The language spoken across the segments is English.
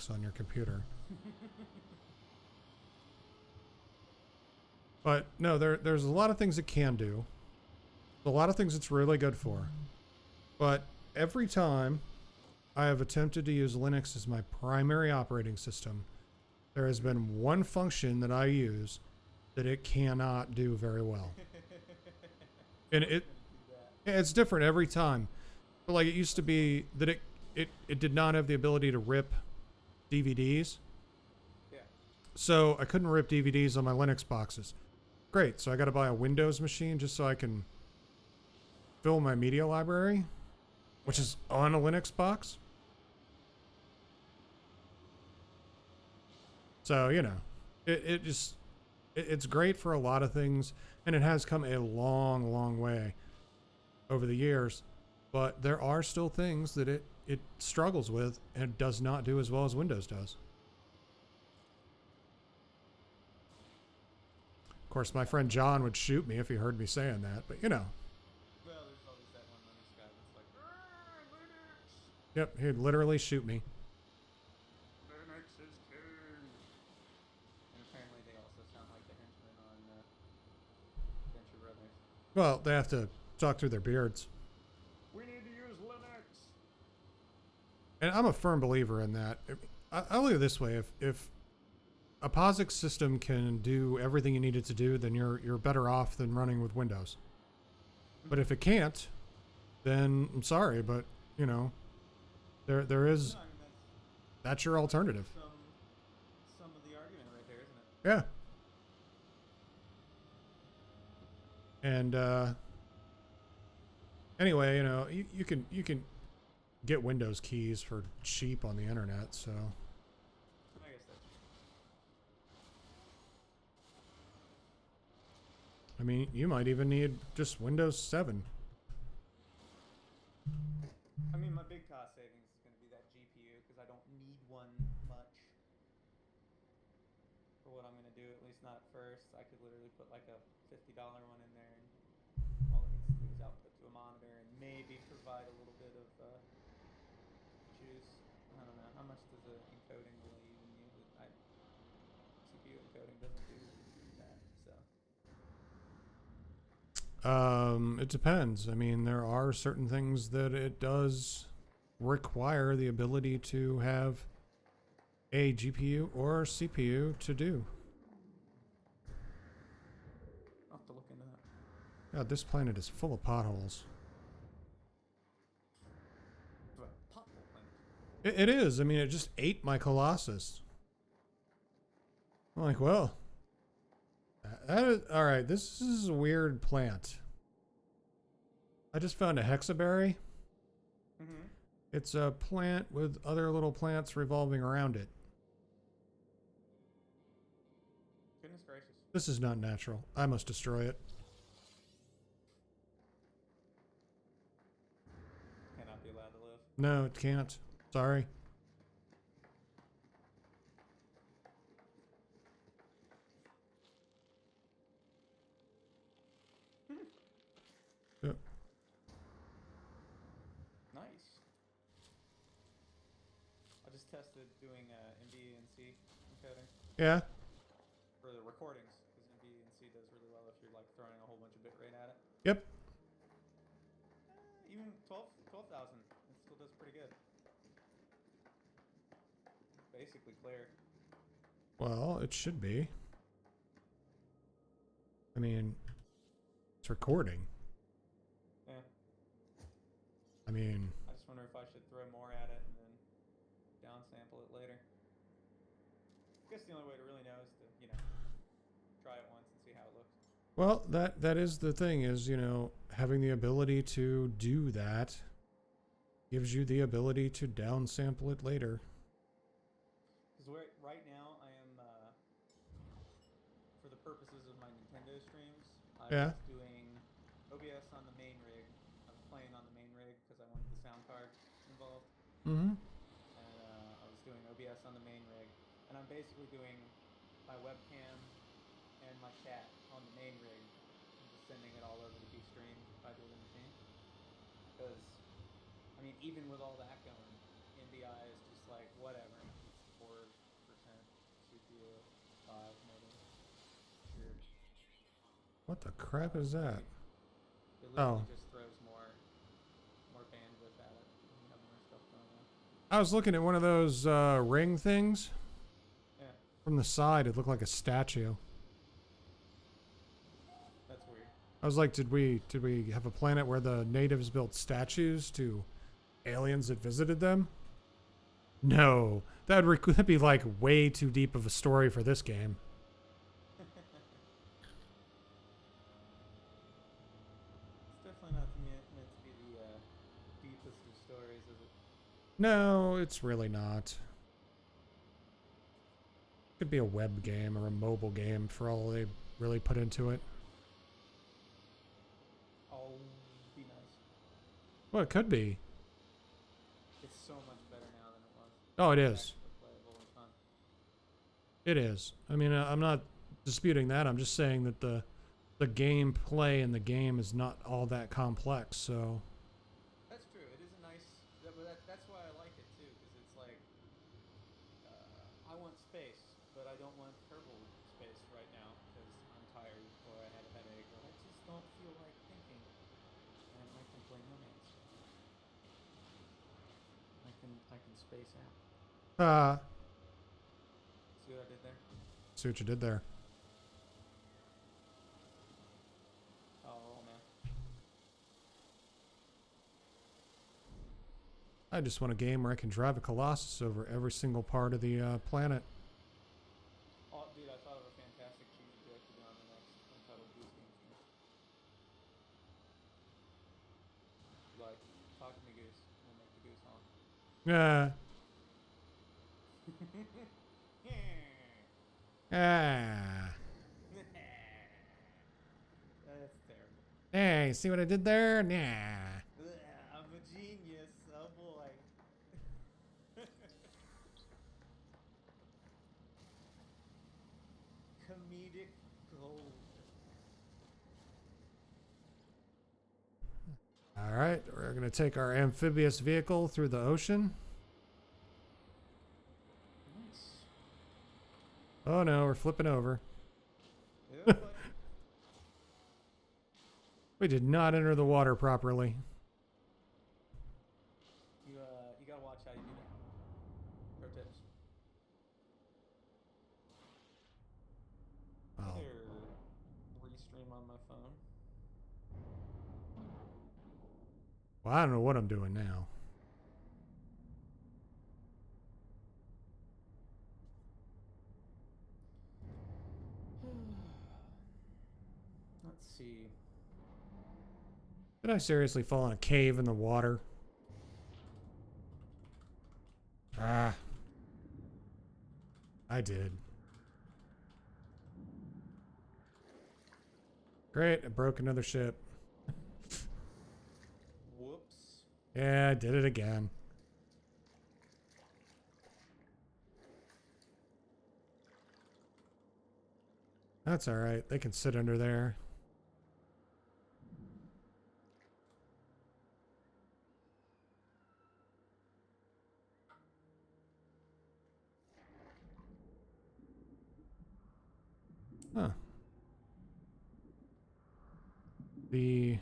Linux on your computer. But no, there's a lot of things it can do. A lot of things it's really good for. But every time I have attempted to use Linux as my primary operating system, there has been one function that I use that it cannot do very well. And it's different every time. But like it used to be that it did not have the ability to rip DVDs. Yeah. So I couldn't rip DVDs on my Linux boxes. Great, so I got to buy a Windows machine just so I can fill my media library, which is on a Linux box. So, you know, it's great for a lot of things, and it has come a long, long way over the years, but there are still things that it struggles with and does not do as well as Windows does. Of course, my friend John would shoot me if he heard me saying that, but you know. Well, there's always that one Linux guy that's like, Linux! Yep, he'd literally shoot me. Linux is king! And apparently they also sound like the henchmen on Venture Brothers. Well, they have to talk through their beards. We need to use Linux! And I'm a firm believer in that. I look at it this way, if a POSIX system can do everything you need it to do, then you're better off than running with Windows. But if it can't, then I'm sorry, but you know, there is that's your alternative. Some of the argument right there, isn't it? Yeah. And anyway, you know, you can get Windows keys for cheap on the internet, so. I guess that's true. I mean, you might even need just Windows 7. I mean, my big cost savings is going to be that GPU because I don't need one much for what I'm going to do, at least not at first. I could literally put like a $50 one in there and all it needs to do is output to a monitor and maybe provide a little bit of juice. I don't know. How much does the encoding really even use? CPU encoding doesn't do that, so. It depends. I mean, there are certain things that it does require the ability to have a GPU or CPU to do. I'll have to look into that. God, this planet is full of potholes. But pothole planet. It is. I mean, it just ate my Colossus. I'm like, well, that is all right. This is a weird plant. I just found a hexaberry. Mm-hmm. It's a plant with other little plants revolving around it. Goodness gracious. This is not natural. I must destroy it. Cannot be allowed to live. No, it can't. Sorry. Yep. Nice. I just tested doing MB&C encoding Yeah. for the recordings because MB&C does really well if you're like throwing a whole bunch of bitrate at it. Yep. Even 12,000, it still does pretty good. Basically clear. Well, it should be. I mean, it's recording. Yeah. I mean, I just wonder if I should throw more at it and then downsample it later. I guess the only way to really know is to, you know, try it once and see how it looks. well, that is the thing is, you know, having the ability to do that gives you the ability to downsample it later. Because right now I am, for the purposes of my Nintendo streams, I Yeah. was doing OBS on the main rig. I was playing on the main rig because I wanted the sound card involved. Mm-hmm. And I was doing OBS on the main rig. And I'm basically doing my webcam and my chat on the main rig and just sending it all over to be streamed by the other machine. Because, I mean, even with all that going, NDI is just like, whatever. What the crap is that? It literally Oh. just throws more bandwidth at it when you have more stuff going on. I was looking at one of those ring things. Yeah, From the side, it looked like a statue. that's weird. I was like, did we have a planet where the natives built statues to aliens that visited them? No, that'd be like way too deep of a story for this game. It's definitely not meant to be the deepest of stories, is it? No, it's really not. Could be a web game or a mobile game for all they really put into it. Oh, be nice. Well, it could be. It's so much better now than it was. Oh, it It's is. actually playable and fun. It is. I mean, I'm not disputing that. I'm just saying that the gameplay in the game is not all that complex. So That's true. It is a nice. That's why I like it too, because it's like I want space, but I don't want purple space right now because I'm tired or I have a headache or I just don't feel like thinking. And I can play No Man's Sky. I can space out. See what I did there? see what you did there. Oh man. I just want a game where I can drive a Colossus over every single part of the planet. Oh, dude, I thought of a fantastic cheesy joke to do on the next Untitled Goose Game stream. Like, talk to me, Goose. We'll make the goose honk. Yeah. Ah. That's terrible. Hey, see what I did there? Nah. I'm a genius. Oh boy. Comedic gold. All right, we're going to take our amphibious vehicle through the ocean. Nice. Oh no, we're flipping over. Yeah, We did not enter the water properly. you gotta watch how you do that. Pro tips. Oh. Here, restream on my phone. Well, I don't know what I'm doing now. Let's see. Did I seriously fall in a cave in the water? Ah. I did. Great, I broke another ship. Whoops. Yeah, I did it again. That's alright, they can sit under there. Huh. The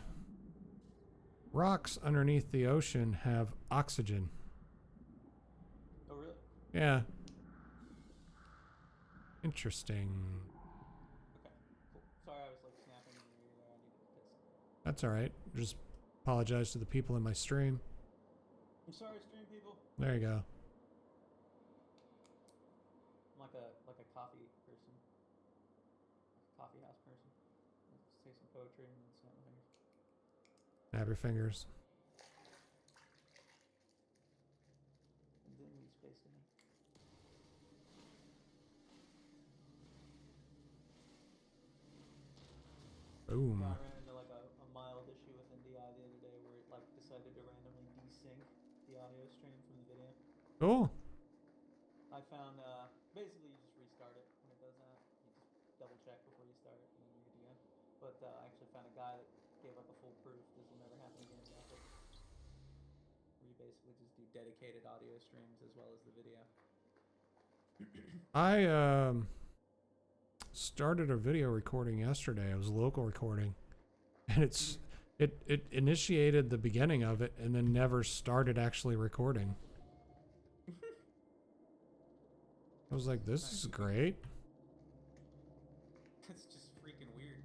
rocks underneath the ocean have oxygen. Oh really? Yeah. Interesting. Okay. Cool. Sorry, I was like snapping in your ear there. I needed to fix something. That's alright. Just apologize to the people in my stream. I'm sorry, stream people. There you go. I'm like a coffee person. Like a coffee house person. Let's say some poetry and then snap my fingers. Snap your fingers. And then we space it in. Boom. Yeah, I ran into like a mild issue with NDI the other day where it like decided to randomly desync the audio stream from the video. Cool. I found basically you just restart it when it does that. You just double check before you start it and then you're good to go. But I actually found a guy that gave like a full proof this will never happen again method. Where you basically just do dedicated audio streams as well as the video. I started a video recording yesterday. It was a local recording, and it initiated the beginning of it and then never started actually recording. I was like, this is great. It's just freaking weird.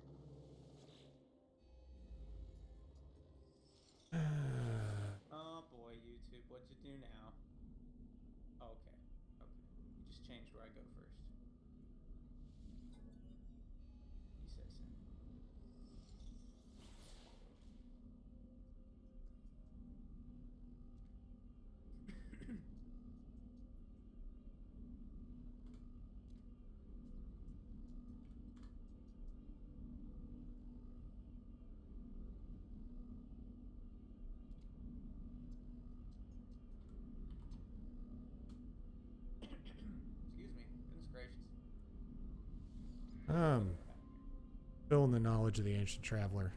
Oh boy, YouTube, what'd you do now? Oh, okay. You just changed where I go first. You say so. Excuse me. Goodness gracious. Filling the knowledge of the ancient traveler.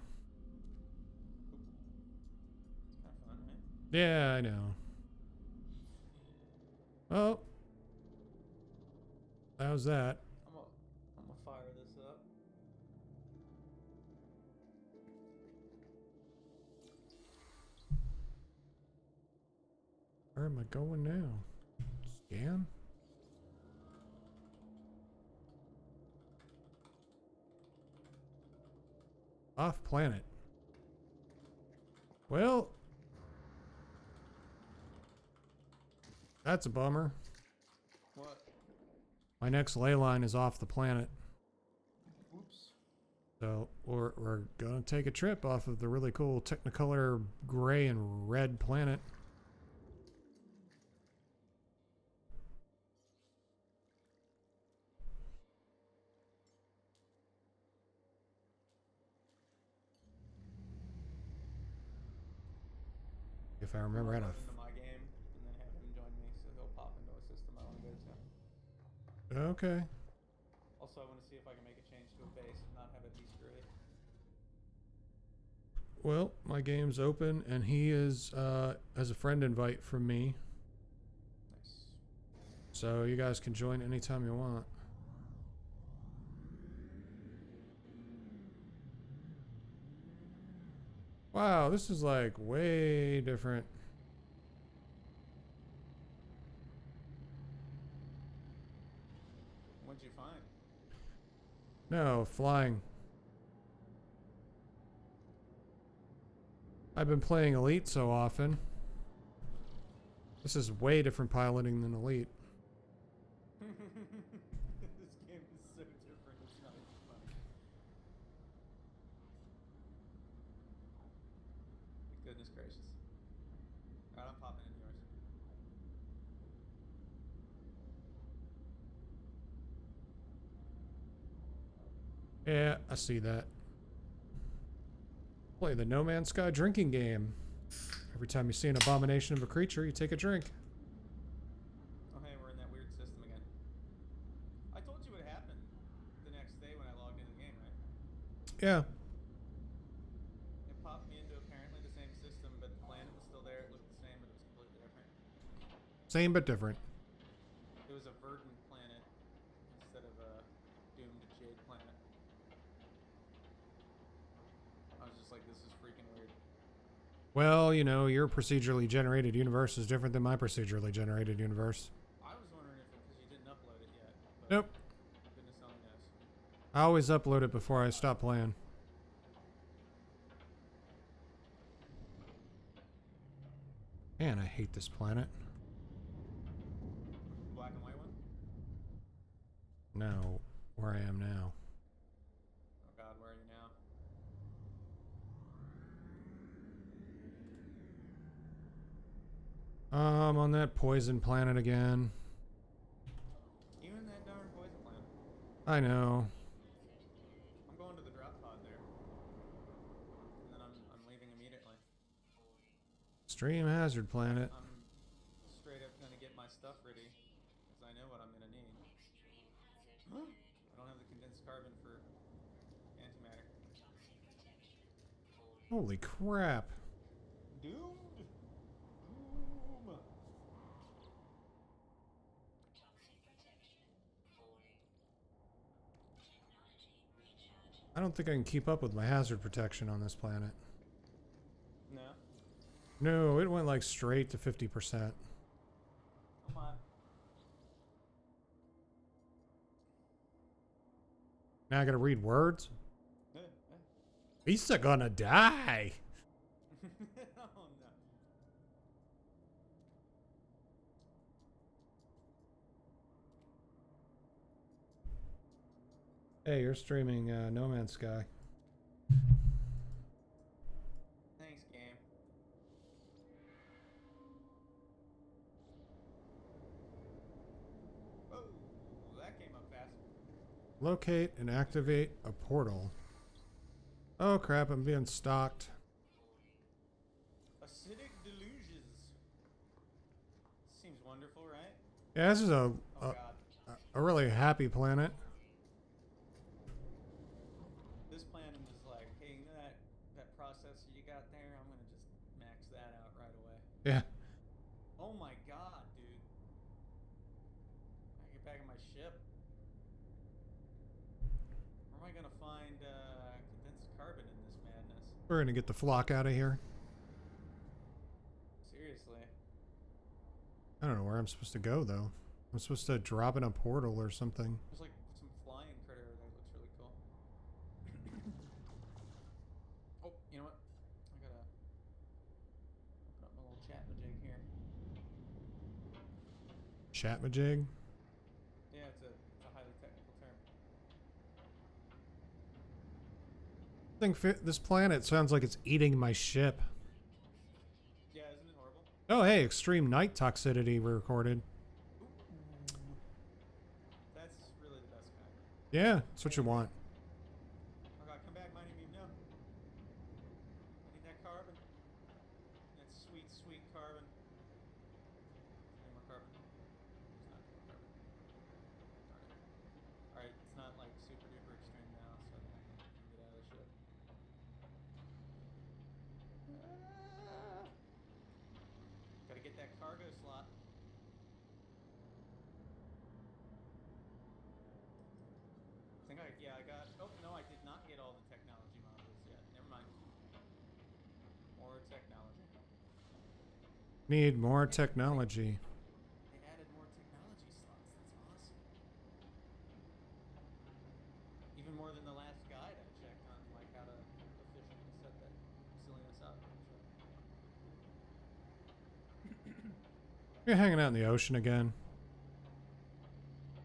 It's kind of fun, right? Yeah, I know. Oh, how's that? I'm gonna fire this up. Where am I going now? Scan? Off planet. Well, that's a bummer. What? My next ley line is off the planet. Oops. So we're gonna take a trip off of the really cool Technicolor gray and red planet. If I remember how to. Into my game and then have him join me, so he'll pop into a system I want to go to. Okay. Also, I want to see if I can make a change to a base and not have it be screwy. Well, my game's open, and he is as a friend invite from me. Nice. So you guys can join anytime you want. Wow, this is like way different. What'd you find? No, flying. I've been playing Elite so often. This is way different piloting than Elite. This game is so different, it's not even funny. Goodness gracious. Alright, I'm popping in yours. Yeah, I see that. Play the No Man's Sky drinking game. Every time you see an abomination of a creature, you take a drink. Oh hey, we're in that weird system again. I told you what happened the next day when I logged into the game, right? Yeah. It popped me into apparently the same system, but the planet was still there. It looked the same, but it was completely different. Same but different. It was a verdant planet instead of a doomed jade planet. I was just like, this is freaking weird. Well, you know, your procedurally generated universe is different than my procedurally generated universe. I was wondering if it because you didn't upload it yet. But Nope. goodness only knows. I always upload it before I stop playing. Man, I hate this planet. Black and white one? No, where I am now. Oh god, where are you now? I'm on that poison planet again. You in that darn poison planet. I know. I'm going to the drop pod there. And then I'm leaving immediately. Extreme hazard planet. I'm straight up gonna get my stuff ready. Because I know what I'm gonna need. I don't have the condensed carbon for antimatter. Holy crap. Doomed? Doom! I don't think I can keep up with my hazard protection on this planet. No? No, it went like straight to 50%. Come on. Now I gotta read words? Eh. He's gonna die. Oh no. Hey, you're streaming No Man's Sky. Thanks, game. Oh, that came up fast. Locate and activate a portal. Oh crap, I'm being stalked. Acidic delusions. Seems wonderful, right? Yeah, this is Oh god. a really happy planet. This planet is like, hey, you know that processor you got there? I'm gonna just max that out right away. Yeah. Oh my god, dude. I get back in my ship. Where am I gonna find condensed carbon in this madness? We're gonna get the flock out of here. Seriously. I don't know where I'm supposed to go though. I'm supposed to drop in a portal or something. There's like some flying critter over there. Looks really cool. Oh, you know what? I gotta open up my little chat majig here. Chatmajig? Yeah, it's a highly technical term. This planet sounds like it's eating my ship. Yeah, isn't it horrible? Oh hey, extreme night toxicity recorded. That's really the best kind. Yeah, that's what you want. Oh god, come back, mighty Mew, no. I need that carbon. That sweet, sweet carbon. Any more carbon? There's not any more carbon. Darn it. Alright, it's not like super duper extreme now, so I can get out of the ship. Gotta get that cargo slot. I got. Oh no, I did not get all the technology modules yet. Never mind. More technology. Need more technology. They added more technology slots. That's awesome. Even more than the last guide I checked on, like how to efficiently set that silliness up. You're hanging out in the ocean again.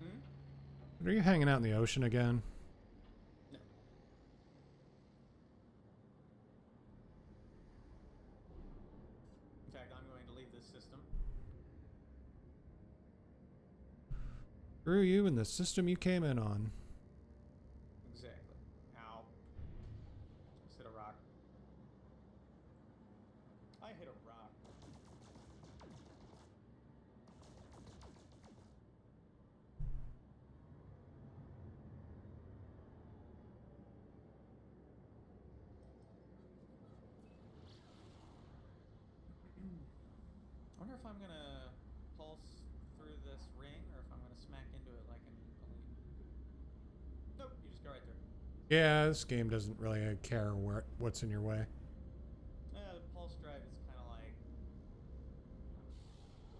Hmm? Are you hanging out in the ocean again? No. In fact, I'm going to leave this system. Screw you and the system you came in on. Exactly. Ow. Just hit a rock. I hit a rock. I wonder if I'm gonna pulse through this ring or if I'm gonna smack into it like an elite. Nope, you just go right through. Yeah, this game doesn't really care what's in your way. The pulse drive is kind of like,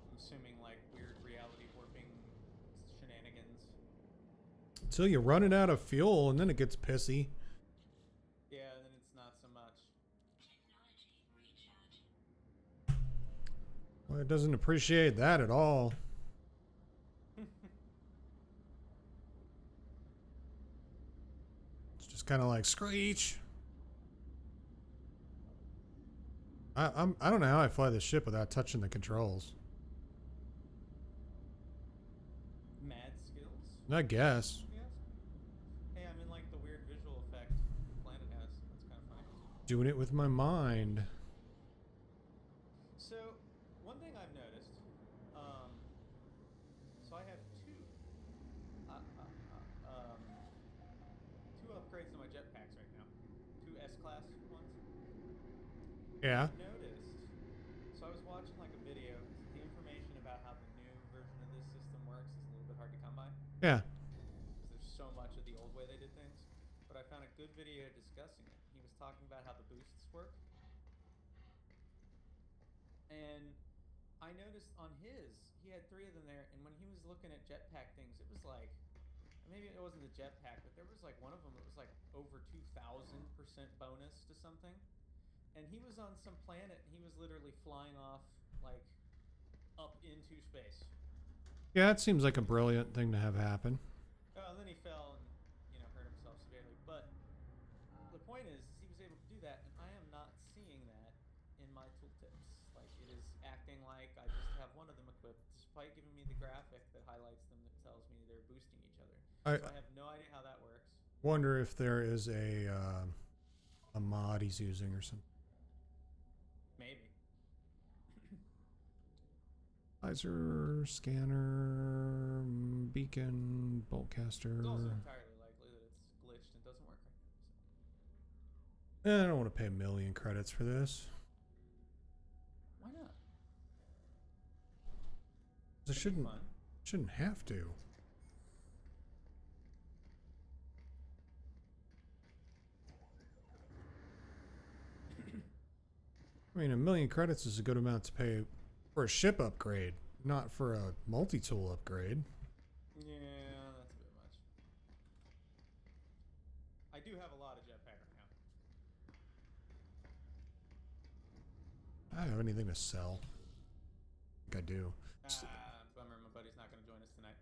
I'm assuming like weird reality warping shenanigans. Until you run it out of fuel and then it gets pissy. Yeah, then it's not so much. Well, it doesn't appreciate that at all. It's just kind of like screech. I don't know how I fly this ship without touching the controls. Mad skills? I guess. Yes. Hey, I'm in like the weird visual effect the planet has. That's kind of funny. Doing it with my mind. So, one thing I've noticed, so I have two upgrades to my jetpacks right now. Two S-class ones. Yeah. I've noticed, so I was watching like a video, the information about how the new version of this system works is a little bit hard to come by. Yeah. Because there's so much of the old way they did things. But I found a good video discussing it. He was talking about how the boosts work, and I noticed on his, he had 3 of them there, and when he was looking at jetpack things, it was like, maybe it wasn't the jetpack, but there was like one of them that was like over 2,000% bonus to something. And he was on some planet, and he was literally flying off, like, up into space. Yeah, it seems like a brilliant thing to have happen. Oh, and then he fell and, hurt himself severely. But the point is, he was able to do that, and I am not seeing that in my tooltips. Like, it is acting like I just have one of them equipped, despite giving me the graphic that highlights them that tells me they're boosting each other. So I have no idea how that works. Wonder if there is a mod he's using or something. Maybe. Laser, scanner, beacon, boltcaster. It's also entirely likely that it's glitched and doesn't work right now. I don't want to pay 1 million credits for this. Why not? I shouldn't have to. I mean, 1 million credits is a good amount to pay for a ship upgrade, not for a multi-tool upgrade. Yeah, that's a bit much. I do have a lot of jetpack right now. I don't have anything to sell. I think I do. Bummer, my buddy's not going to join us tonight.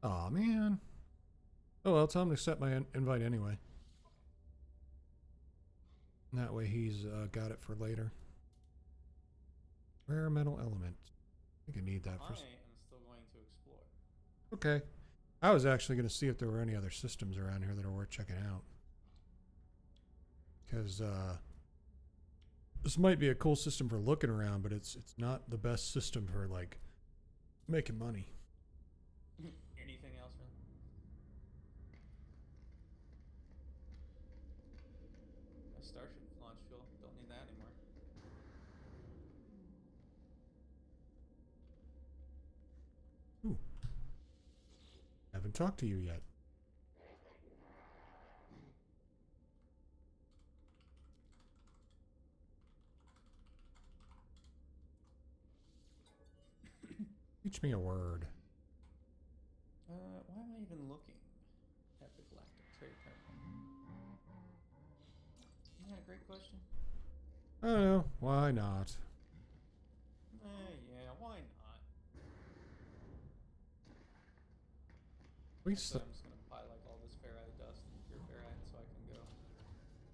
Aw, man. Oh, well, tell him to accept my invite anyway. And that way he's got it for later. Rare metal element. I think I need that for... I am still going to explore. Okay. I was actually going to see if there were any other systems around here that are worth checking out. Because this might be a cool system for looking around, but it's not the best system for, like, making money. Anything else, really? A Starship launch fuel. Don't need that anymore. Ooh. Haven't talked to you yet. Teach me a word. Why am I even looking at the Galactic Trade Terminal? Isn't that a great question? I don't know. Why not? Yeah, why not? We I'm just gonna buy like all this ferrite dust and pure ferrite so I can go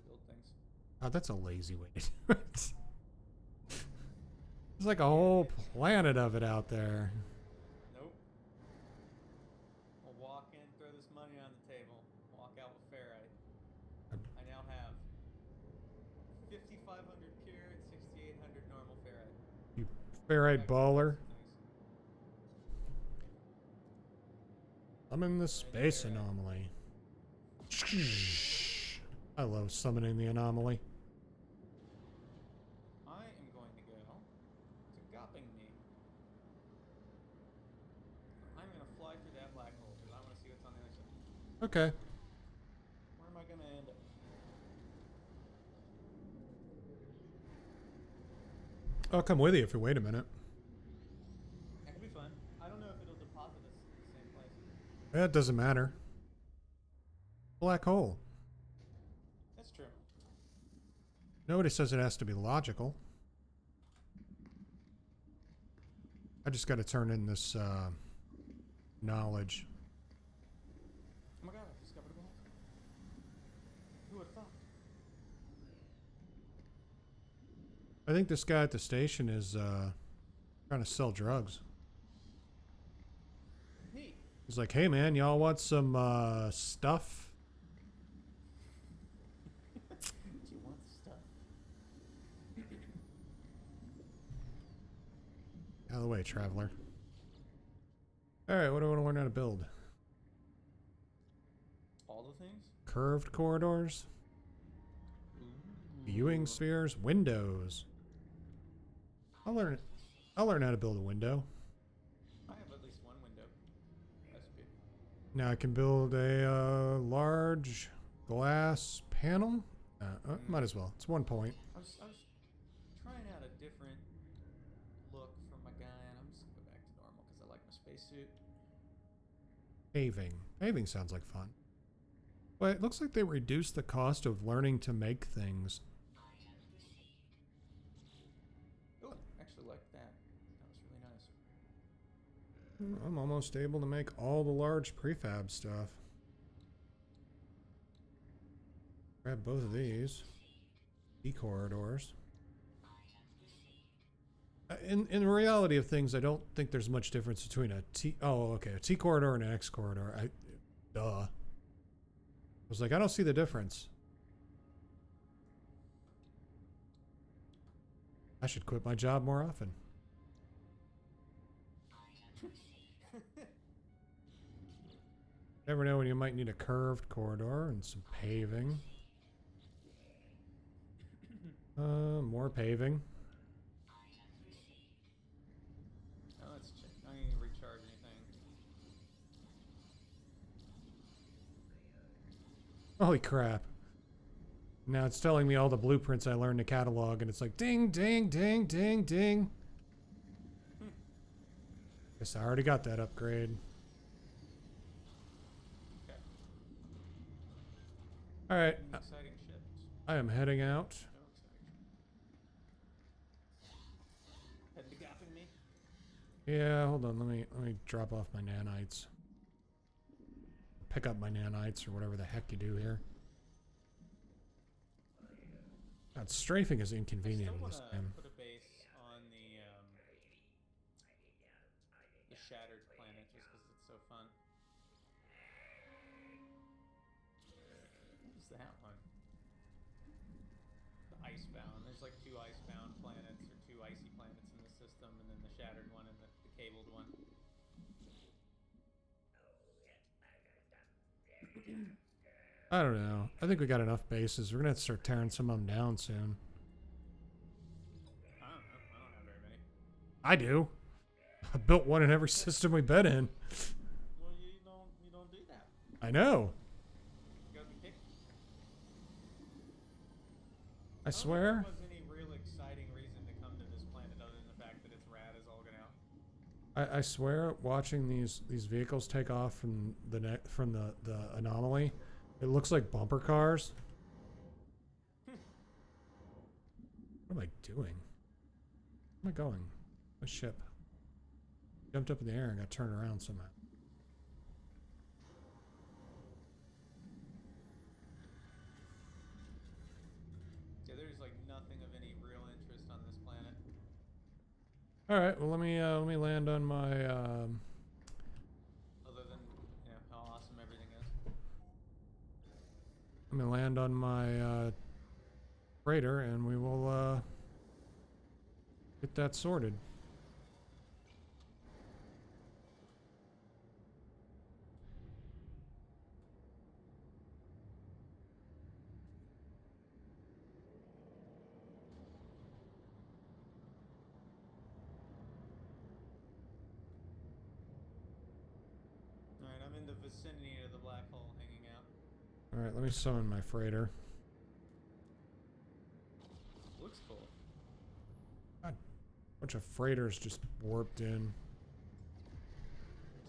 build things. Oh, that's a lazy way to do it. There's like a whole planet of it out there. Nope. I'll walk in, throw this money on the table, walk out with ferrite. I now have 5,500 pure and 6,800 normal ferrite. You ferrite baller. I'm in the space anomaly. I love summoning the anomaly. I am going to go to Gopping Me. I'm going to fly through that black hole because I want to see what's on the other side. Okay. Where am I going to end up? I'll come with you if you wait a minute. That could be fun. I don't know if it'll deposit us in the same place. That doesn't matter. Black hole. That's true. Nobody says it has to be logical. I just got to turn in this knowledge. Oh my god, I discovered a vault. Who would have thought? I think this guy at the station is trying to sell drugs. Neat. He's like, hey man, y'all want some stuff? Do you want stuff? Out of the way, traveler. Alright, what do I want to learn how to build? All the things? Curved corridors? Viewing spheres? Windows? I'll learn how to build a window. I have at least one window recipe. Now I can build a large glass panel. Might as well. It's 1 point. I was trying out a different look for my guy, and I'm just gonna go back to normal because I like my spacesuit. Paving. Paving sounds like fun. But it looks like they reduced the cost of learning to make things. Oh, actually like that. That was really nice. I'm almost able to make all the large prefab stuff. Grab both of these. T corridors. In the reality of things, I don't think there's much difference between a T. Oh, okay, a T corridor and an X corridor. Duh. I was like, I don't see the difference. I should quit my job more often. Never know when you might need a curved corridor and some paving. More paving. Now let's check. I don't need to recharge anything. Holy crap. Now it's telling me all the blueprints I learned to catalog, and it's like ding, ding, ding, ding, ding. Guess I already got that upgrade. Okay. Alright, Any exciting ships? I am heading out. No exciting. Head to gapping me? Yeah, hold on, let me drop off my nanites. Pick up my nanites or whatever the heck you do here. God, strafing is inconvenient in this game. Put a base on the shattered planet just because it's so fun. What's that one? The icebound. There's like 2 icebound planets or 2 icy planets in the system, and then the shattered one and the cabled one. I don't know. I think we got enough bases. We're gonna have to start tearing some of them down soon. I don't know. I don't have very many. I do. I built one in every system we've been in. Well, you don't do that. I know. You gotta be picky. I swear. There was any real exciting reason to come to this planet other than the fact that it's rad as all get out. I swear, watching these vehicles take off from the anomaly, it looks like bumper cars. What am I doing? Where am I going? My ship jumped up in the air and got turned around somehow. Yeah, there's like nothing of any real interest on this planet. All right. Well, let me land on my. Other than how awesome everything is. Let me land on my freighter, and we will get that sorted. Alright, I'm in the vicinity of the black hole hanging out. All right. Let me summon my freighter. Looks cool. Bunch of freighters just warped in.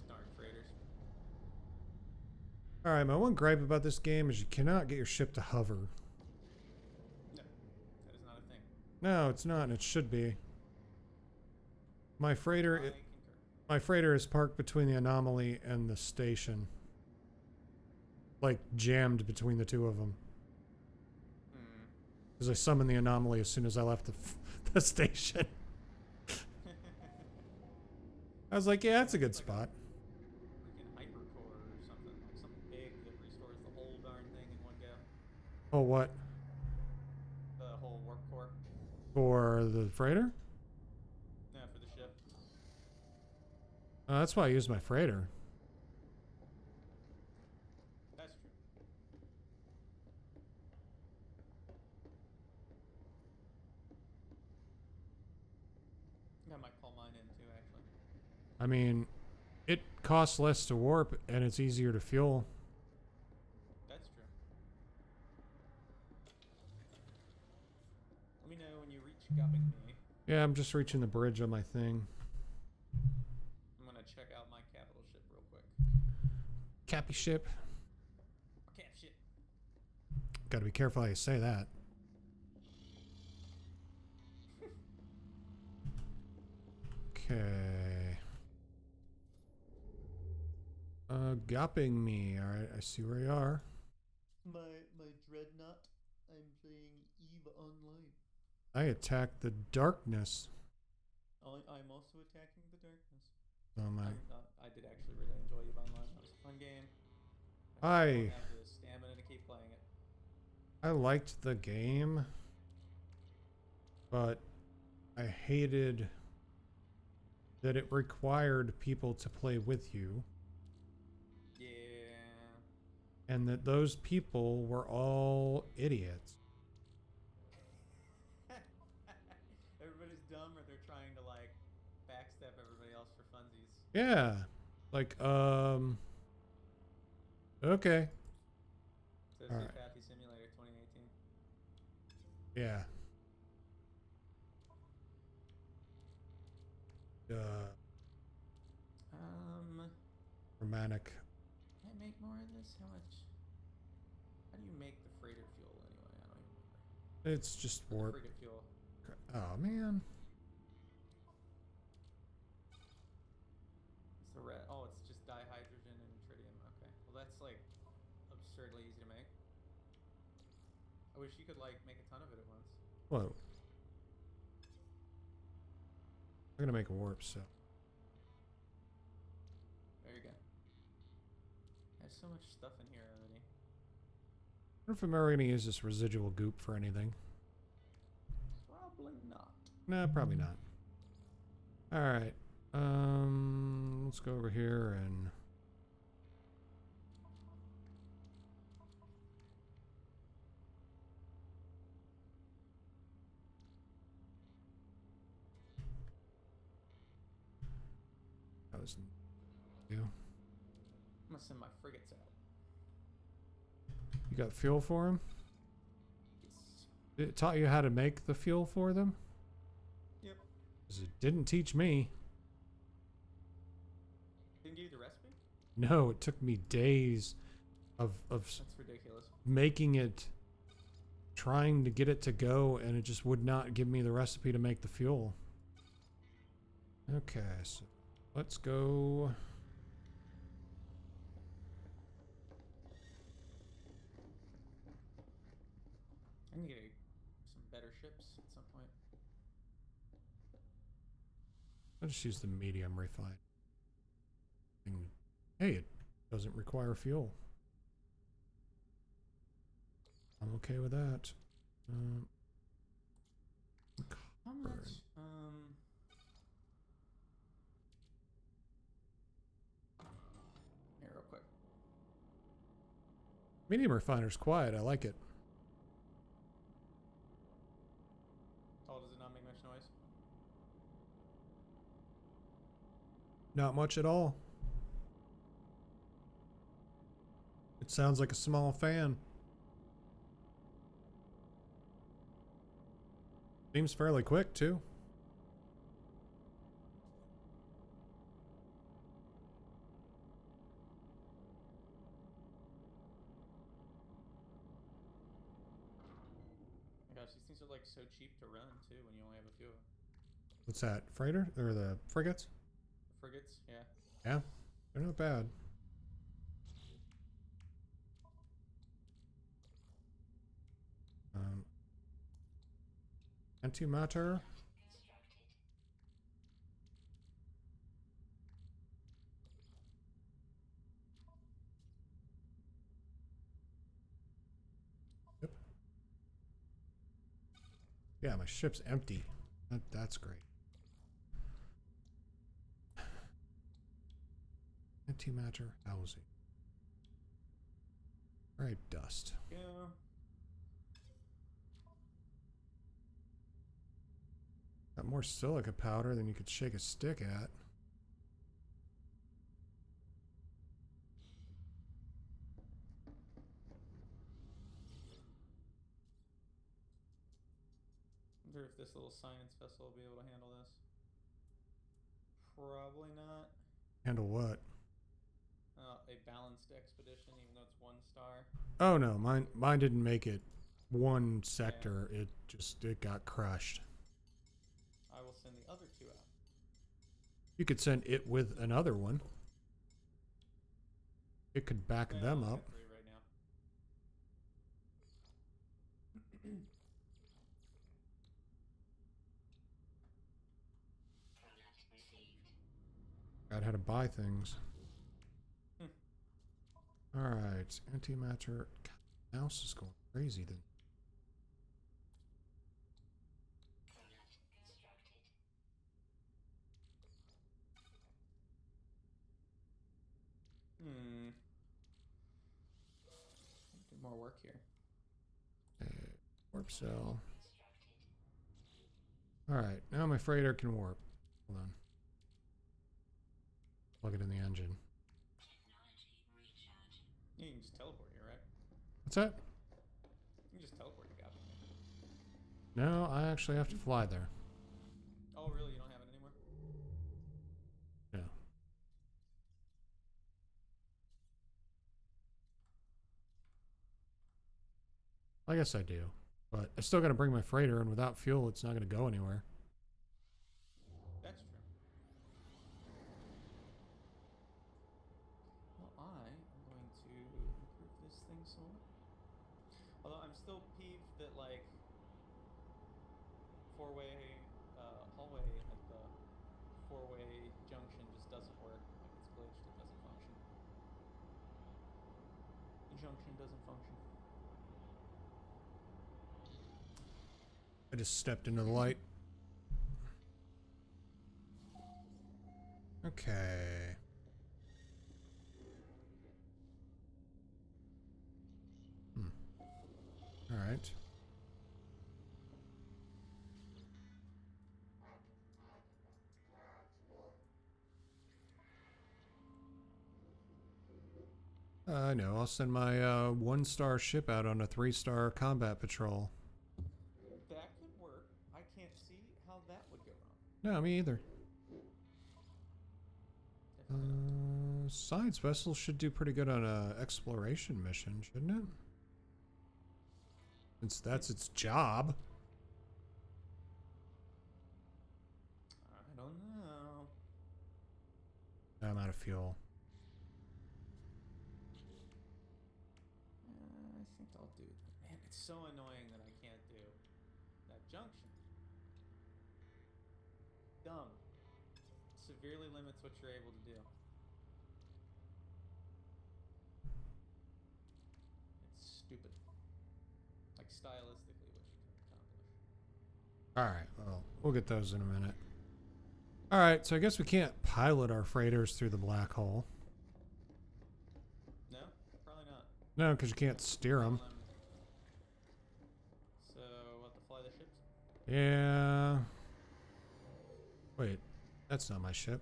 Snark freighters. All right. My one gripe about this game is you cannot get your ship to hover. No, that is not a thing. No, it's not, and it should be. My freighter. I concur. My freighter is parked between the anomaly and the station. Like, jammed between the two of them. Because I summoned the anomaly as soon as I left the station. I was like, yeah, that's a good spot. Freaking hypercore or something. Like something big that restores the whole darn thing in one go. Oh, what? The whole warp core. For the freighter? No, for the ship. That's why I used my freighter. That's true. I might call mine in too, actually. I mean, it costs less to warp, and it's easier to fuel. That's true. you got me. Yeah, I'm just reaching the bridge on my thing. I'm gonna check out my capital ship real quick. Cappy ship. My cap ship. Gotta be careful how you say that. Okay. Gopping me. Alright, I see where you are. My dreadnought. I'm playing EVE Online. I attacked the darkness. I'm also attacking the darkness. Oh my. I did actually really enjoy EVE Online. That was a fun game. I don't have the stamina to keep playing it. I liked the game, but I hated that it required people to play with you. Yeah. And that those people were all idiots. Everybody's dumb or they're trying to like backstab everybody else for funsies. Yeah. Like, okay. So All right. Fatty Simulator 2018. Yeah. Romantic. Can I make more of this? How much? How do you make the freighter fuel anyway? I don't even remember. It's just warp. Frigate fuel. Oh man. It's the red. Oh, it's just dihydrogen and tritium. Okay. Well, that's like absurdly easy to make. I wish you could like make a ton of it at once. Whoa. I'm gonna make a warp cell. There you go. There's so much stuff in here already. I wonder if I'm ever gonna use this residual goop for anything. Probably not. Nah, probably not. Alright. Let's go over here and that was you. I'm gonna send my frigates out. You got fuel for them? Yes. It taught you how to make the fuel for them? Yep. 'Cause it didn't teach me. Didn't give you the recipe? No, it took me days of That's ridiculous. making it, trying to get it to go, and it just would not give me the recipe to make the fuel. Okay, so let's go. I need to get some better ships at some point. I'll just use the medium refined. And, hey, it doesn't require fuel. I'm okay with that. How much? Here, real quick. Medium refiner's quiet. I like it. Oh, does it not make much noise? Not much at all. It sounds like a small fan. Seems fairly quick, too. My gosh, these things are like so cheap to run too when you only have a few of them. What's that? Freighter? Or the frigates? The frigates, yeah. Yeah, they're not bad. Antimatter. Yep. Yeah, my ship's empty. That's great. Antimatter housing. All right, dust. Yeah. Got more silica powder than you could shake a stick at. Wonder if this little science vessel will be able to handle this. Probably not. Handle what? A balanced expedition, even though it's 1 star. Oh no, mine didn't make it one sector. Yeah. It got crushed. I will send the other 2 out. You could send it with another one. It could back them up. 3 right now. Forgot how to buy things. Alright, antimatter. God, mouse is going crazy then. Do more work here. Warp cell. Alright, now my freighter can warp. Hold on. Plug it in the engine. You can just teleport here, right? What's that? You can just teleport to Gavin. No, I actually have to fly there. Oh, really? You don't have it anymore? No. I guess I do. But I still got to bring my freighter, and without fuel, it's not going to go anywhere. That's true. Well, I am going to improve this thing somewhat. Although I'm still peeved that, like, 4-way hallway at the 4-way junction just doesn't work. Like, it's glitched. It doesn't function. The junction doesn't function. I just stepped into the light. Okay. All right. I know. I'll send my 1-star ship out on a 3-star combat patrol. That could work. I can't see how that would go wrong. No, me either. Science vessel should do pretty good on a exploration mission, shouldn't it? Since that's its job. I don't know. I'm out of fuel. I think I'll do that. Man, it's so annoying that I can't do that junction. Dumb. Severely limits what you're able to do. It's stupid. Like, stylistically, what you can accomplish. Alright, well, we'll get those in a minute. Alright, so I guess we can't pilot our freighters through the black hole. No? Probably not. No, because you can't steer them. So, what, to fly the ships? Yeah. Wait, that's not my ship.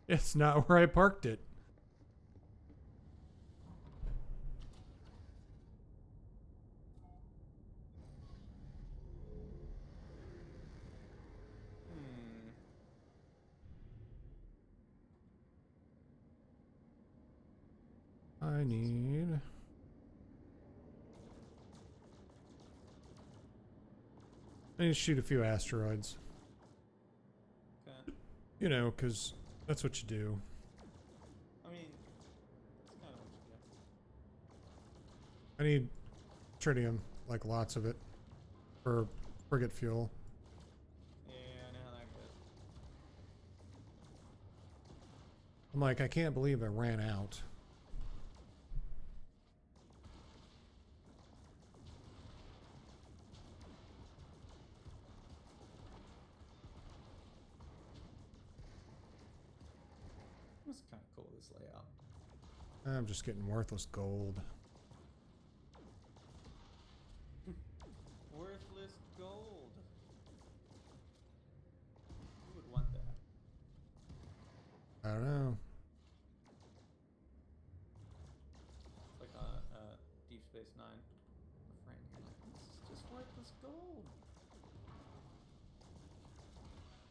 It's not where I parked it. I need... I need to shoot a few asteroids. Okay. You know, because that's what you do. I mean, that's kind of what you do. I need tritium, like lots of it, for frigate fuel. Yeah, I know how that goes. I'm like, I can't believe I ran out. That's kind of cool, this layout. I'm just getting worthless gold. Worthless gold. Who would want that? I don't know. It's like Deep Space Nine. A friend, you're like, this is gold.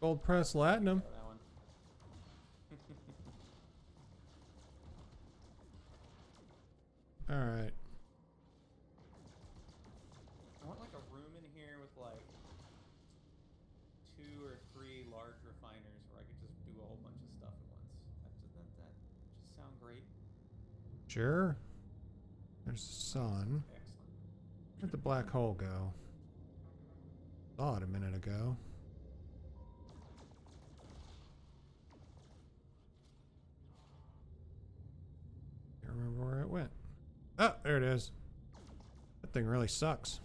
Gold press latinum. Oh, that one. All right. I want like a room in here with like 2 or 3 large refiners where I could just do a whole bunch of stuff at once. That just sound great. Sure. There's the sun. Excellent. Where'd the black hole go? Saw it a minute ago. Can't remember where it went. Oh, there it is. That thing really sucks.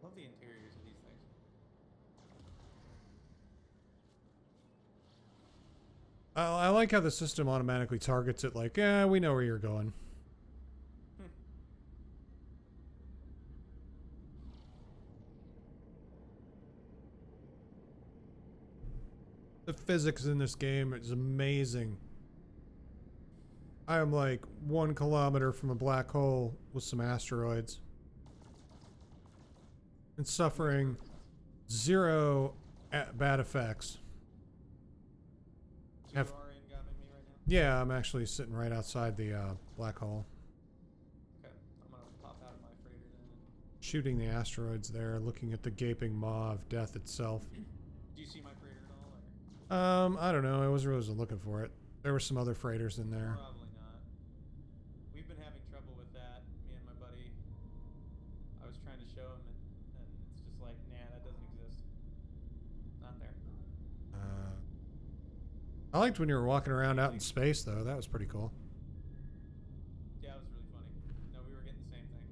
Love the interiors of these things. I like how the system automatically targets it like, yeah, we know where you're going. The physics in this game is amazing. I am like 1 kilometer from a black hole with some asteroids. And suffering 0 bad effects. So you are incoming me right now? Yeah, I'm actually sitting right outside the black hole. Okay, I'm gonna pop out of my freighter then. Shooting the asteroids there, looking at the gaping maw of death itself. Do you see my freighter at all? Or? I don't know. I wasn't really looking for it. There were some other freighters in there. Probably not. We've been having trouble with that, me and my buddy. I was trying to show him, and it's just like, nah, that doesn't exist. Not there. I liked when you were walking around out in space, though. That was pretty cool. Yeah, it was really funny. No, we were getting the same thing.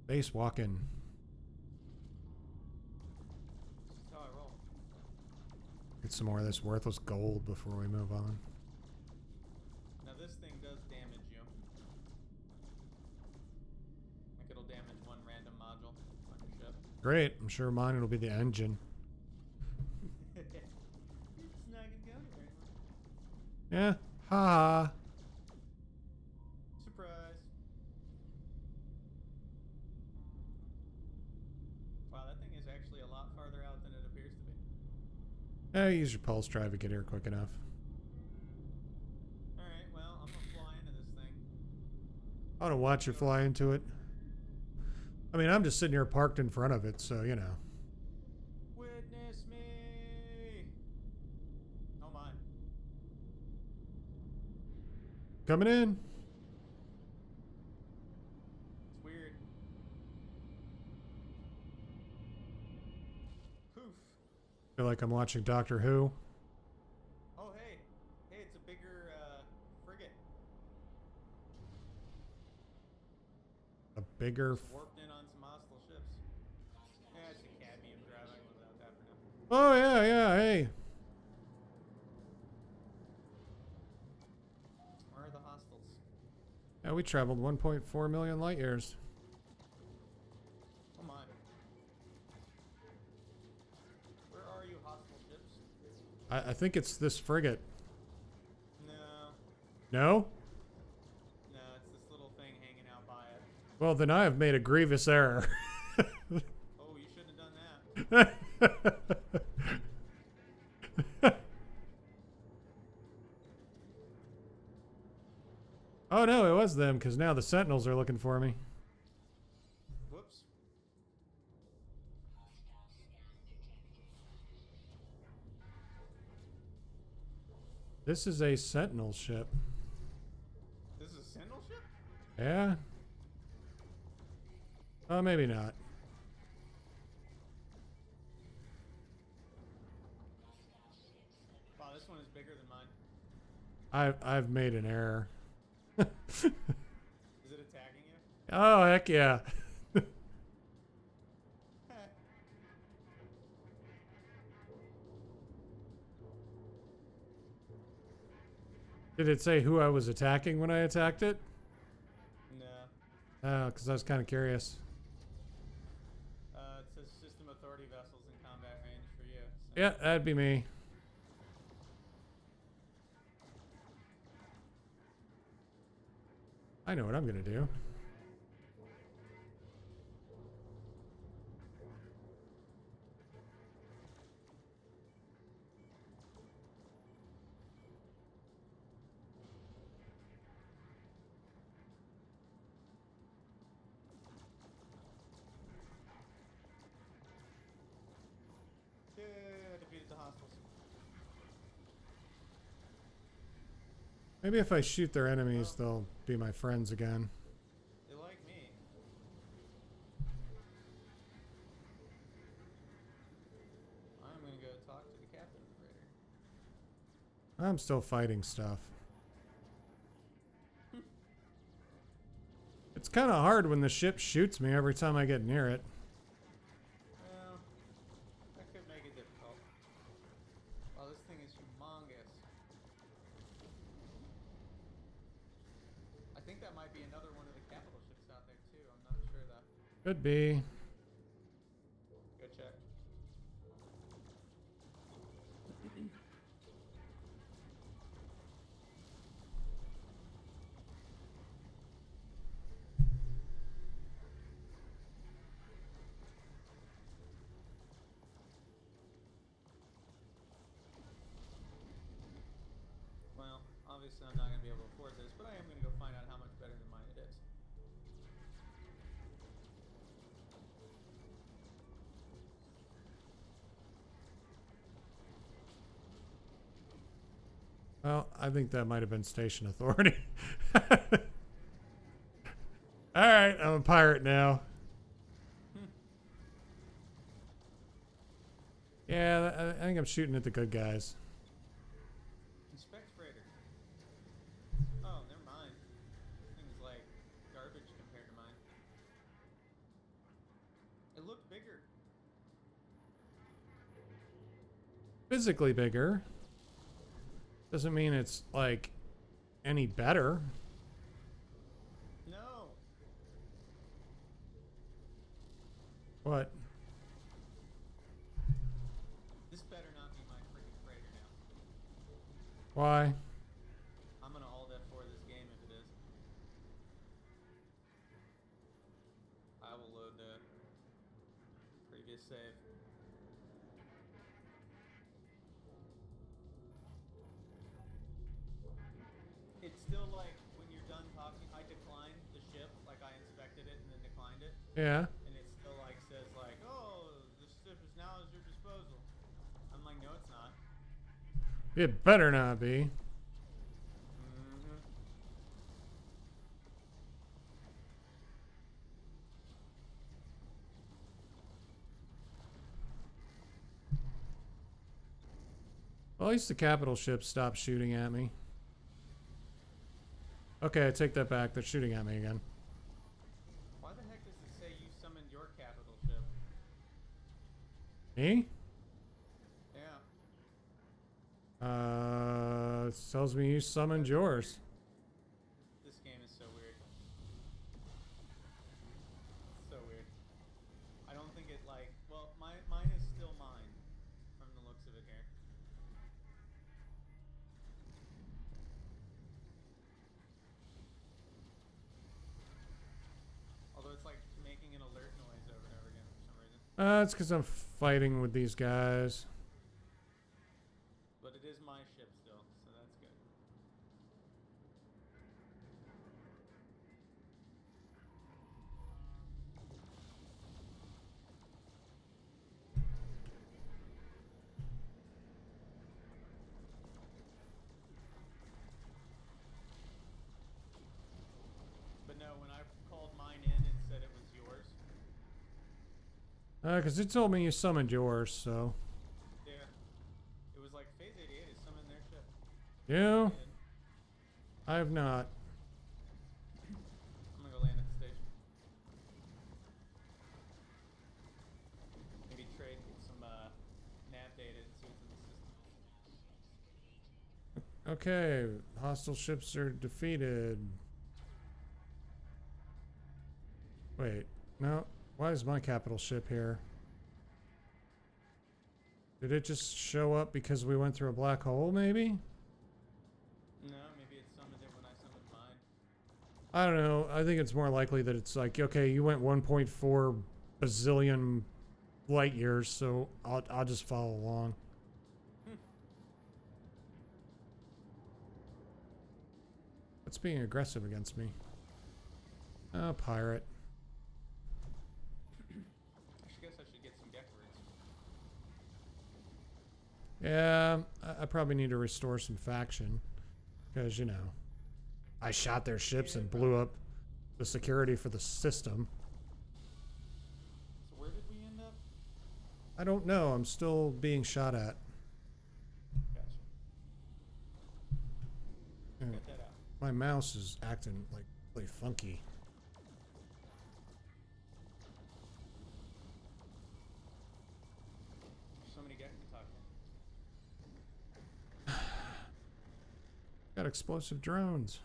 Space walking. This is how I roll. Get some more of this worthless gold before we move on. Now this thing does damage you. Like it'll damage one random module on your ship. Great. I'm sure mine will be the engine. It's not gonna go anywhere anymore. Yeah. Ha. Surprise. Wow, that thing is actually a lot farther out than it appears to be. Yeah, use your pulse drive to get here quick enough. Alright, well, I'm gonna fly into this thing. I want to watch you fly into it. I mean, I'm just sitting here parked in front of it, so, you know. Witness me! Oh my. Coming in. It's weird. Poof. Feel like I'm watching Doctor Who. Oh, hey. Hey, it's a bigger frigate. A bigger... Just warped in on some hostile ships. Yeah, it's a cadmium drive. I can live without that for now. Oh, yeah, yeah, hey. Where are the hostiles? Yeah, we traveled 1.4 million light years. Oh my. Where are you, hostile ships? I think it's this frigate. No. No? No, it's this little thing hanging out by it. Well, then I have made a grievous error. Oh, you shouldn't have done that. Oh, no, it was them, because now the Sentinels are looking for me. Whoops. This is a Sentinel ship. This is a Sentinel ship? Yeah? Oh, maybe not. Wow, this one is bigger than mine. I've made an error. Is it attacking you? Oh, heck yeah. Did it say who I was attacking when I attacked it? No. Oh, because I was kind of curious. It says system authority vessels in combat range for you. So. Yeah, that'd be me. I know what I'm going to do. Maybe if I shoot their enemies, they'll be my friends again. They like me. I'm gonna go talk to the captain of the freighter. I'm still fighting stuff. It's kind of hard when the ship shoots me every time I get near it. Well, that could make it difficult. Wow, this thing is humongous. I think that might be another one of the capital ships out there too. I'm not sure though. Could be. Go check. Well, obviously I'm not going to be able to afford this, but I am going to go find out how much better than mine it is. Well, I think that might have been station authority. Alright, I'm a pirate now. Yeah, I think I'm shooting at the good guys. Inspect freighter. Oh, never mind. Thing's like garbage compared to mine. It looked bigger. Physically bigger. Doesn't mean it's, like, any better. No. What? This better not be my freaking freighter now. Why? I'm gonna alt F4 this game if it is. I will load the previous save. It's still like when you're done talking, I declined the ship, like I inspected it and then declined it, Yeah. and it still like says like, oh, the ship is now at your disposal. I'm like, no, it's not. It better not be. Mm-hmm. Well, at least the capital ships stopped shooting at me. Okay, I take that back. They're shooting at me again. Why the heck does it say you summoned your capital ship? Me? Yeah. It tells me you summoned yours. This game is so weird. So weird. I don't think it like, well, mine is still mine from the looks of it here. Although it's like making an alert noise over and over again for some reason. It's because I'm fighting with these guys. But it is my ship still, so that's good. But no, when I called mine in, it said it was yours. Because it told me you summoned yours, so. Yeah. It was like Phase 88 is summoning their ship. You? And I have not. I'm gonna go land at the station. Maybe trade some nav data and see what's in the system. Okay, hostile ships are defeated. Wait, no. Why is my capital ship here? Did it just show up because we went through a black hole, maybe? No, maybe it summoned it when I summoned mine. I don't know. I think it's more likely that it's like, okay, you went 1.4 bazillion light years, so I'll just follow along. What's being aggressive against me? Oh, pirate. I guess I should get some deck roots. Yeah, I probably need to restore some faction. Because, you know, I shot their ships and blew up the security for the system. So where did we end up? I don't know. I'm still being shot at. Gotcha. Yeah. Cut that out. My mouse is acting like really funky. There's so many guys to talk to. Got explosive drones.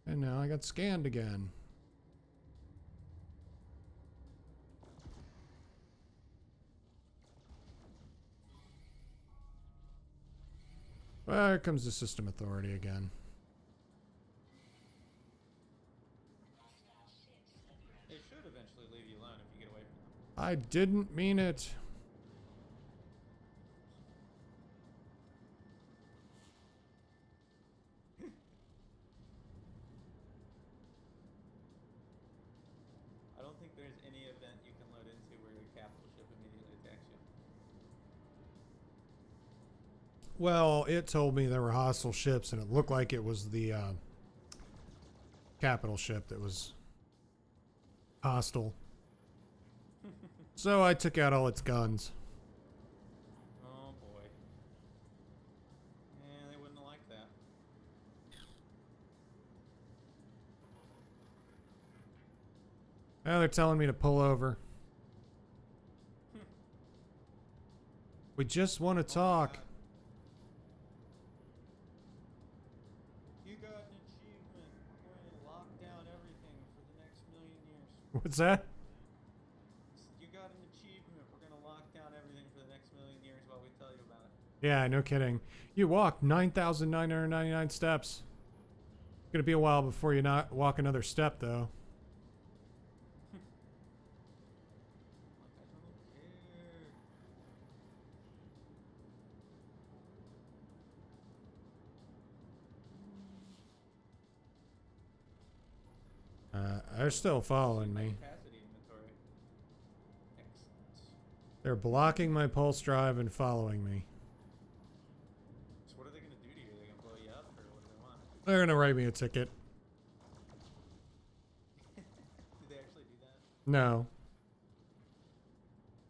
And now I got scanned again. Well, here comes the system authority again. They should eventually leave you alone if you get away from them. I didn't mean it. I don't think there's any event you can load into where your capital ship immediately attacks you. Well, it told me there were hostile ships, and it looked like it was the capital ship that was hostile. So I took out all its guns. Oh boy. Yeah, they wouldn't have liked that. Now they're telling me to pull over. We just want to talk. God. You got an achievement. We're going to lock down everything for the next million years. What's that? You got an achievement. We're going to lock down everything for the next million years while we tell you about it. Yeah, no kidding. You walked 9,999 steps. It's gonna be a while before you not walk another step, though. Like, I don't care. They're still following me. Capacity inventory. Excellent. They're blocking my pulse drive and following me. So what are they going to do to you? Are they going to blow you up, or what do they want? They're gonna write me a ticket. Did they actually do that? No.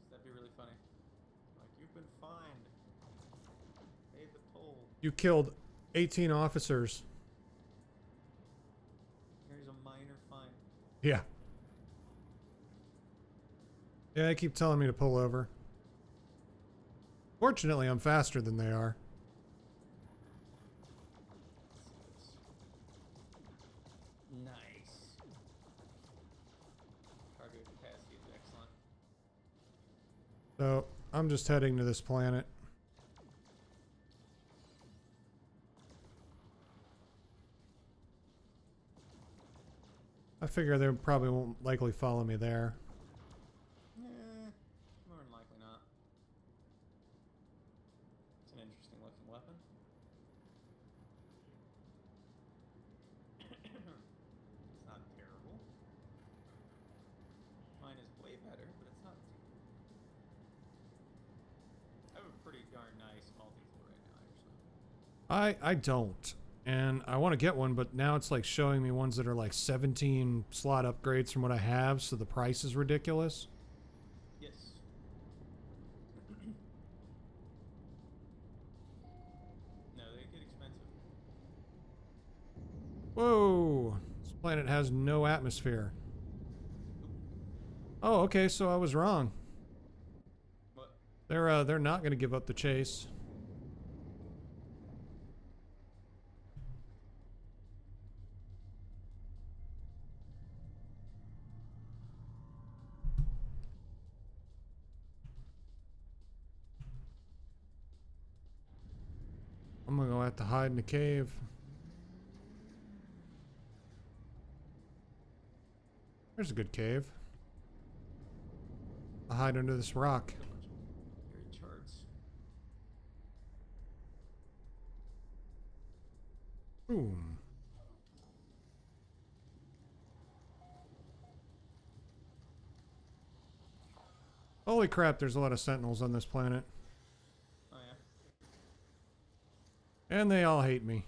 That'd be really funny. Like, you've been fined. Pay the toll. You killed 18 officers. Here's a minor fine. Yeah. Yeah, they keep telling me to pull over. Fortunately, I'm faster than they are. Nice. Cargo capacity is excellent. So, I'm just heading to this planet. I figure they probably won't likely follow me there. More than likely not. It's an interesting looking weapon. It's not terrible. Mine is way better, but it's not terrible. I have a pretty darn nice multi-tool right now, actually. I don't. And I want to get one, but now it's like showing me ones that are like 17 slot upgrades from what I have, so the price is ridiculous. Yes. No, they get expensive. Whoa! This planet has no atmosphere. Oh, okay, so I was wrong. What? They're not going to give up the chase. I'm gonna go have to hide in the cave. There's a good cave. I'll hide under this rock. Your charts. Boom. Holy crap, there's a lot of sentinels on this planet. Oh And they all hate me.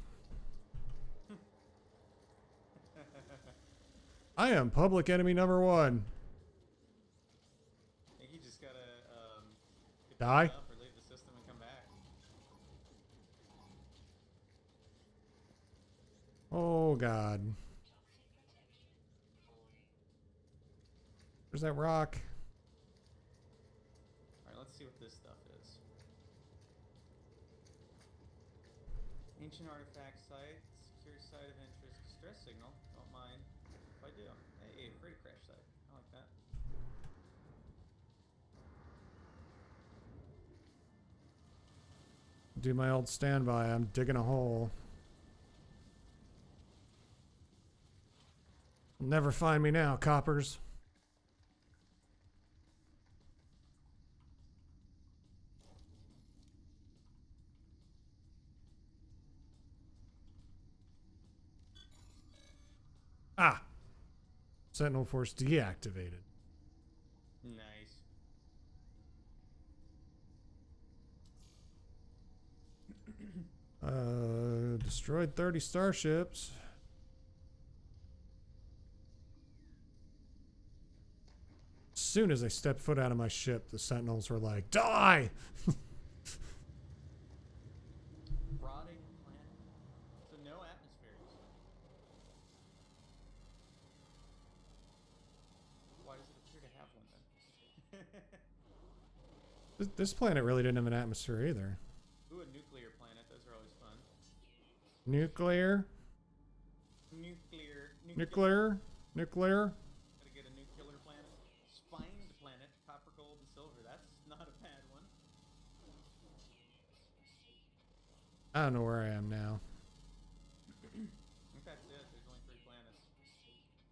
I am public enemy number 1. I think you just gotta get Die? up or leave the system and come back. Oh, God. Where's that rock? Alright, let's see what this stuff is. Ancient artifact site, secure site of interest, distress signal. Don't mind if I do. Hey, freight crash site. I like that. Do my old standby. I'm digging a hole. You'll never find me now, coppers. Ah! Sentinel Force deactivated. Nice. Destroyed 30 starships. As soon as I stepped foot out of my ship, the Sentinels were like, die! Rotting planet. So no atmospheres. Why does it appear to have one then? This planet really didn't have an atmosphere either. Ooh, a nuclear planet. Those are always fun. Nuclear? Nuclear. Nuclear? Gotta get a nuclear planet. Spined planet. Copper, gold, and silver. That's not a bad one. I don't know where I am now. I think that's it. There's only 3 planets.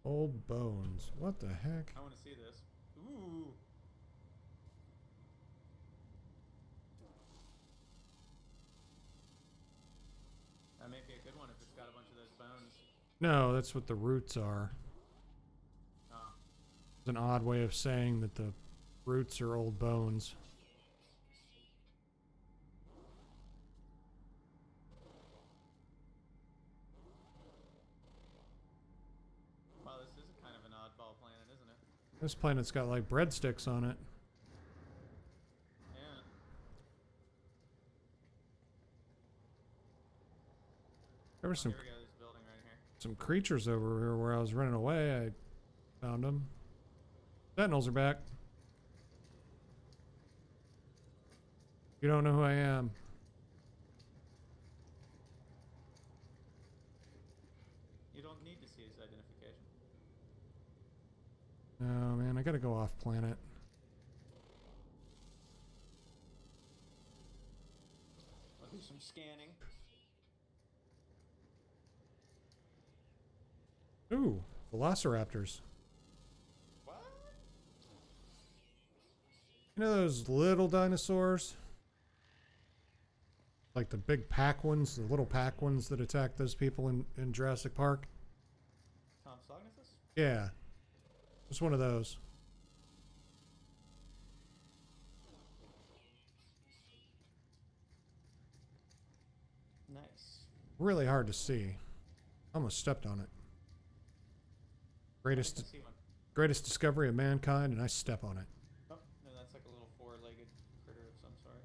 Old bones. What the heck? I want to see this. Ooh. That may be a good one if it's got a bunch of those bones. No, that's what the roots are. Oh. It's an odd way of saying that the roots are old bones. Wow, this is kind of an oddball planet, isn't it? This planet's got like breadsticks on it. Yeah. There were some Here we go, this building right here. some creatures over here where I was running away. I found them. Sentinels are back. You don't know who I am. You don't need to see his identification. No, man, I gotta go off planet. I'll do some scanning. Ooh, velociraptors. What? You know those little dinosaurs? Like the big pack ones, the little pack ones that attack those people in Jurassic Park? Tom Sognathus? Yeah. Just one of those. Nice. Really hard to see. Almost stepped on it. I Greatest think I see one. greatest discovery of mankind, and I step on it. Oh, no, that's like a little 4-legged critter of some sort.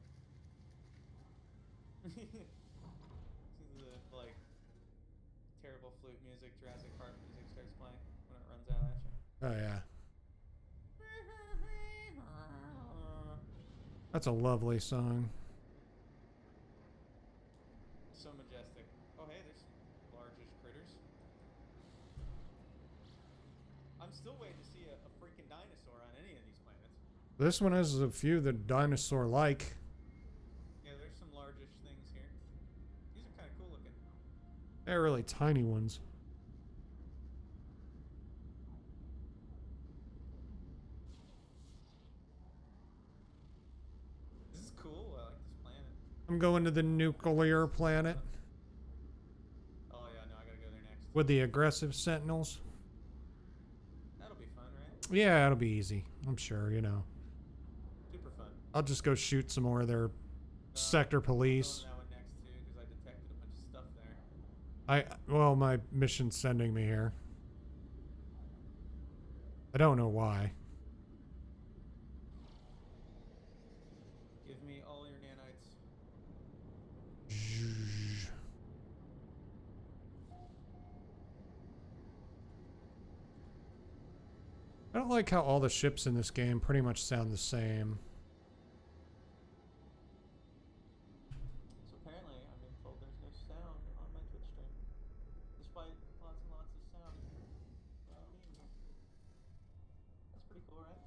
The, like, terrible flute music, Jurassic Park music starts playing when it runs out at you. Oh yeah. That's a lovely song. So majestic. Oh, hey, there's some largish critters. I'm still waiting to see a freaking dinosaur on any of these planets. This one has a few that dinosaur-like. Yeah, there's some largish things here. These are kind of cool looking. They're really tiny ones. This is cool. I like this planet. I'm going to the nuclear planet Oh, yeah, no, I gotta go there next. with the aggressive sentinels. That'll be fun, right? Yeah, it'll be easy. I'm sure, you know. Super fun. I'll just go shoot some more of their sector police. That one next too, because I detected a Well, my mission's sending me here. I don't know why. Give me all your nanites. I don't like how all the ships in this game pretty much sound the same. So apparently, I've been told there's no sound on my Twitch stream, despite lots and lots of sound around me. That's pretty cool, right?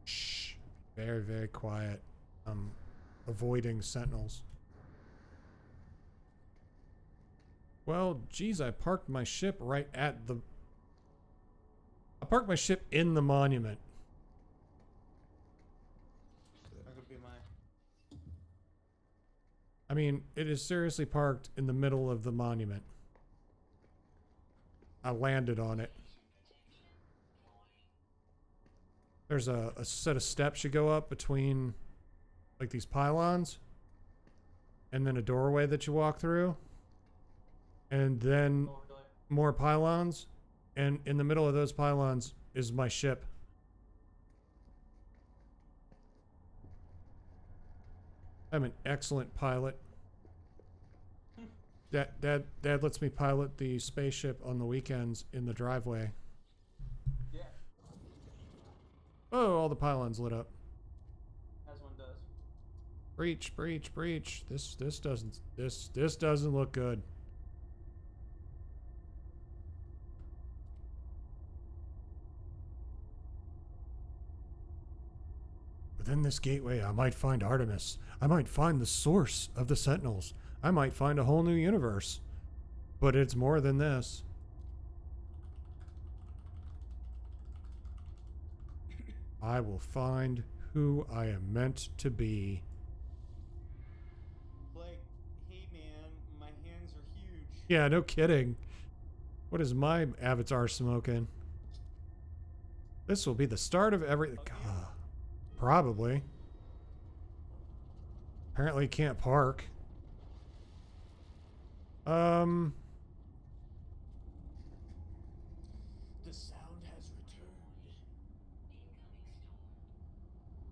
Shh. Very, very quiet. Avoiding sentinels. Well, geez, I parked my ship right at the... I parked my ship in the monument. That could be my... I mean, it is seriously parked in the middle of the monument. I landed on it. There's a set of steps you go up between, like, these pylons. And then a doorway that you walk through. And then more pylons. And in the middle of those pylons is my ship. I'm an excellent pilot. Dad lets me pilot the spaceship on the weekends in the driveway. Yeah, Oh, all the pylons lit up. as one does. Breach, breach, breach. This doesn't look good. Within this gateway, I might find Artemis. I might find the source of the Sentinels. I might find a whole new universe. But it's more than this. I will find who I am meant to be. Like, hey man, my hands are huge. Yeah, no kidding. What is my avatar smoking? This will be the start of everything. Probably. Apparently can't park. The sound has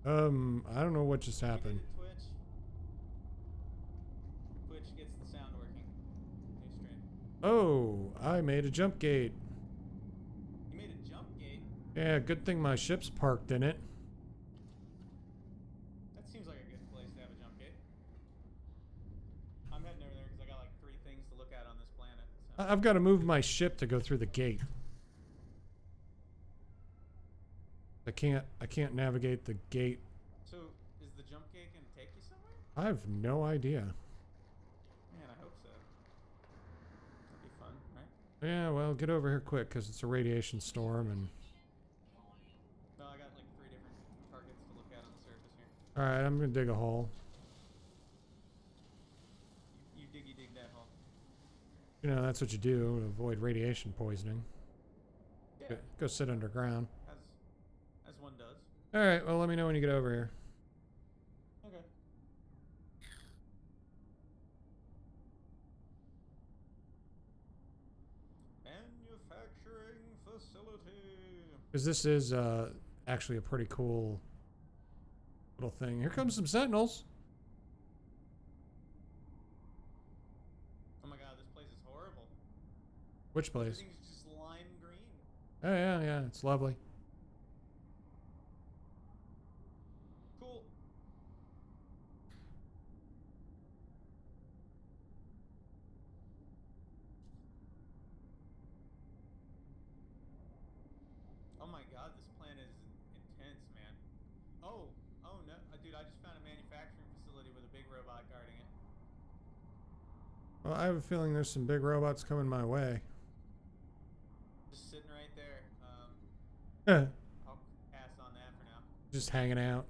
returned. I don't know what just happened. Twitch. Twitch gets the sound working. New stream. Oh, I made a jump gate. You made a jump gate? Yeah, good thing my ship's parked in it. That seems like a good place to have a jump gate. I'm heading over there because I got like 3 things to look at on this planet. So. I've got to move my ship to go through the gate. I can't navigate the gate. So, is the jump gate going to take you somewhere? I have no idea. Man, I hope so. That'd be fun, right? Yeah, well, get over here quick because it's a radiation storm and... No, I got like 3 different targets to look at on the surface here. Alright, I'm going to dig a hole. You dig that hole. You know, that's what you do to avoid radiation poisoning. Yeah, Go sit underground. as one does. Alright, well, let me know when you get over here. Okay. Manufacturing facility. Because this is actually a pretty cool little thing. Here comes some sentinels. Oh my god, this place is horrible. Which place? Everything's just lime green. Oh, yeah, it's lovely. Cool. Oh my god, this planet is intense, man. Oh no, dude, I just found a manufacturing facility with a big robot guarding it. Well, I have a feeling there's some big robots coming my way. Just sitting right there. Eh, I'll pass on that for now. just hanging out.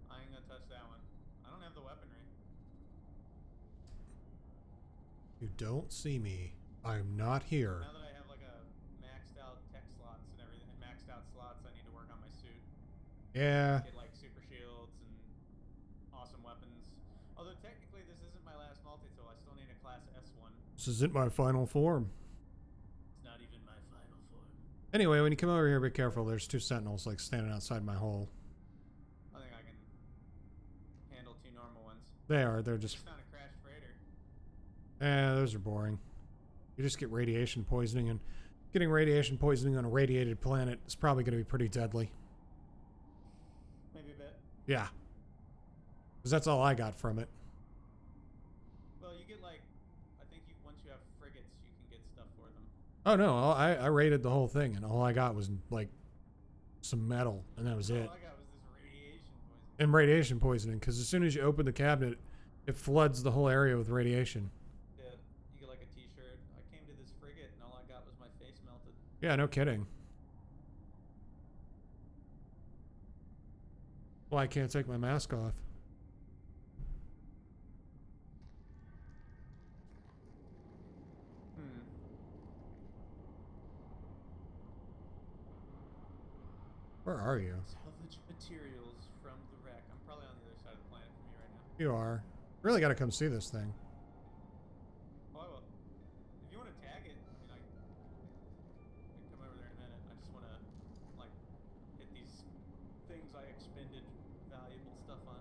I ain't gonna touch that one. I don't have the weaponry. You don't see me. I'm not here. Now that I have like a maxed out tech slots and everything, maxed out slots, I need to work on my suit. Yeah. Get like super shields and awesome weapons. Although class S1. This isn't my final form. It's not even my final form. Anyway, when you come over here, be careful. There's 2 sentinels like standing outside my hole. I think I can handle 2 normal ones. They are. They're just. Just found a crashed freighter. Those are boring. You just get radiation poisoning, and getting radiation poisoning on a radiated planet is probably going to be pretty deadly. Maybe a bit. Yeah. Because that's all I got from it. Well, you get like, I think once you have frigates, you can get stuff for them. Oh no, I raided the whole thing, and all I got was like some metal, and that was it. All I got was this radiation poisoning. And radiation poisoning, because as soon as you open the cabinet, it floods the whole area with radiation. Yeah, you get like a T-shirt. I came to this frigate, and all I got was my face melted. Yeah, no kidding. Well, I can't take my mask off. Where are you? Salvage materials from the wreck. I'm probably on the other side of the planet from you right now. You are. Really got to come see this thing. Oh, I will. If you want to tag it, I mean, I can come over there in a minute. I just want to, like, hit these things I expended valuable stuff on.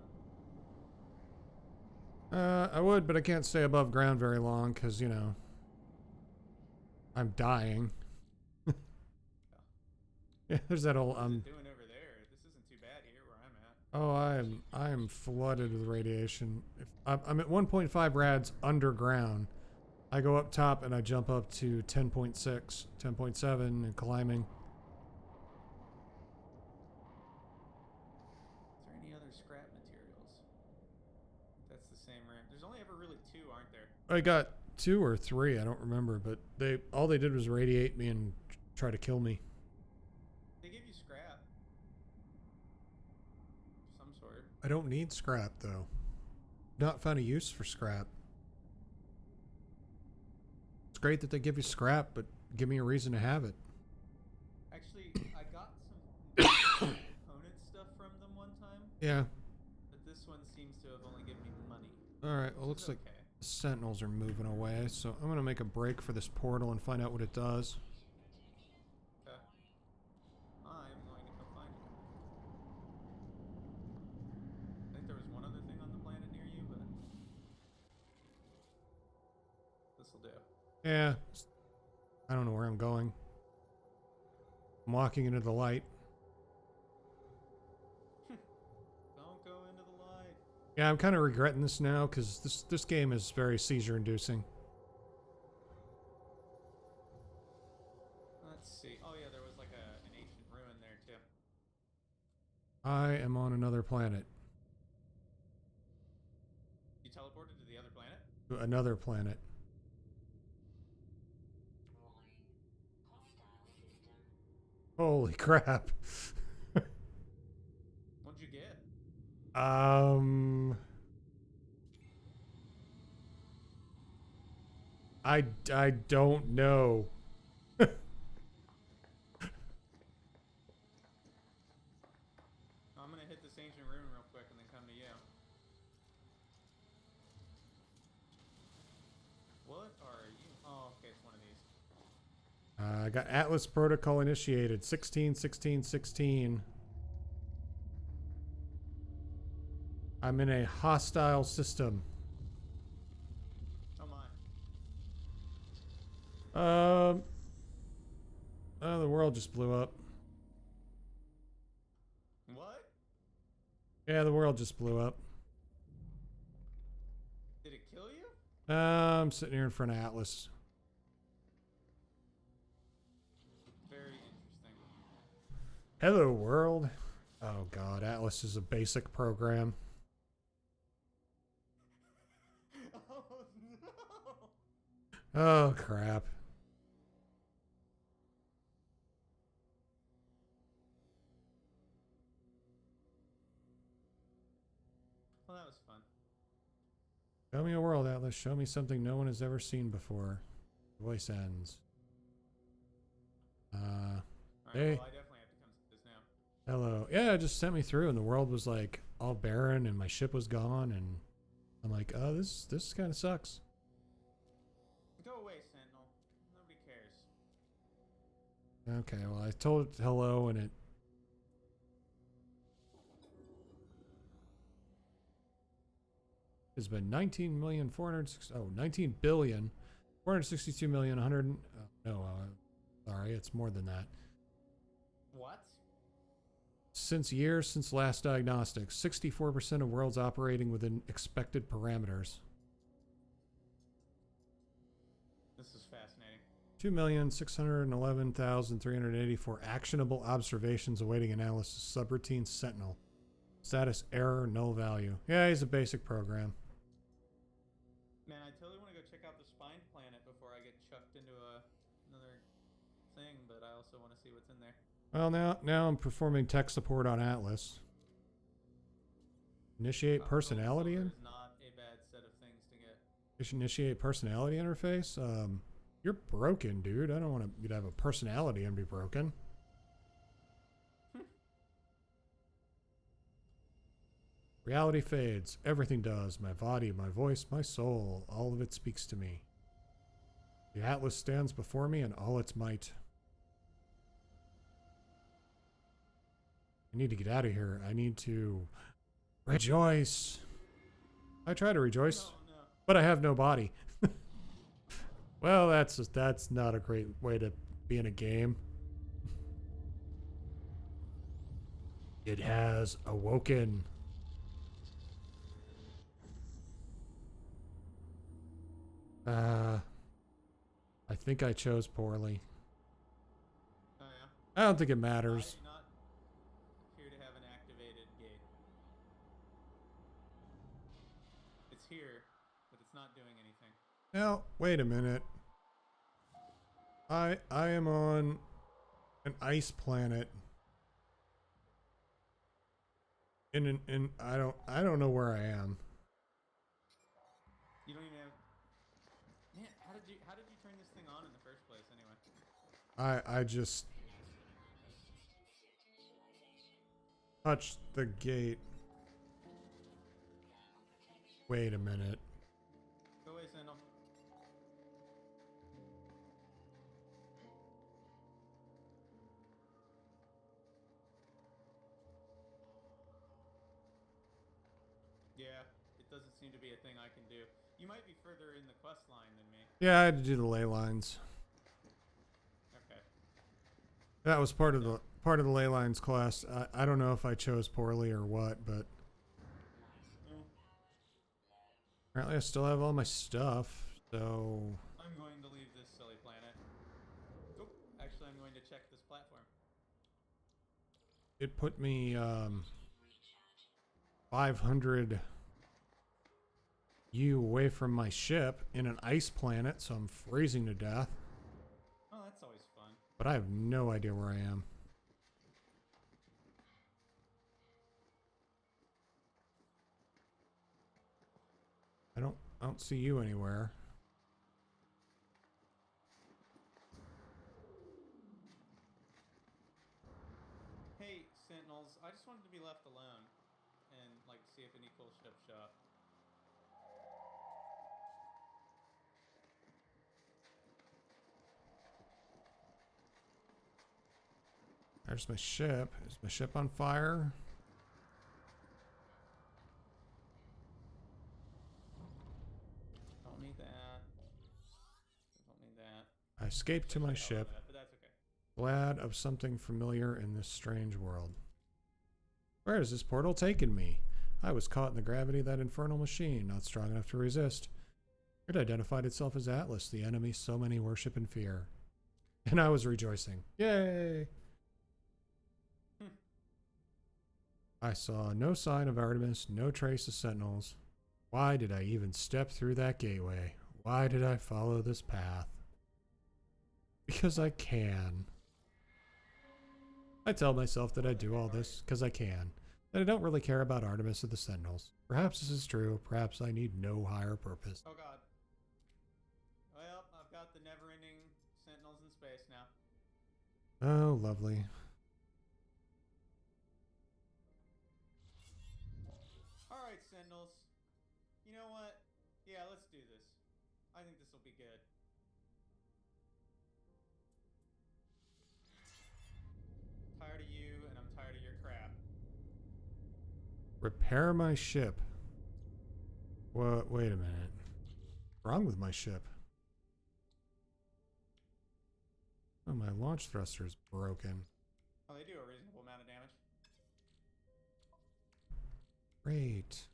I would, but I can't stay above ground very long because, you know, I'm dying. Yeah, there's that old What is it doing over there? This isn't too bad here where I'm at. Oh, I am flooded with radiation. If I'm at 1.5 rads underground. I go up top and I jump up to 10.6, 10.7 and climbing. Is there any other scrap materials? That's the same room. There's only ever really 2, aren't there? I got 2 or 3, I don't remember, but all they did was radiate me and try to kill me. They give you scrap. Of some sort. I don't need scrap though. Not found a use for scrap. It's great that they give you scrap, but give me a reason to have it. Actually, I got some component stuff from them one time. Yeah. But this one seems to have only given me money. Alright, well, looks like the sentinels are moving away, so I'm gonna make a break for this portal and find out what it does. Okay. I'm going to go find it. I think there was one other thing on the planet near you, but this'll do. Yeah. I don't know where I'm going. I'm walking into the light. Don't go into the light. Yeah, I'm kind of regretting this now because this game is very seizure-inducing. Let's see. Oh yeah, there was like an ancient ruin there too. I am on another planet. You teleported to the other planet? To another planet. Holy crap. What'd you get? I don't know. I'm gonna hit this ancient ruin real quick and then come to you. What are you? Oh, okay, it's one of these. I got Atlas Protocol initiated. 16, 16, 16. I'm in a hostile system. Oh my. Oh, the world just blew up. What? Yeah, the world just blew up. Did it kill you? I'm sitting here in front of Atlas. Very interesting. Hello, world. Oh, God. Atlas is a basic program. Oh no! Oh, crap. Well, that was fun. Show me a world, Atlas. Show me something no one has ever seen before. Voice ends. Alright, Hey. well, I definitely have to come to this now. Hello. Yeah, it just sent me through, and the world was like all barren, and my ship was gone, and I'm like, oh, this kind of sucks. Okay, well, I told it hello and it... It's been 19 billion, 462 million, 100... no, sorry, it's more than that. What? Since last diagnostics, 64% of worlds operating within expected parameters. This is fascinating. 2,611,384 actionable observations awaiting analysis. Subroutine Sentinel. Status error, null value. Yeah, he's a basic program. Man, I totally want to go check out the spine planet before I get chucked into another thing, but I also want to see what's in there. Well, now I'm performing tech support on Atlas. Initiate personality is not a bad set of things to get. Initiate personality interface. You're broken, dude. I don't want you to have a personality and be broken. Reality fades. Everything does. My body, my voice, my soul. All of it speaks to me. The Atlas stands before me in all its might. I need to get out of here. I need to rejoice. I try to rejoice, but I have no body. Well, that's not a great way to be in a game. It has awoken. I think I chose poorly. Oh yeah. I don't think it matters. I do not appear to have an activated gate. It's here, but it's not doing anything. Now, wait a minute. I am on an ice planet. In I don't know where I am. You don't even have. Man, how did you turn this thing on in the first place anyway? I just touched the gate. Wait a minute. Go away, Sandal. Yeah, it doesn't seem to be a thing I can do. You might be further in the quest line than me. Yeah, I had to do the ley lines. Okay. That was part of the ley lines class. I don't know if I chose poorly or what, but apparently I still have all my stuff. So I'm going to leave this silly planet. Oh, actually, I'm going to check this platform. it put me 500 U away from my ship in an ice planet, so I'm freezing to death. Oh, that's always fun. But I have no idea where I am. I don't see you anywhere. Hey, Sentinels, I just wanted to be left alone and like see if any cool ships show up. There's my ship. Is my ship on fire? Don't need that. Don't need that. I escaped to my Actually, I love ship, that, but that's okay. glad of something familiar in this strange world. Where has this portal taken me? I was caught in the gravity of that infernal machine, not strong enough to resist. It identified itself as Atlas, the enemy so many worship and fear. And I was rejoicing. Yay! I saw no sign of Artemis, no trace of sentinels. Why did I even step through that gateway? Why did I follow this path? Because I can. I tell myself that I do all this because I can, that I don't really care about Artemis or the sentinels. Perhaps this is true, perhaps I need no higher purpose. Oh god. Well, I've got the never-ending Sentinels in space now. Oh, lovely. Alright, Sentinels. You know what? Yeah, let's do this. I think this will be good. Repair my ship. What? Wait a minute. What's wrong with my ship? Oh, my launch thruster is broken. Oh, they do a reasonable amount of damage. Great.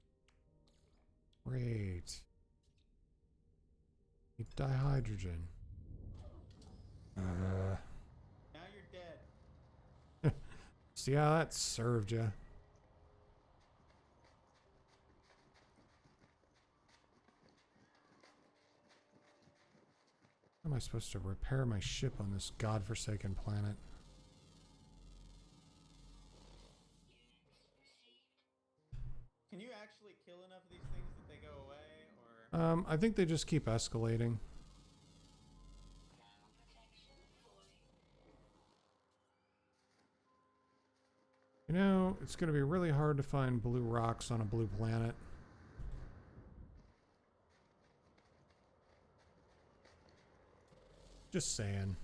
Great. Need dihydrogen. Now you're dead. See how that served you? How am I supposed to repair my ship on this godforsaken planet? Can you actually kill enough of these things that they go away, or? I think they just keep escalating. You know, it's going to be really hard to find blue rocks on a blue planet. Just saying.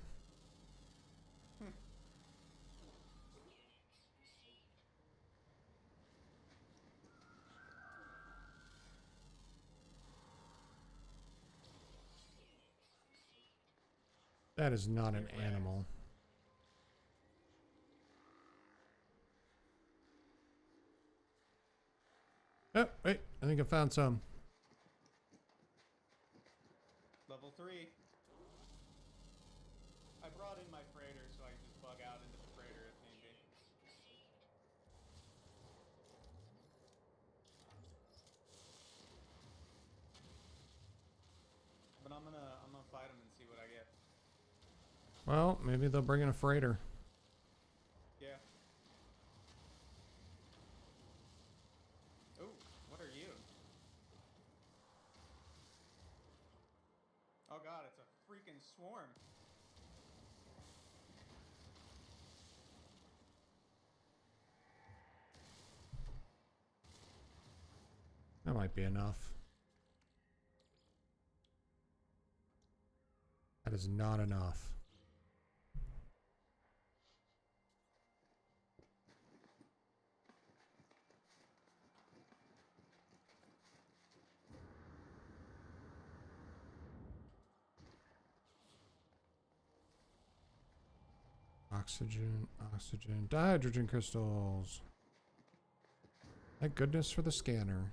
That is not an animal. Oh, wait. I think I found some. Level 3. I brought in my freighter so I can just bug out into the freighter if need be. But I'm gonna fight them and see what I get. Well, maybe they'll bring in a freighter. Yeah. Oh, what are you? Oh god, it's a freaking swarm. That might be enough. That is not enough. Oxygen, oxygen, dihydrogen crystals. Thank goodness for the scanner.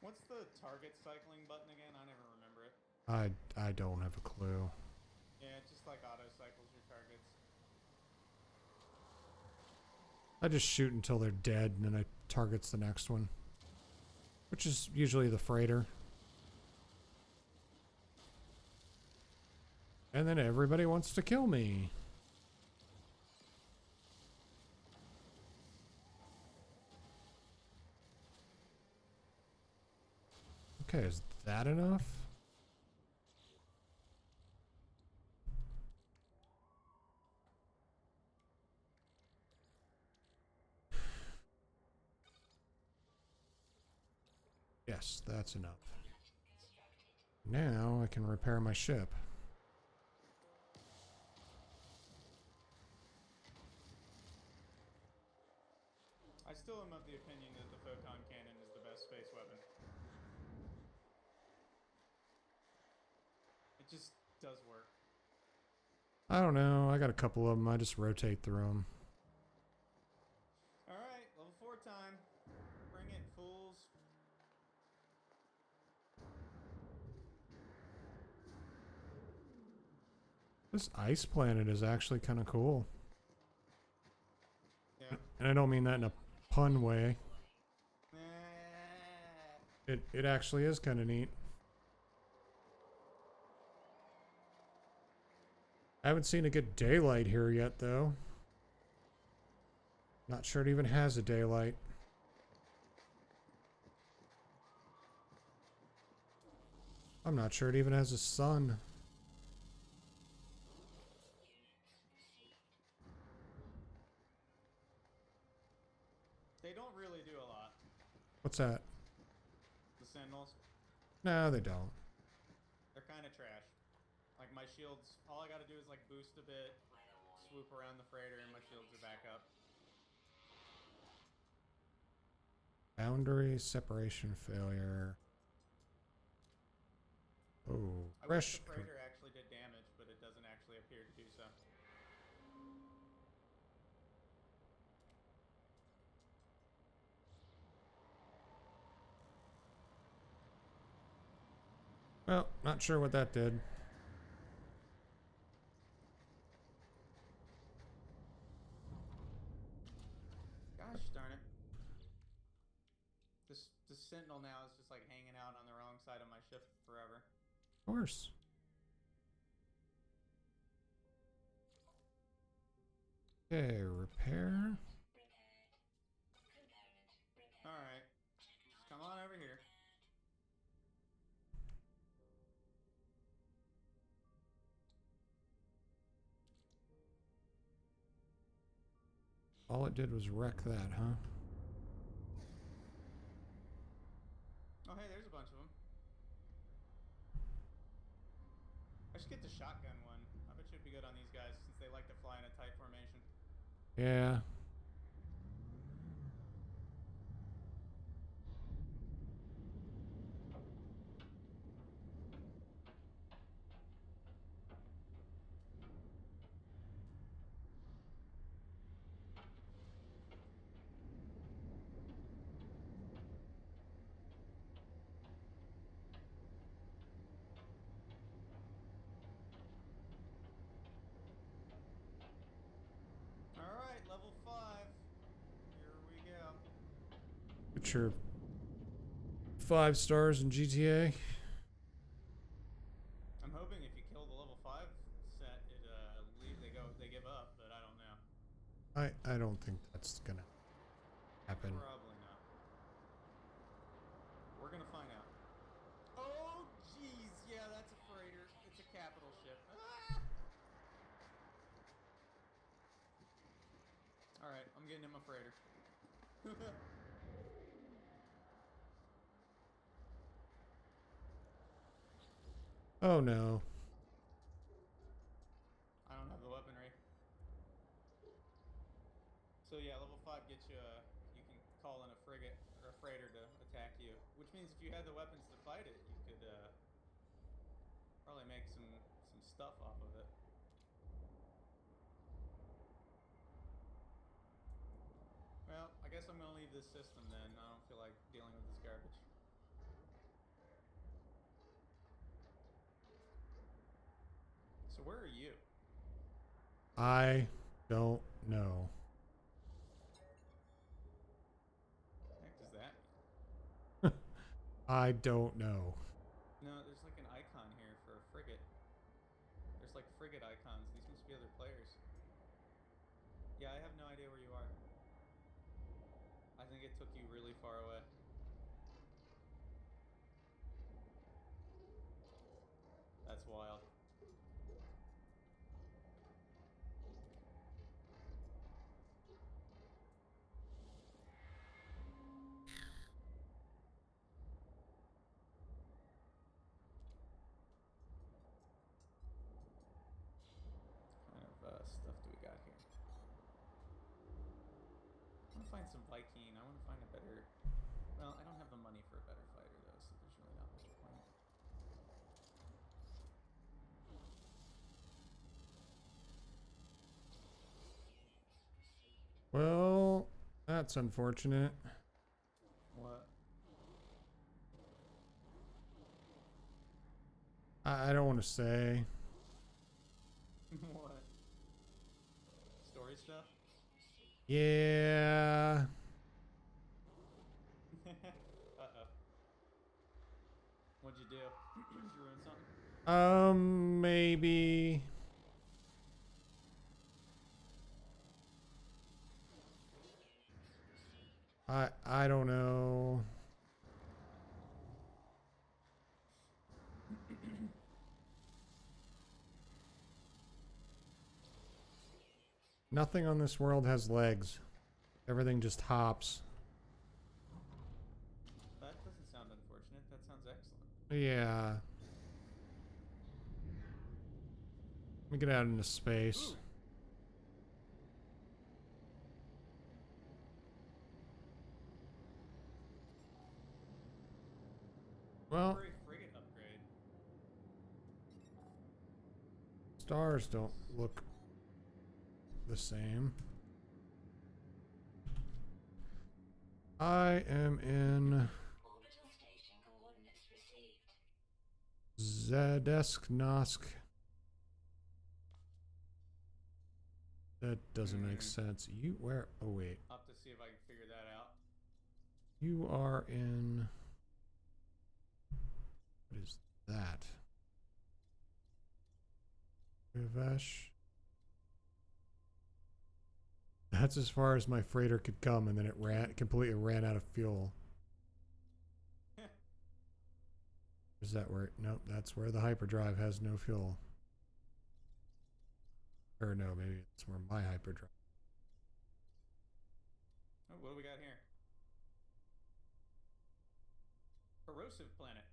What's the target cycling button again? I never remember it. I don't have a clue. Yeah, it just like auto cycles your targets. I just shoot until they're dead and then I targets the next one. Which is usually the freighter. And then everybody wants to kill me. Okay, is that enough? Yes, that's enough. Now I can repair my ship. I still am of the opinion that the photon cannon is the best space weapon. It just does work. I don't know. I got a couple of them. I just rotate through them. Alright, level 4 time. Bring it, fools. This ice planet is actually kind of cool. Yeah. And I don't mean that in a pun way. It actually is kind of neat. I haven't seen a good daylight here yet, though. Not sure it even has a daylight. I'm not sure it even has a sun. They don't really do a lot. What's that? The Sentinels. No, they don't. They're kind of trash. Like my shields, all I gotta do is like boost a bit, swoop around the freighter, and my shields are back up. boundary separation failure. Oh, I wish fresh. the freighter actually did damage, but it doesn't actually appear to do so. Well, not sure what that did. Gosh darn it. This sentinel now is just like hanging out on the wrong side of my ship forever. Of course. Okay, repair. Alright. Just come on over here. All it did was wreck that, huh? Oh hey, there's a bunch of them. I should get the shotgun one. I bet you'd be good on these guys since they like to fly in a tight formation. Yeah. Alright, level 5. Here we go. Get your 5 stars in GTA. I'm hoping if you kill the level 5 set, they give up, but I don't know. I don't think that's gonna happen. Probably not. We're gonna find out. Oh, jeez, yeah, that's a freighter. It's a capital ship. Ah! All right, I'm getting him a freighter. Oh no. I don't have the weaponry. So yeah, level 5 gets you you can call in a frigate or a freighter to attack you, which means if you had the weapons to fight it, you could probably make some stuff off of it. Well, I guess I'm gonna leave this system then. I don't feel like dealing with this garbage. So where are you? I don't know. What the heck does that mean? I don't know. No, there's like an icon here for a frigate. There's like frigate icons. These must be other players. Yeah, I have no idea where you are. I think it took you really far away. That's wild. What kind of stuff do we got here? I want to find some Viking. I want to find a better... Well, I don't have the money for a better fighter, though, so there's really not much point. Well, that's unfortunate. What? I don't want to say. What? Story stuff? Yeah. Uh-oh. What'd you do? Did you ruin something? Maybe. I don't know. Nothing on this world has legs. Everything just hops. That doesn't sound unfortunate. That sounds excellent. Yeah. Let me get out into space. Ooh. Well, For a frigate upgrade. stars don't look the same. I am in Zedesk Nosk. That doesn't make sense. You where? Oh wait. I'll have to see if I can figure that out. You are in. What is that? Vivesh. That's as far as my freighter could come, and then it completely ran out of fuel. Is that where? Nope, that's where the hyperdrive has no fuel. Or no, maybe it's where my hyperdrive. Oh, what do we got here? Corrosive planet.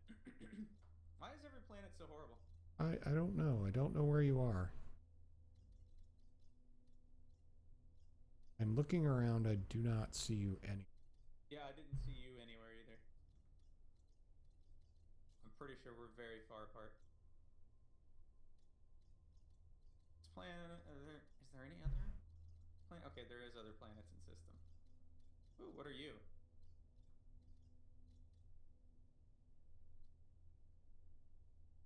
Why is every planet so horrible? I don't know. I don't know where you are. I'm looking around. I do not see you any. Yeah, I didn't see you anywhere either. I'm pretty sure we're very far apart. This planet, is there any other planet? Okay, there is other planets in system. Ooh, what are you?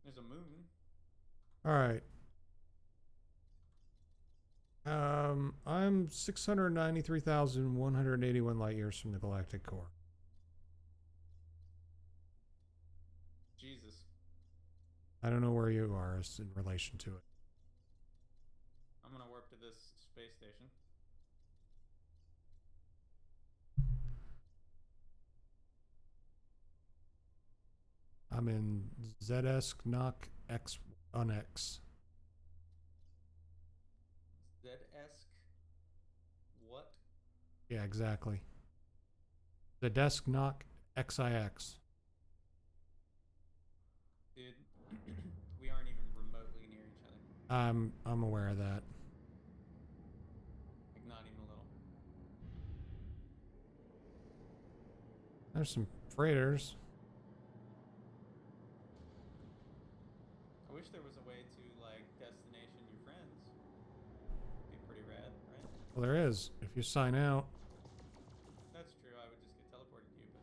There's a moon. All right. I'm 693,181 light years from the galactic core. Jesus. I don't know where you are as in relation to it. I'm gonna warp to this space station. I'm in Zedesk Nock X on X. Z-esque. What? Yeah, exactly. Zedesk Nock XIX. Dude, we aren't even remotely near each other. I'm aware of that. Like, not even a little. There's some freighters. I wish there was a way to, like, destination your friends. Be pretty rad, right? Well, there is. If you sign out. That's true. I would just get teleported to you, but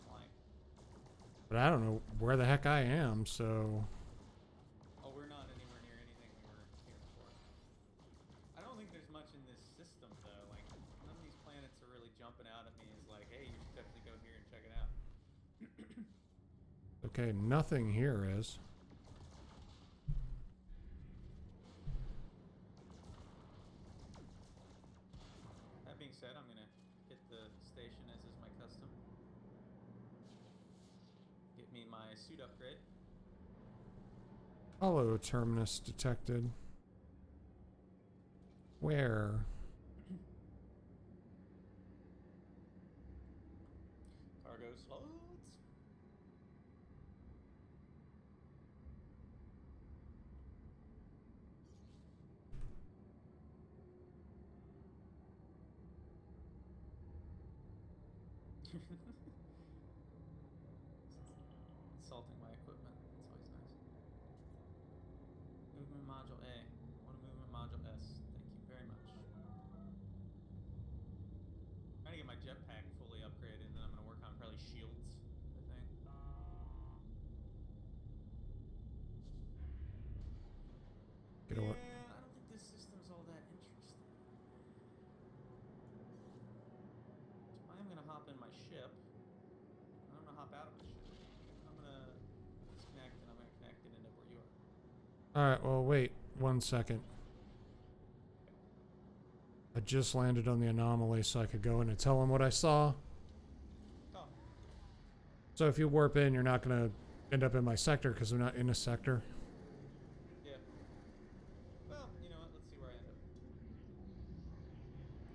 flying. But I don't know where the heck I am, so. Oh, we're not anywhere near anything we were here before. I don't think there's much in this system, though. Like, none of these planets are really jumping out at me as like, hey, you should definitely go here and check it out. Okay, nothing here is. That being said, I'm gonna hit the station as is my custom. Get me my suit upgrade. Hollow terminus detected. Where? Cargo slots. Salting my equipment. That's always nice. Movement module A. What a movement module S. Thank you very much. Trying to get my jetpack fully upgraded, and then I'm gonna work on probably shields, I think. Get away. Yeah, I don't think this system's all that interesting. So I am gonna hop in my ship. I'm gonna hop out of my ship. I'm gonna disconnect, and I'm gonna connect it into where you are. Alright, well, wait 1 second. I just landed on the anomaly so I could go in and tell him what I saw. Oh, So if you warp in, you're not going to end up in my sector because I'm not in a sector. yeah. Well, you know what? Let's see where I end up.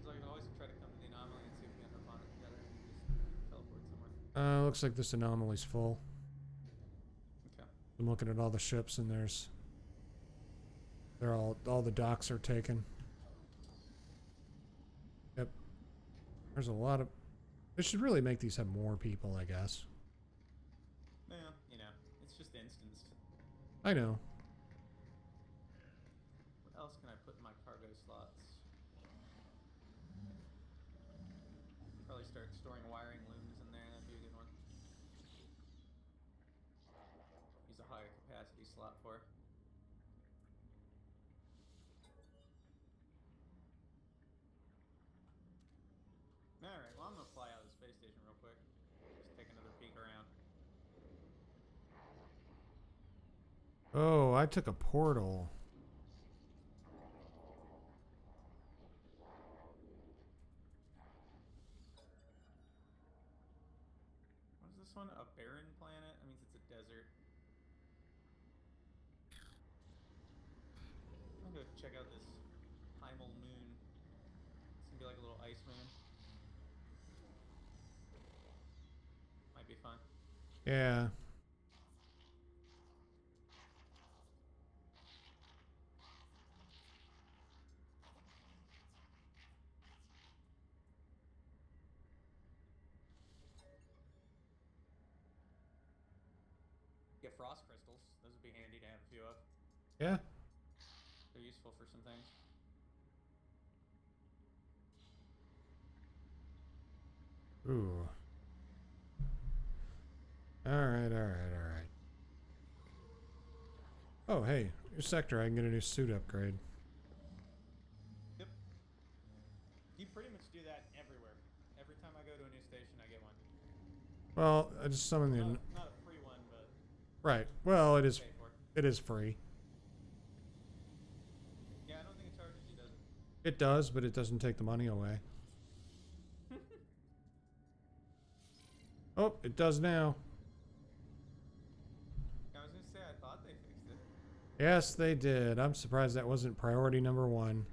So I can always try to come to the anomaly and see if we can hop on it together and just teleport somewhere. Looks like this anomaly's full. Okay. I'm looking at all the ships and they're all the docks are taken. Yep. There's a lot of, they should really make these have more people, I guess. I know. What else can I put in my cargo slots? Probably start storing wiring looms in there. That'd be a good one. Use a higher capacity slot for. Alright, well I'm gonna fly out of the space station real quick. Just take another peek around. Oh, I took a portal. What is this one? A barren planet? That means it's a desert. I'm gonna go check out this Hamel moon. It's gonna be like a little ice moon. Might be fun. Yeah. Get frost crystals. Those would be handy to have a few of. Yeah. They're useful for some things. Ooh. Alright, alright, alright. Oh, hey. Your sector, I can get a new suit upgrade. Yep. You pretty much do that everywhere. Every time I go to a new station, I get one. Well, I just summoned the... Not a free one, but... Right. Well, it is... Pay for. It is free. Yeah, I don't think it charges you, does it? It does, but it doesn't take the money away. Oh, it does now. I was gonna say, I thought they fixed it. Yes, they did. I'm surprised that wasn't priority number 1.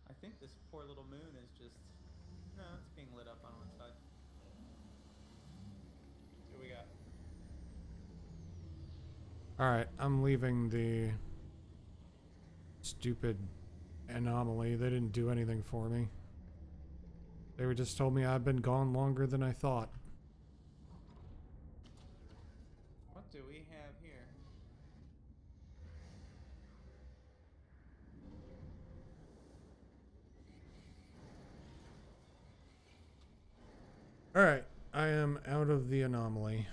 I think this poor little moon is just... No, it's being lit up on one side. What we got? Alright, I'm leaving the stupid anomaly. They didn't do anything for me. They were just told me I've been gone longer than I thought. What do we have here? Alright, I am out of the anomaly.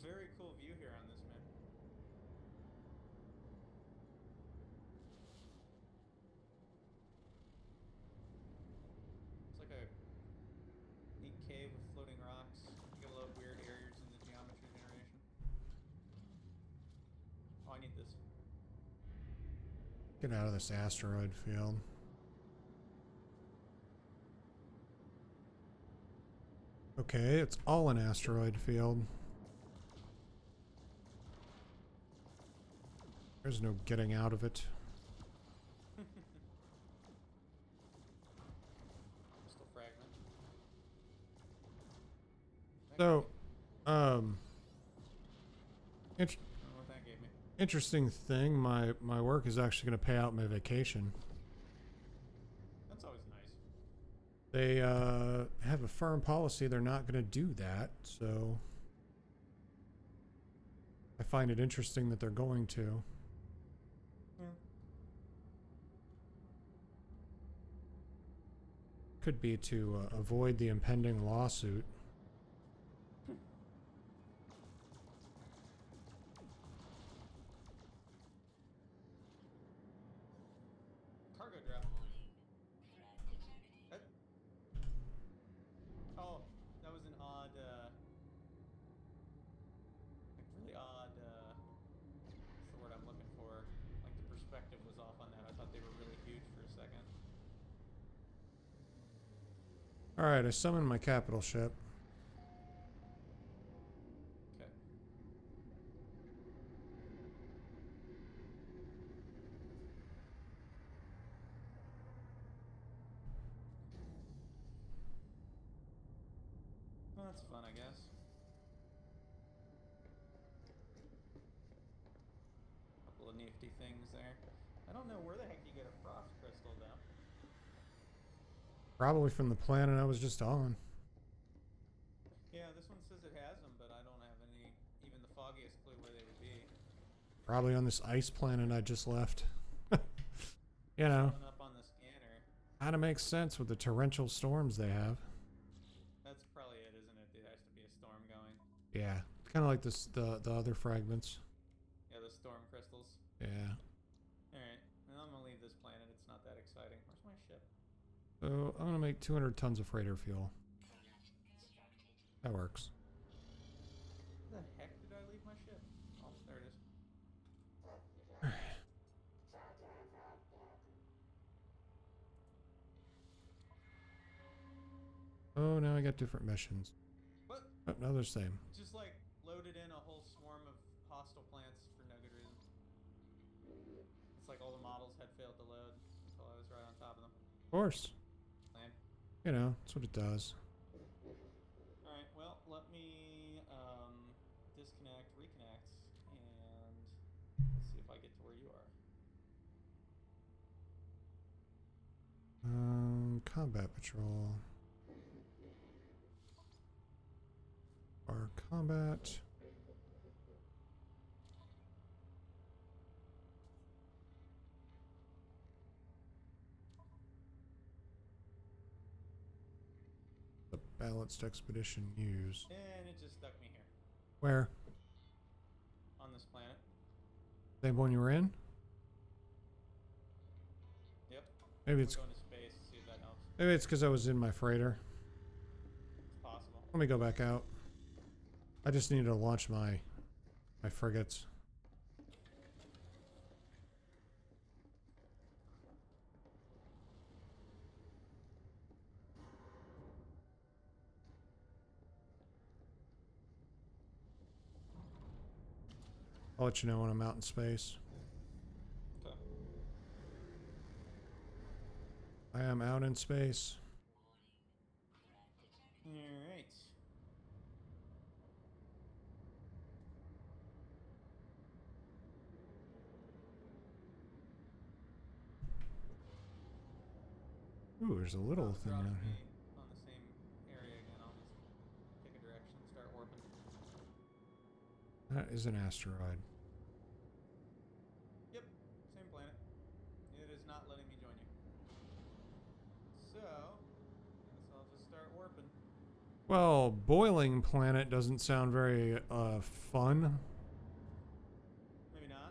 Very cool view here on this moon. It's like a neat cave with floating rocks. You get a lot of weird areas in the geometry generation. Oh, I need this. Get out of this asteroid field. Okay, it's all an asteroid field. There's no getting out of it. Crystal fragment. So, I don't know what that gave me. interesting thing, my work is actually going to pay out my vacation. That's always nice. They have a firm policy they're not going to do that, so I find it interesting that they're going to. Yeah. Could be to avoid the impending lawsuit. Cargo drop. Oh, that was an odd, like really odd, what's the word I'm looking for? Like the perspective was off on that. I thought they were really huge for a second. Alright, I summoned my capital ship. Okay. Well, that's fun, I guess. Couple of nifty things there. I don't know where the heck you get a frost crystal though. Probably from the planet I was just on. Probably on this ice planet I just left. You know, Showing up on the scanner. kind of makes sense with the torrential storms they have. That's probably it, isn't it? There has to be a storm going. Yeah, kind of like this the other fragments. Yeah, the storm crystals. Yeah. Alright, and I'm gonna leave this planet. It's not that exciting. Where's my ship? So I'm gonna make 200 tons of freighter fuel. That works. Where the heck did I leave my ship? Oh, there it is. Oh, now I got different missions. What? Oh, no, they're the same. Just like loaded in a whole swarm of hostile plants for no good reason. It's like all the models had failed to load until I was right on top of them. Of course. Lame. You know, that's what it does. Alright, well, let me disconnect, reconnect, and see if I get to where you are. Combat patrol. Our combat. The balanced expedition used. And it just stuck me here. Where? On this planet. Same one you were in? Yep. Maybe We're it's going to space, see if that helps. maybe it's because I was in my freighter. It's possible. Let me go back out. I just need to launch my frigates. I'll let you know when I'm out in space. Okay. I am out in space. Alright. Ooh, there's a little Well, thing drop down me here. on the same area again. I'll just pick a direction and start warping. That is an asteroid. Yep, same planet. It is not letting me join you. So, guess I'll just start warping. Well, boiling planet doesn't sound very fun. Maybe not.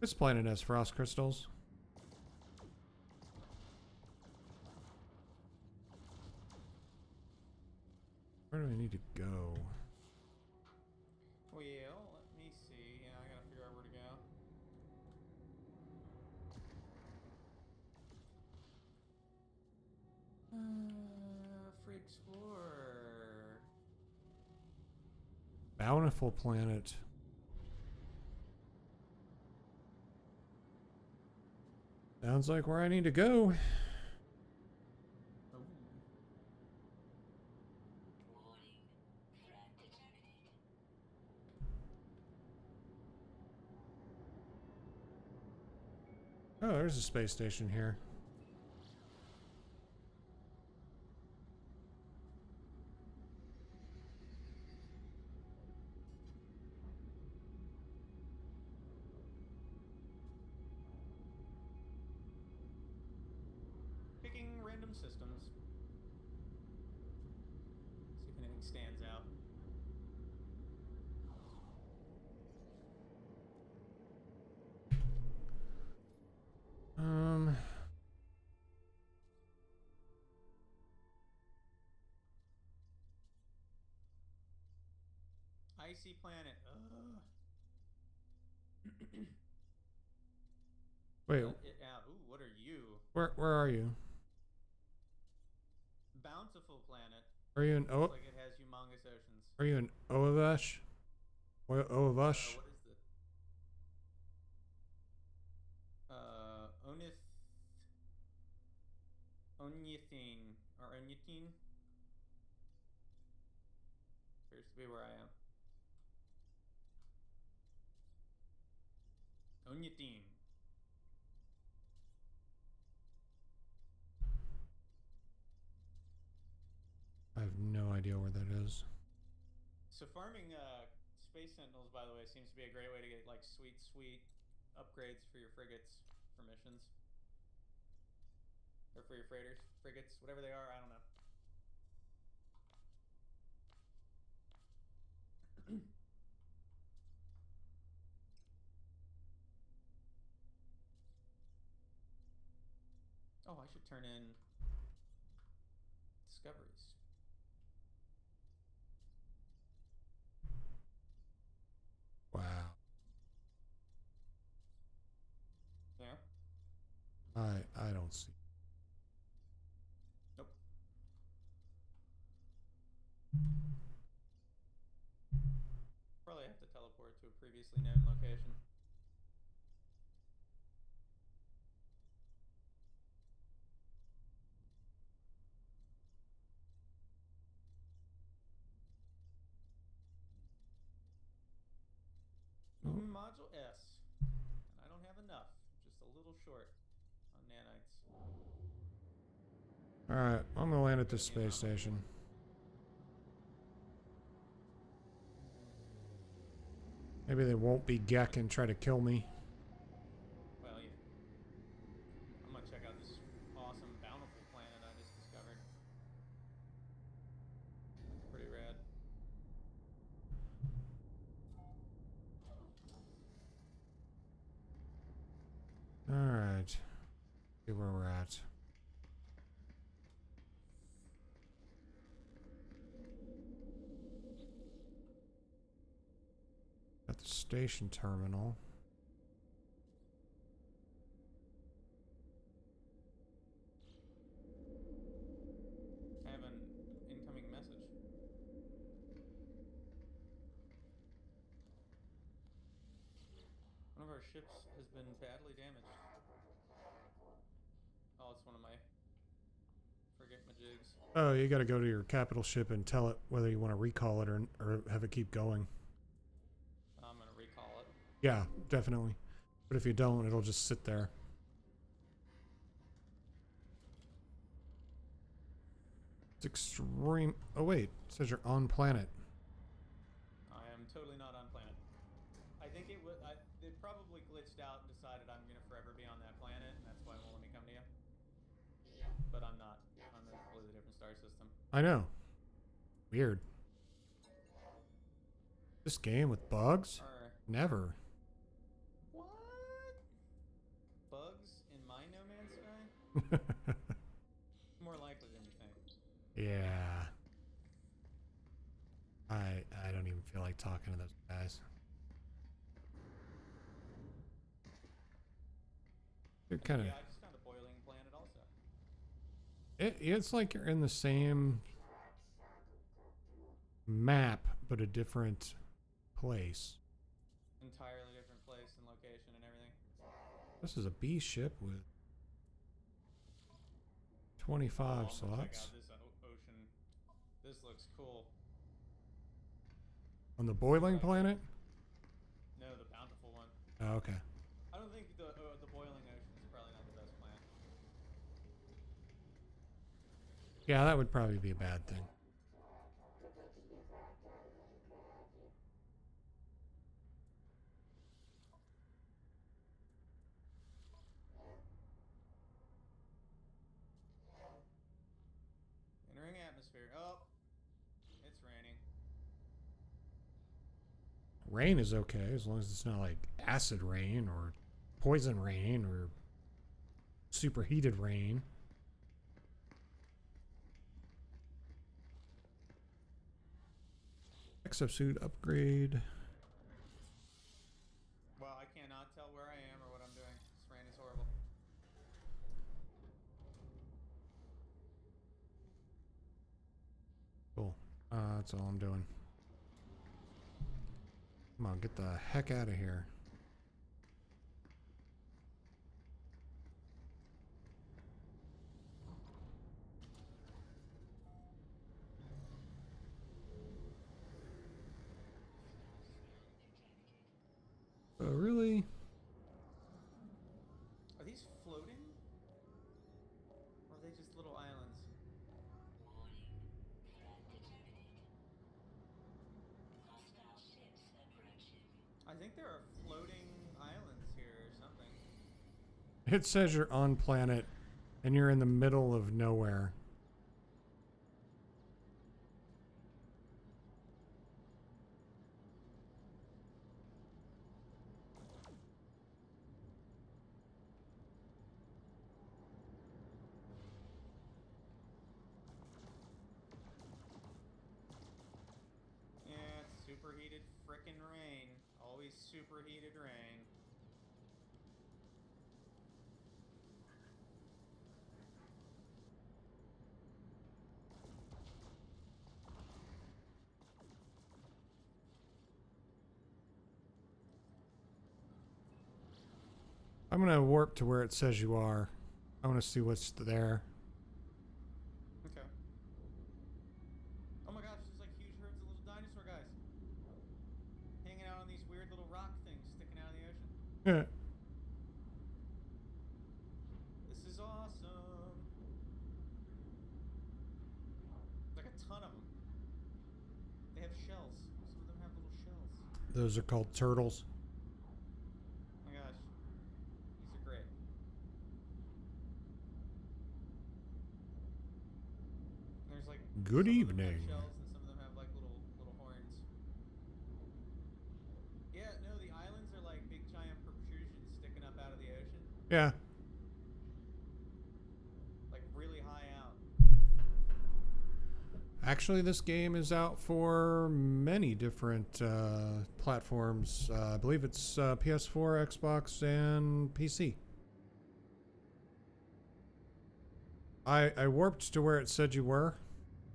This planet has frost crystals. Where do I need to go? Well, let me see. Yeah, I gotta figure out where to go. Free Explorer. Bountiful planet. Sounds like where I need to go. Oh. Oh, there's a space station here. Picking random systems. See if anything stands out. Icy planet. Wait, It out. Ooh, what are you? where are you? Bountiful planet. Are you in Looks like it has humongous oceans. Are you in Oavash? Oavash? What is the Onith Onythine or Onythine? Appears to be where I am. Onythine. idea where that is. So farming space sentinels, by the way, seems to be a great way to get like sweet upgrades for your frigates for missions, or for your frigates, whatever they are. I don't know. Oh, I should turn in discoveries. Wow. Yeah. I don't see. Nope. Probably have to teleport to a previously known location. Oh. Module S. And I don't have enough. Just a little short on nanites. Alright, I'm gonna land at this space station. Maybe they won't be Gek and try to kill me. Well, yeah. I'm gonna check out this awesome, bountiful planet I just discovered. Pretty rad. Alright. See where we're at. At the station terminal. I have an incoming message. One of our ships has been badly damaged. Oh, it's one of my forget-majigs. Oh, you gotta go to your capital ship and tell it whether you want to recall it or have it keep going. I'm gonna recall it. Yeah, definitely. But if you don't, it'll just sit there. It's extreme. Oh wait, it says you're on planet. I am totally not on planet. I think it would. It probably glitched out and decided I'm gonna forever be on that planet, and that's why it won't let me come to you. But I'm not. I'm in a completely different star system. I know. Weird. This game with bugs? Never. What? Bugs in my No Man's Sky? More likely than you think. Yeah. I don't even feel like talking to those guys. They're kind of. Yeah, I just found a boiling planet also. It's like you're in the same map, but a different place. Entirely different place and location and everything. This is a B ship with 25 slots. slots. Check out this ocean. This looks cool. On the boiling planet? No, the bountiful one. Oh, okay. I don't think the boiling ocean is probably not the best plan. Yeah, that would probably be a bad thing. Entering atmosphere. Oh, it's raining. Rain is okay as long as it's not like acid rain or poison rain or superheated rain. Exosuit upgrade. Well, I cannot tell where I am or what I'm doing. This rain is horrible. Cool. That's all I'm doing. Come on, get the heck out of here. Oh, really? Are these floating? Or are they just little islands? there are floating islands here or something. It says you're on planet and you're in the middle of nowhere. Yeah, it's superheated frickin' rain. Always superheated rain. I'm gonna warp to where it says you are. I want to see what's there. Okay. Oh my gosh, there's like huge herds of little dinosaur guys. Hanging out on these weird little rock things sticking out of the ocean. Yeah. This is awesome. Like a ton of them. They have shells. Some of them have little shells. Those are called turtles. Oh my gosh. These are great. There's like Good some of them evening. have shells and some of them have like little horns. Yeah, no, the islands are like big giant protrusions sticking up out of the ocean. Yeah. Like really high out. Actually, this game is out for many different platforms. I believe it's PS4, Xbox, and PC. I warped to where it said you were,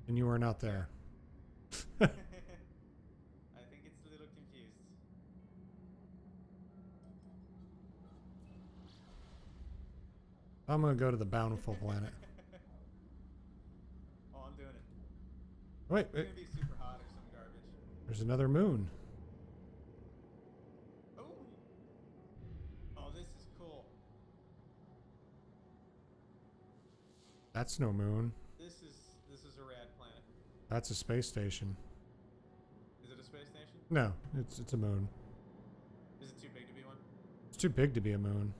and you are not there. I think it's a little confused. I'm gonna go to the bountiful planet. Oh, I'm doing it. Wait, It's gonna be super hot or some garbage. there's another moon. Oh! Oh, this is cool. That's no moon. This is a rad planet. That's a space station. Is it a space station? No, it's a moon. Is it too big to be one? It's too big to be a moon.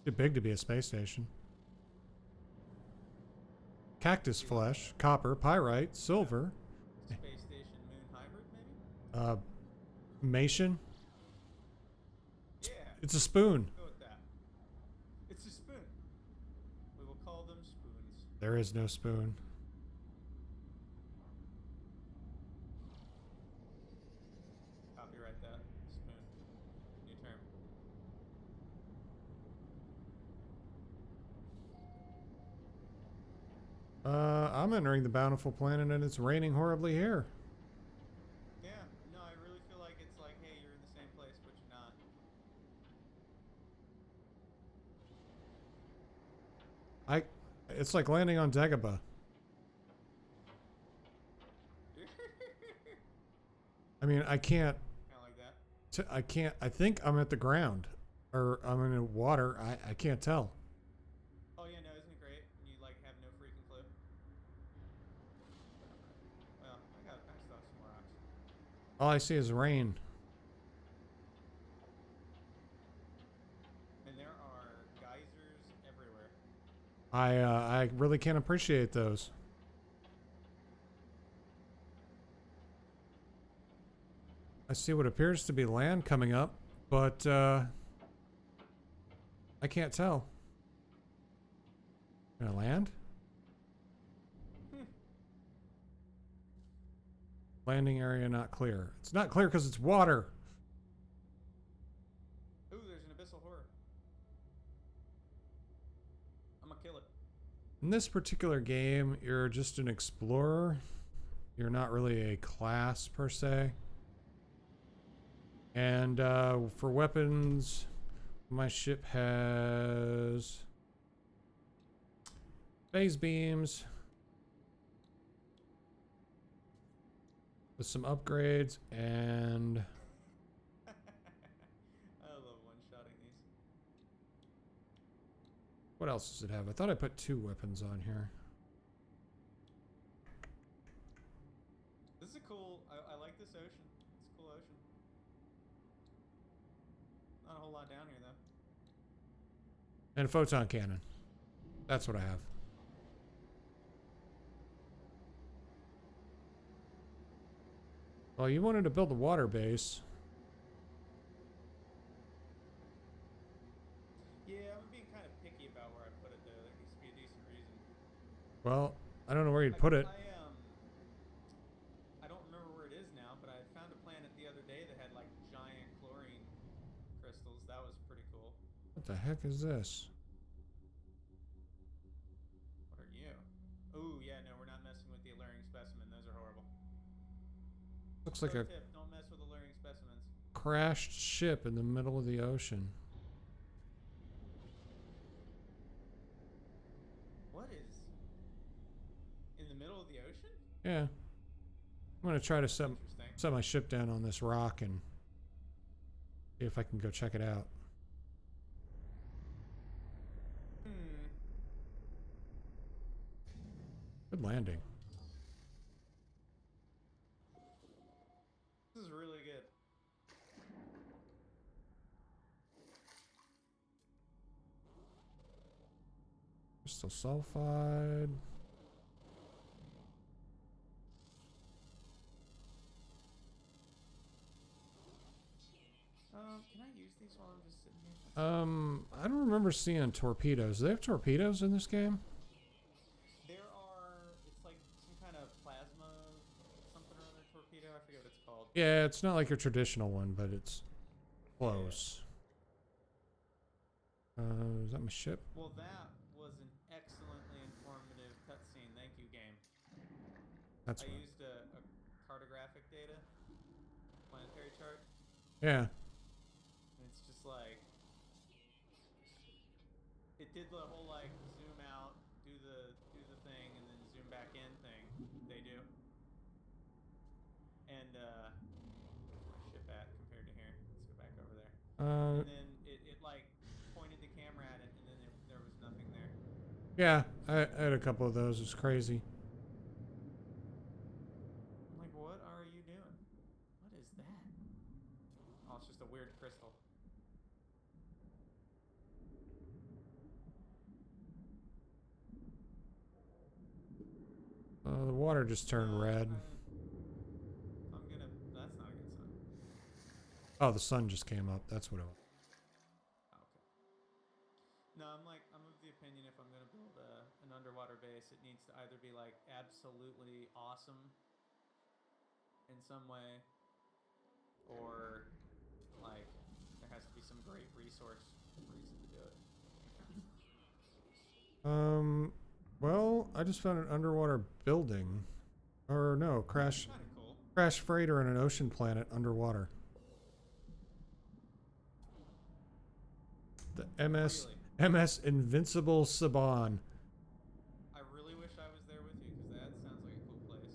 Too big to be a space station. Cactus flesh, copper, pyrite, silver, Space station moon hybrid, maybe? Mation. Yeah. It's a spoon. Go with that. It's a spoon. We will call them spoons. There is no spoon. Copyright that. Spoon. New term. I'm entering the bountiful planet and it's raining horribly here. Yeah. No, I really feel like it's like, hey, you're in the same place, but you're not. It's like landing on Dagobah. I mean, I can't. Kind of like that. I can't. I think I'm at the ground, or I'm in the water. I can't tell. Oh yeah, no, isn't it great? And you like have no freaking clue. Well, I still have some more rocks. All I see is rain. And there are geysers everywhere. I really can't appreciate those. I see what appears to be land coming up, but I can't tell. Gonna land? Landing area not clear. It's not clear because it's water. Ooh, there's an abyssal horror. I'm gonna kill it. In this particular game, you're just an explorer. You're not really a class per se. And for weapons, my ship has phase beams with some upgrades, and I love one-shotting these. what else does it have? I thought I put 2 weapons on here. This is a cool. I like this ocean. It's a cool ocean. And a photon cannon. That's what I have. Well, you wanted to build a water base. Yeah, I'm being kind of picky about where I put it, though. There needs to be a decent reason. Well, I don't know where you'd put it. I don't remember where it is now, but I found a planet the other day that had like giant chlorine crystals. That was pretty cool. What the heck is this? What are you? Oh yeah, no, we're not messing with the alluring specimen. Those are horrible. Looks like Pro a tip: don't mess with alluring specimens. crashed ship in the middle of the ocean. What is in the middle of the ocean? Yeah. I'm gonna try to set Interesting. my ship down on this rock and see if I can go check it out. Hmm. Good landing. This is really good. Crystal sulfide. Can I use these while I'm just sitting here? I don't remember seeing torpedoes. Do they have torpedoes in this game? There are. It's like some kind of plasma something or other torpedo. I forget what it's called. Yeah, it's not like your traditional one, but it's close. Is that my ship? Well, that was an excellently informative cutscene. Thank you, game. That's I right. used a cartographic data, planetary chart, Yeah. and it's just like it did the whole like zoom out, do the thing, and then zoom back in thing they do. And where's my ship at compared to here? Let's go back over there. And then it like pointed the camera at it, and then there was nothing there. Yeah, I had a couple of those. It's crazy. I'm like, what are you doing? What is that? Oh, it's just a weird crystal. The water just turned red. I'm gonna. That's not a good sign. Oh, the sun just came up. That's what it was. Oh, okay. No, I'm of the opinion if I'm gonna build an underwater base, it needs to either be like absolutely awesome in some way, or like there has to be some great resource reason to do it. Well, I just found an underwater building. Or no, crash Kind of cool. crash freighter on an ocean planet underwater. The MS Invincible Saban. I really wish I was there with you because that sounds like a cool place.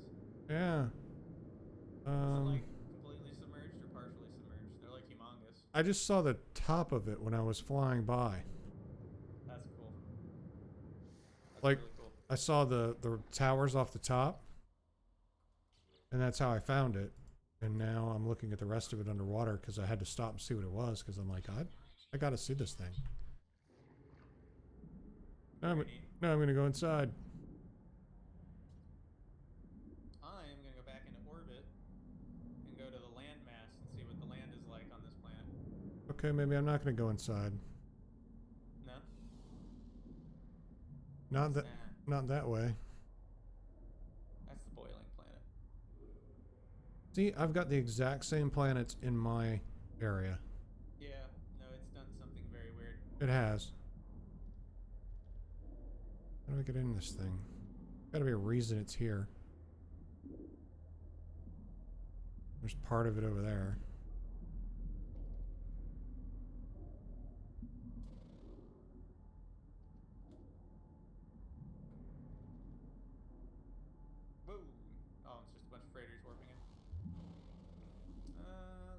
Yeah. Is it like completely submerged or partially submerged? They're like humongous. I just saw the top of it when I was flying by. That's cool. That's Like, really cool. I saw the towers off the top, and that's how I found it. And now I'm looking at the rest of it underwater because I had to stop and see what it was because I'm like, I got to see this thing. Now I'm going to go inside. I am going to go back into orbit and go to the landmass and see what the land is like on this planet. Okay, maybe I'm not going to go inside. No? Not that, Nah, not that way. that's the boiling planet. See, I've got the exact same planets in my area. Yeah, no, it's done something very weird. It has. How do I get in this thing? Gotta be a reason it's here. There's part of it over there. Boom! Oh, it's just a bunch of freighters warping in.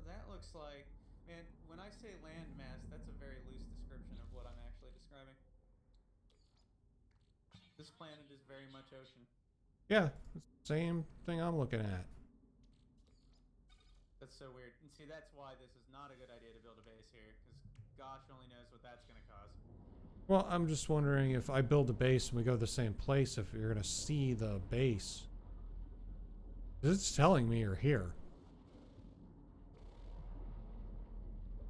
That looks like... Man, when I say landmass, that's a very loose description of what I'm actually describing. This planet is very much ocean. Yeah, same thing I'm looking at. That's so weird. And see, that's why this is not a good idea to build a base here, because gosh only knows what that's going to cause. Well, I'm just wondering if I build a base and we go to the same place, if you're gonna see the base. 'Cause it's telling me you're here.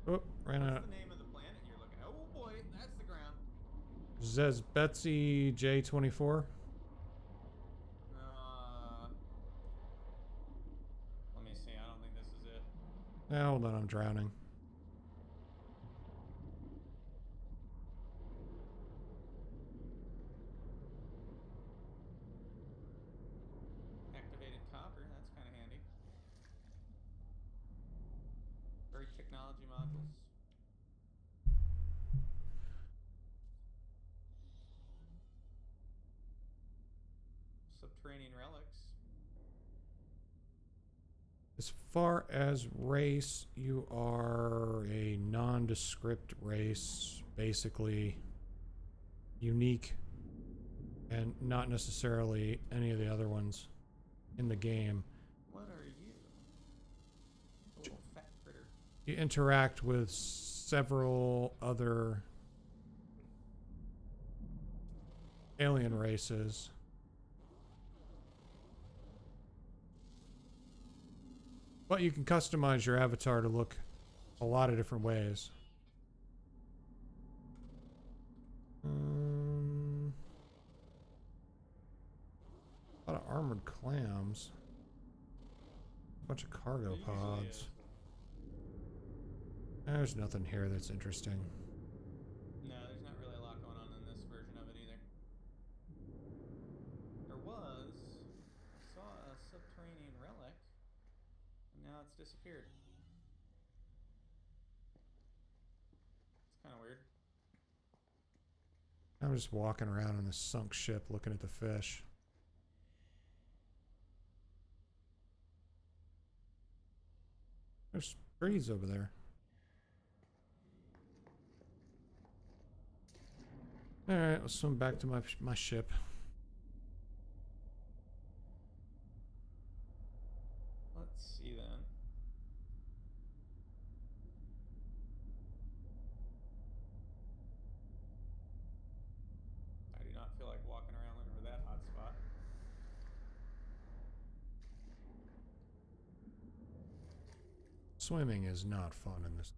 Oh, ran What's out. the name of the planet you're looking at? Oh boy, that's the ground. Says Betsy J24. Let me see. I don't think this is it. Now, hold on, I'm drowning. Activated copper. That's kind of handy. Very technology modules. Subterranean relics. As far as race, you are a nondescript race, basically unique, and not necessarily any of the other ones in the game. What are you? A little fat critter. You interact with several other alien races. But you can customize your avatar to look a lot of different ways. A lot of armored clams. A bunch of cargo There usually pods. is. There's nothing here that's interesting. No, there's not really a lot going on in this version of it either. There was. I saw a subterranean relic, and now it's disappeared. It's kind of weird. I'm just walking around on this sunk ship looking at the fish. There's trees over there. Alright, let's swim back to my ship. Let's see then. I do not feel like walking around looking for that hot spot. Swimming is not fun in this.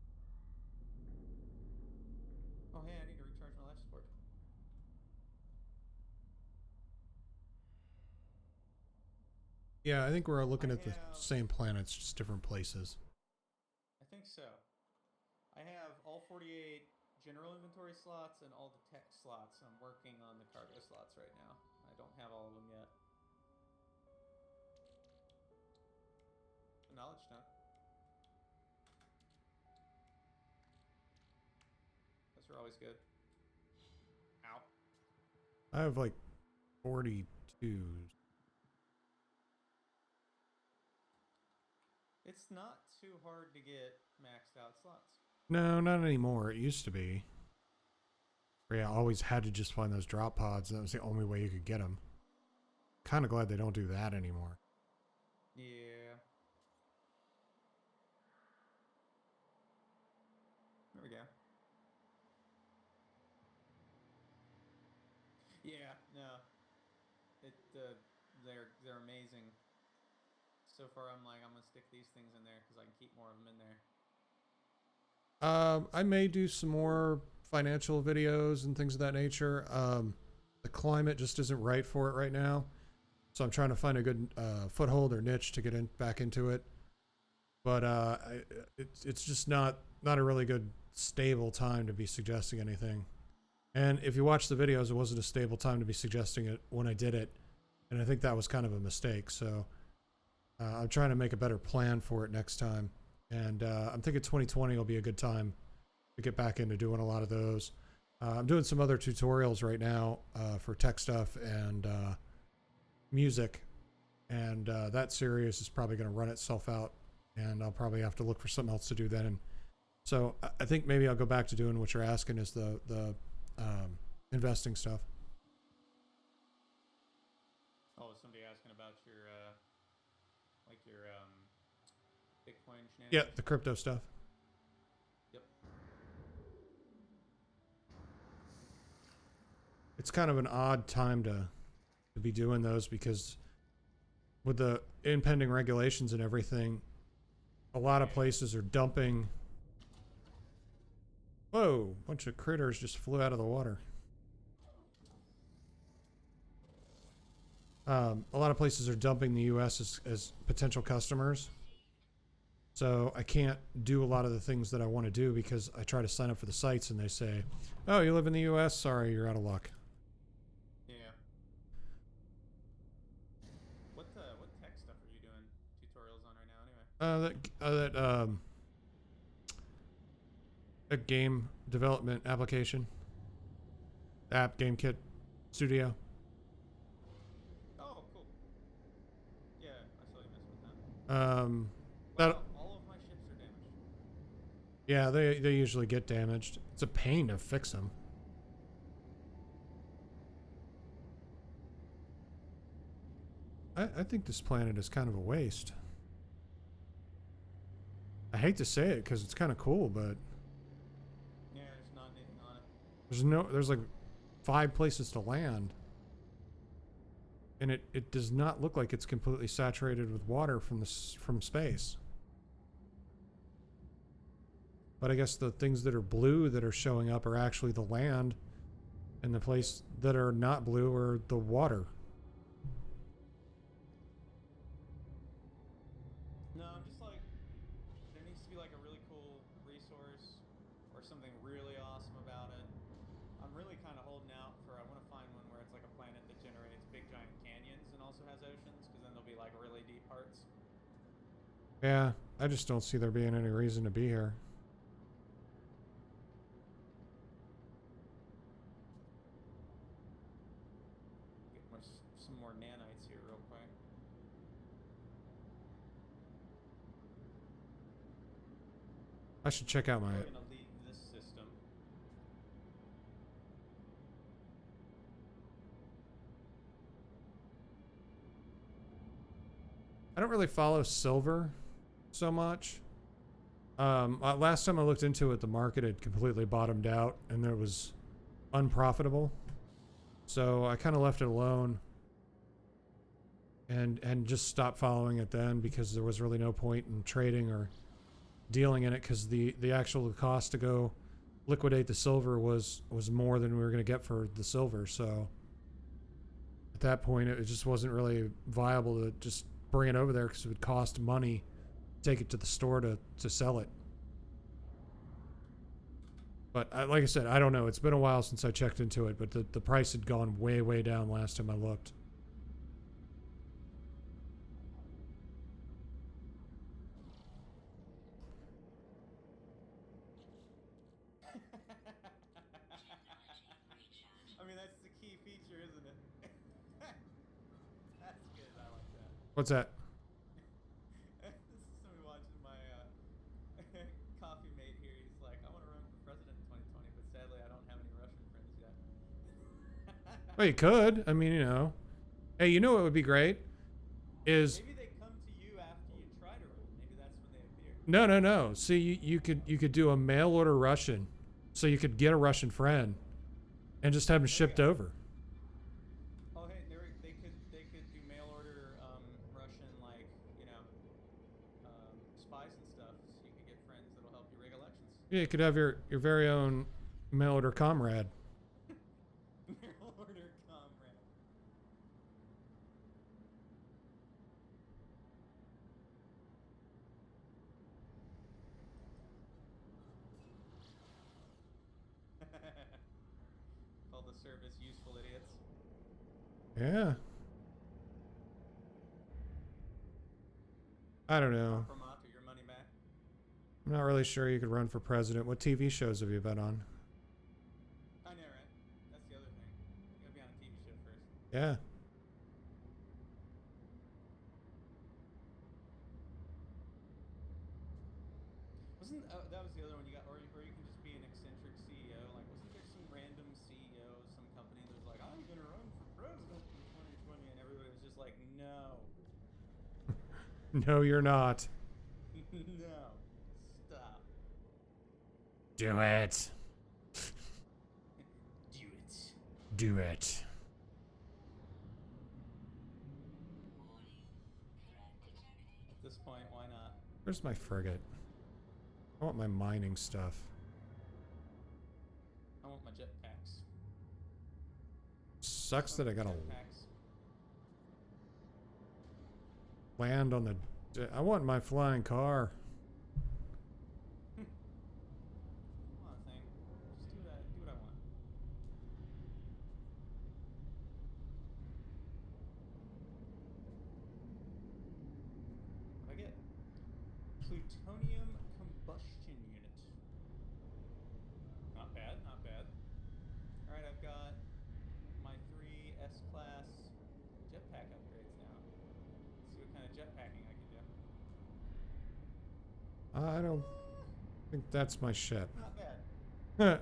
Oh hey, I need to recharge my life support. Yeah, I think we're looking at the have- same planets, just different places. I think so. I have all 48 general inventory slots and all the tech slots. I'm working on the cargo slots right now. I don't have all of them yet. A knowledge stone. Those are always good. Ow. I have like 42. It's not too hard to get maxed out slots. No, not anymore. It used to be. Yeah, I always had to just find those drop pods. That was the only way you could get them. Kind of glad they don't do that anymore. Yeah. There we go. Yeah, no. They're amazing. So far, I'm gonna stick these things in there because I can keep more of them in there. I may do some more financial videos and things of that nature. The climate just isn't right for it right now, so I'm trying to find a good foothold or niche to get back into it. But it's just not a really good stable time to be suggesting anything. And if you watch the videos, it wasn't a stable time to be suggesting it when I did it, and I think that was kind of a mistake. So I'm trying to make a better plan for it next time. And I'm thinking 2020 will be a good time to get back into doing a lot of those. I'm doing some other tutorials right now for tech stuff and music. And that series is probably going to run itself out. And I'll probably have to look for something else to do then. And so I think maybe I'll go back to doing what you're asking is the investing stuff. Oh, was somebody asking about your Bitcoin shenanigans? Yeah, the crypto stuff. Yep. it's kind of an odd time to be doing those because with the impending regulations and everything, a lot of places are dumping. Whoa, a bunch of critters just flew out of the water. A lot of places are dumping the US as potential customers. So I can't do a lot of the things that I want to do because I try to sign up for the sites and they say, oh, you live in the US? Sorry, you're out of luck. Yeah. What tech stuff are you doing tutorials on right now anyway? A game development application. App Game Kit Studio. Oh, cool. Yeah, I saw you messing with that. Wow, that all of my ships are damaged. Yeah, they usually get damaged. It's a pain to fix them. I think this planet is kind of a waste. I hate to say it because it's kind of cool, but yeah, there's not anything on it. there's like 5 places to land. And it does not look like it's completely saturated with water from space. But I guess the things that are blue that are showing up are actually the land, and the place that are not blue are the water. No, I'm just like, there needs to be like a really cool resource or something really awesome about it. I'm really kind of holding out for, I want to find one where it's like a planet that generates big giant canyons and also has oceans, because then there'll be like really deep parts. Yeah, I just don't see there being any reason to be here. Get some more nanites here real quick. I should check out my... I'm gonna leave this system. I don't really follow silver so much. Last time I looked into it, the market had completely bottomed out and it was unprofitable. So I kind of left it alone and just stopped following it then because there was really no point in trading or dealing in it because the actual cost to go liquidate the silver was more than we were going to get for the silver. So at that point, it just wasn't really viable to just bring it over there because it would cost money to take it to the store to sell it. But like I said, I don't know. It's been a while since I checked into it, but the price had gone way, way down last time I looked. I mean, that's the key feature, isn't it? That's good. I like that. What's that? This is somebody watching my coffee mate here. He's like, I want to run for president in 2020, but sadly, I don't have any Russian friends yet. Well, you could. I mean, you know. Hey, you know what would be great? Is maybe they come to you after you try to run. Maybe that's when they appear. no. See, you could do a mail order Russian, so you could get a Russian friend, and just have them shipped over. Oh, hey, they could do mail order Russian, like, you know, spies and stuff, so you could get friends that'll help you rig elections. Yeah, you could have your very own mail order comrade. Mail order comrade. Call the service useful idiots. Yeah. I don't know. Compromat or your money back. I'm not really sure you could run for president. What TV shows have you been on? I know, right? That's the other thing. You gotta be on a TV show first. Yeah. Wasn't that was the other one you got, or you can just be an eccentric CEO? Like, wasn't there some random CEO of some company that was like, I'm gonna run for president in 2020, and everybody was just like, no, No, you're not. no, stop, Do it. do it. do it. At this point, why not? Where's my frigate? I want my mining stuff. I want my jetpacks. Sucks that I gotta Jetpacks. land on the... I want my flying car. Come on, thing. Just do what I want. What do I get? Plutonium combustion unit. Not bad, not bad. Alright, I've got my 3 S-Class jetpack upgrades now. Let's see what kind of jetpacking I can do. I don't think that's my ship. Not bad.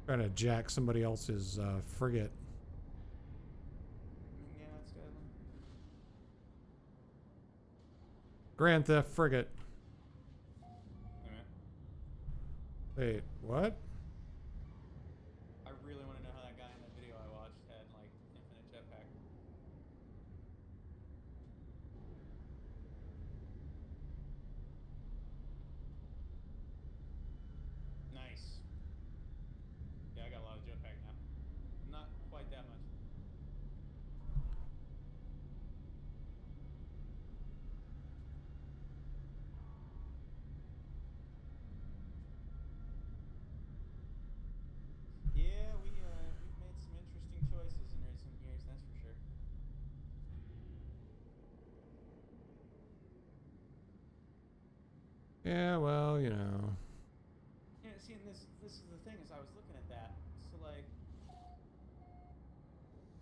Trying to jack somebody else's frigate. Yeah, that's good. Grand Theft Frigate. Wait a minute. Wait, what? I really want to know how that guy in that video I watched had like infinite jetpack. Nice. Yeah, I got a lot of jetpack now. Not quite that much. Yeah, we've made some interesting choices in recent years, that's for sure. Yeah, well, you know. Yeah, see, and this is the thing is I was looking at that. So like,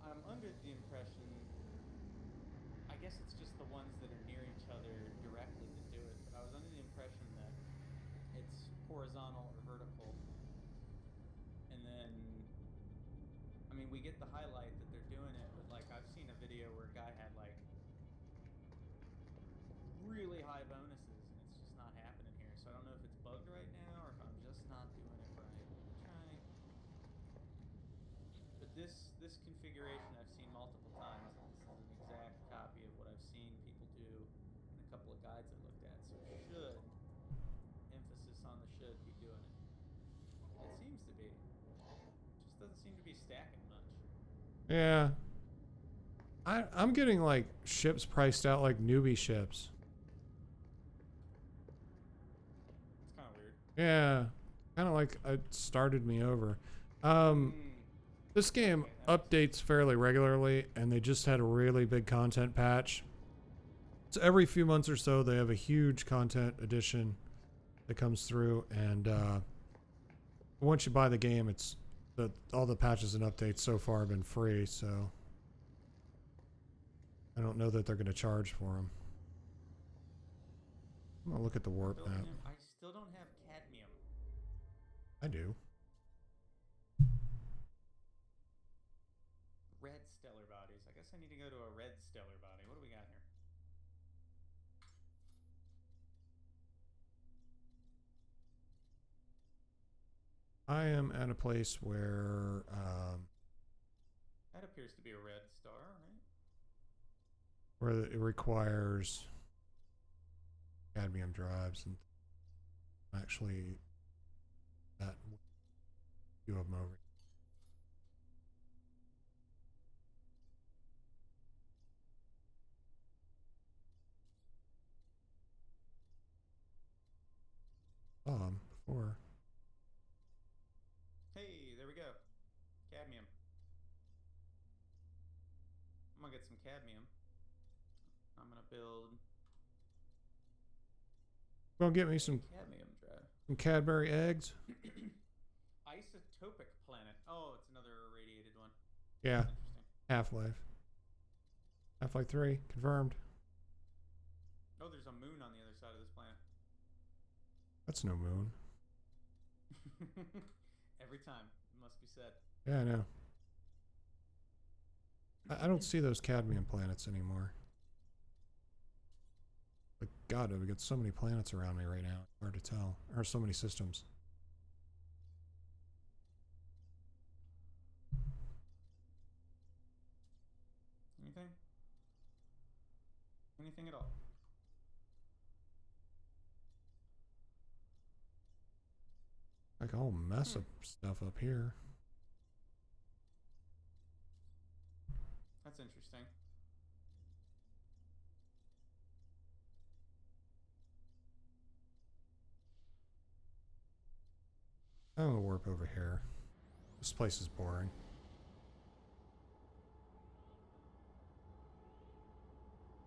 I'm under the impression. I guess it's just the ones that are near each other directly that do it. But I was under the impression that it's horizontal or vertical, and then I mean we get the highlight that they're doing it, but like I've seen a video where a guy had like really high bonuses, and it's just not happening here. So I don't know if it's bugged right now or if I'm just not doing it right. Try. But this configuration I've seen multiple times, and this is an exact copy of what I've seen people do in a couple of guides I looked at. So should, emphasis on the should, be doing it. It seems to be. Just doesn't seem to be stacking much. Yeah. I'm getting like ships priced out like newbie ships. It's kind of weird. Yeah. Kind of like it started me over. This game Okay, updates fairly regularly, and they just had a really big content patch. So every few months or so, they have a huge content addition that comes through, and once you buy the game, it's all the patches and updates so far have been free. So I don't know that they're going to charge for them. I'm gonna look at the warp building map. him. I still don't have cadmium. I do. Red stellar bodies. I guess I need to go to a red stellar body. What do we got here? I am at a place where That appears to be a red star, right? where it requires cadmium drives, and actually that few of them over. Before. Hey, there we go. Cadmium. I'm gonna get some cadmium. I'm gonna build Gonna get me some cadmium drive. Cadbury eggs. Isotopic planet. Oh, it's another irradiated one. Yeah, That's interesting. Half-Life. Half-Life 3 confirmed. Oh, there's a moon on the other side of this planet. That's no moon. Every time, it must be said. Yeah, I know. I don't see those cadmium planets anymore. But God, we got so many planets around me right now. It's hard to tell. Or so many systems. Anything? Anything at all? Like a whole mess of stuff up here. That's interesting. I'm gonna warp over here. This place is boring.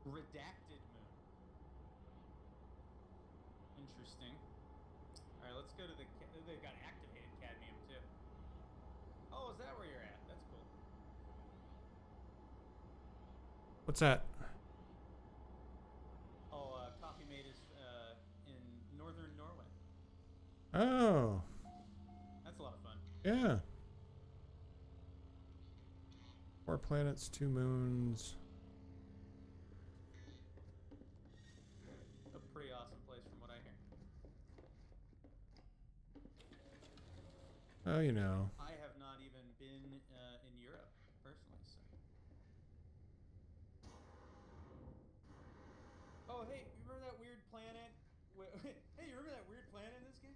Redacted moon. Interesting. All right, let's go to the. They've got activated cadmium too. Oh, is that where you're at? That's cool. What's that? Oh, Coffee Mate is in northern Norway. Oh, That's a lot of fun. yeah. 4 planets, 2 moons. A pretty awesome place from what I hear. Oh, you know. I have not even been in Europe personally, so. Oh, hey, you remember that weird planet? Hey, you remember that weird planet in this game?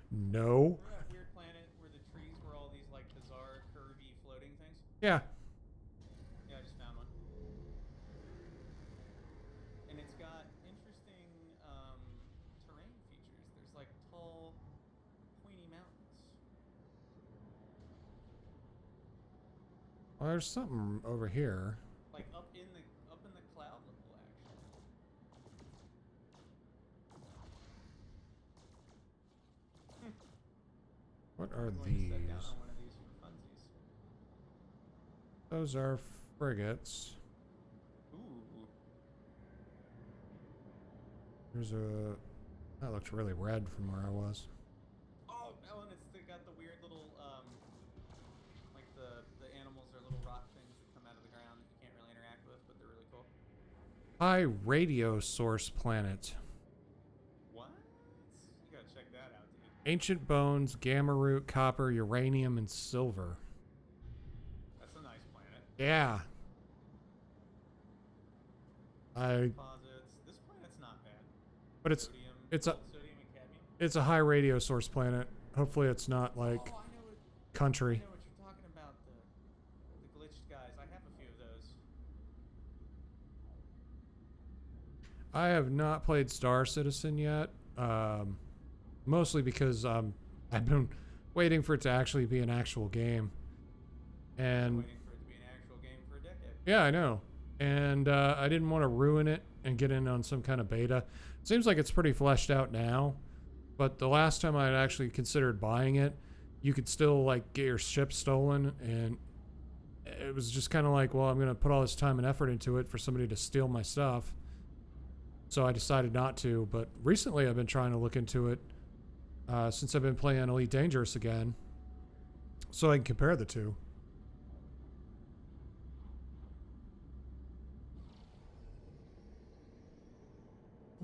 No. Remember that weird planet where the trees were all these like bizarre, curvy, floating things? Yeah. Yeah, I just found one. And it's got interesting terrain features. There's like tall, pointy mountains. Well, there's something over here. Like up in the cloud level, actually. What are I'm going to set down these? on one of these for funsies. Those are frigates. Ooh. There's a... That looked really red from where I was. Oh, and it's got the weird little, like the animals are little rock things that come out of the ground that you can't really interact with, but they're really cool. High radio source planet. What? You gotta check that out, dude. Ancient bones, gamma root, copper, uranium, and silver. That's a nice planet. Yeah. Deposits. This planet's not bad. But it's Sodium, a sodium and cadmium. it's a high radio source planet. Hopefully it's not like Oh, I know I country. know what you're talking about. The glitched guys. I have a few of those. I have not played Star Citizen yet. Mostly because I've been waiting for it to actually be an actual game. And Waiting for it to be an actual game for a decade. yeah, I know. And I didn't want to ruin it and get in on some kind of beta. Seems like it's pretty fleshed out now. But the last time I had actually considered buying it, you could still like get your ship stolen, and it was just kind of like, well, I'm going to put all this time and effort into it for somebody to steal my stuff. So I decided not to. But recently I've been trying to look into it since I've been playing Elite Dangerous again, so I can compare the two.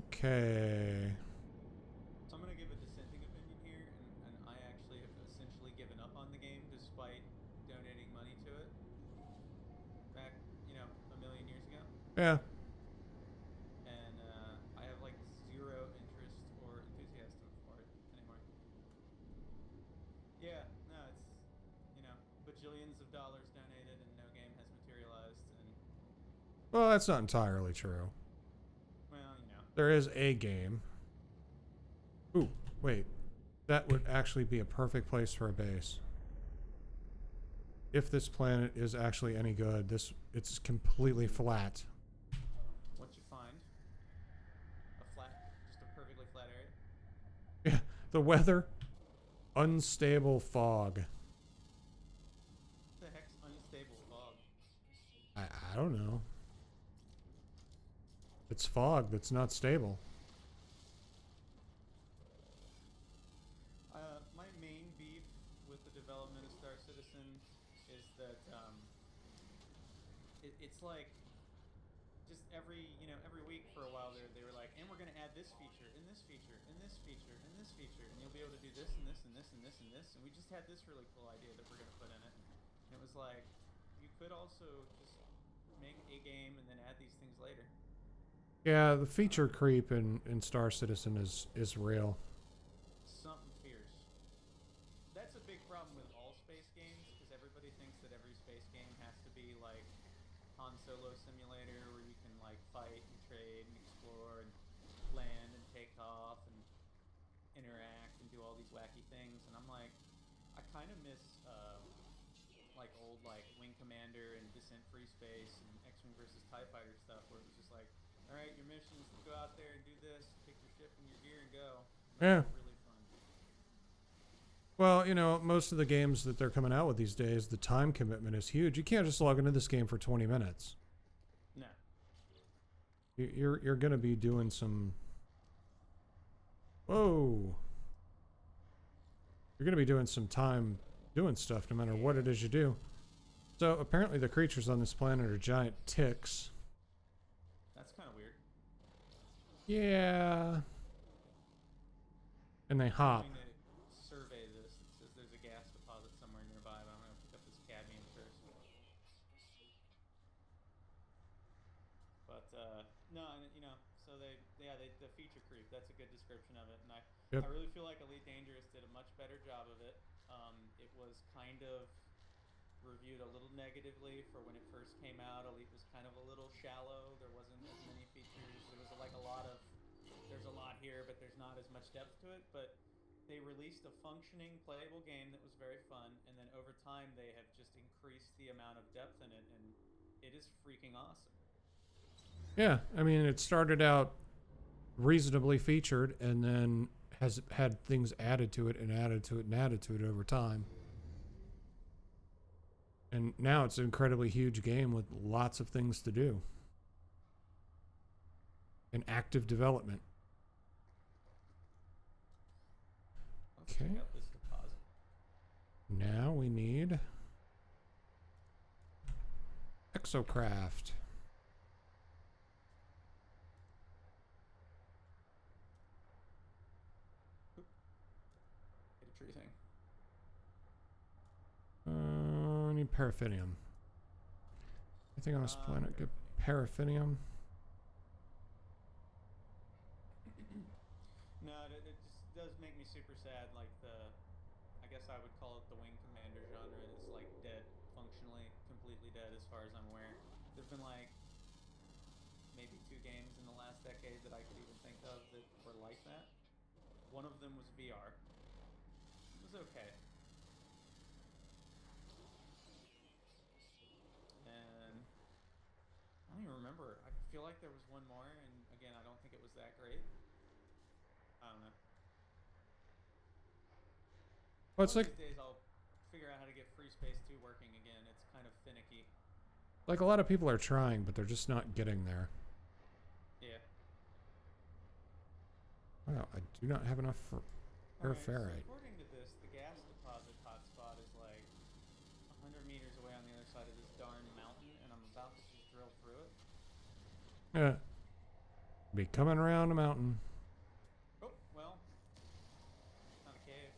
Okay. So I'm going to give a dissenting opinion here, and I actually have essentially given up on the game despite donating money to it back, a million years ago. Yeah. And I have like zero interest or enthusiasm for it anymore. Yeah, no, it's, bajillions of dollars donated and no game has materialized, and, Well, that's not entirely true. well, There is a game. Ooh, wait. That would actually be a perfect place for a base. If this planet is actually any good, it's completely flat. what you find? Just a perfectly flat area? Yeah, the weather, unstable fog. What the heck's unstable fog? I don't know. It's fog that's not stable. My main beef with the development of Star Citizen is that it's like just every week for a while they were like, and we're gonna add this feature, and this feature, and this feature, and this feature, and you'll be able to do this and this and this and this and this, and we just had this really cool idea that we're gonna put in it. And it was like, you could also just make a game and then add these things later. Yeah, the feature creep in Star Citizen is real. Something fierce. That's a big problem with all space games because everybody thinks that every space game has to be like Han Solo Simulator where you can like fight and trade and explore and land and take off and interact and do all these wacky things. And I'm like, I kind of miss like old like Wing Commander and Descent Free Space and X-Wing versus TIE Fighter stuff where it was just like, all right, your mission is to go out there and do this, pick your ship and your gear and go. Yeah. Really fun. Well, you know, most of the games that they're coming out with these days, the time commitment is huge. You can't just log into this game for 20 minutes. No. You're going to be doing some... Whoa. You're going to be doing some time doing stuff no matter what it is you do. So apparently the creatures on this planet are giant ticks. That's kind of weird. Yeah. And they hop. I'm going to survey this. It says there's a gas deposit somewhere nearby, but I'm going to pick up this cadmium first. But no, and you know, so the feature creep. That's a good description of it, and I really feel like Elite Dangerous did a much better job of it. It was kind of reviewed a little negatively for when it first came out. Elite was kind of a little shallow. There wasn't as many features. There was like a lot of there's a lot here, but there's not as much depth to it. But they released a functioning, playable game that was very fun, and then over time they have just increased the amount of depth in it, and it is freaking awesome. Yeah, I mean, it started out reasonably featured and then has had things added to it and added to it and added to it over time. And now it's an incredibly huge game with lots of things to do. And active development. Let's check out this deposit. Now we need Exocraft. Hit a tree thing. I need paraffinium. Anything on this planet get paraffinium? No, it just does make me super sad. Like I guess I would call it the Wing Commander genre is like dead, functionally, completely dead as far as I'm aware. There've been like maybe 2 games in the last decade that I could even think of that were like that. One of them was VR. It was okay. And I don't even remember. I feel like there was one more, and again, I don't think it was that great. I don't know. Well, it's like these days I'll figure out how to get Free Space 2 working again. It's kind of finicky. a lot of people are trying, but they're just not getting there. Yeah. Wow, I do not have enough for ferrite. So according to this, the gas deposit hotspot is like 100 meters away on the other side of this darn mountain, and I'm about to just drill through it. Yeah. Be coming around the mountain. Oh, well. It's not a cave.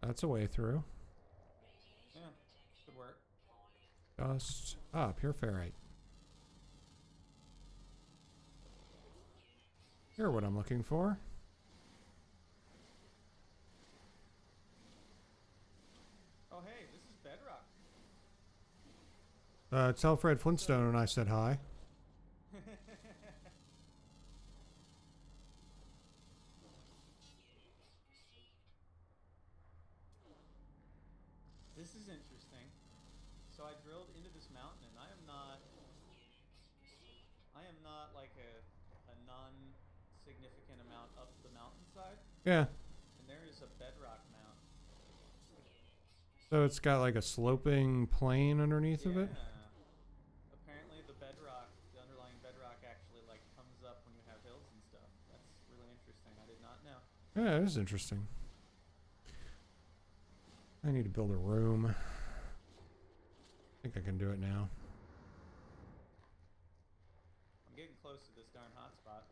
That's a way through. Yeah, could work. Dust. Pure ferrite. You're what I'm looking for. Oh, hey, this is bedrock. Tell Fred Flintstone and I said hi. This is interesting. So I drilled into this mountain, and I am not like a non-significant amount up the mountainside. Yeah. And there is a bedrock mount. So it's got like a sloping plane underneath of it? Apparently the underlying bedrock actually like comes up when you have hills and stuff. That's really interesting. I did not know. Yeah, it is interesting. I need to build a room. I think I can do it now. I'm getting close to this darn hotspot.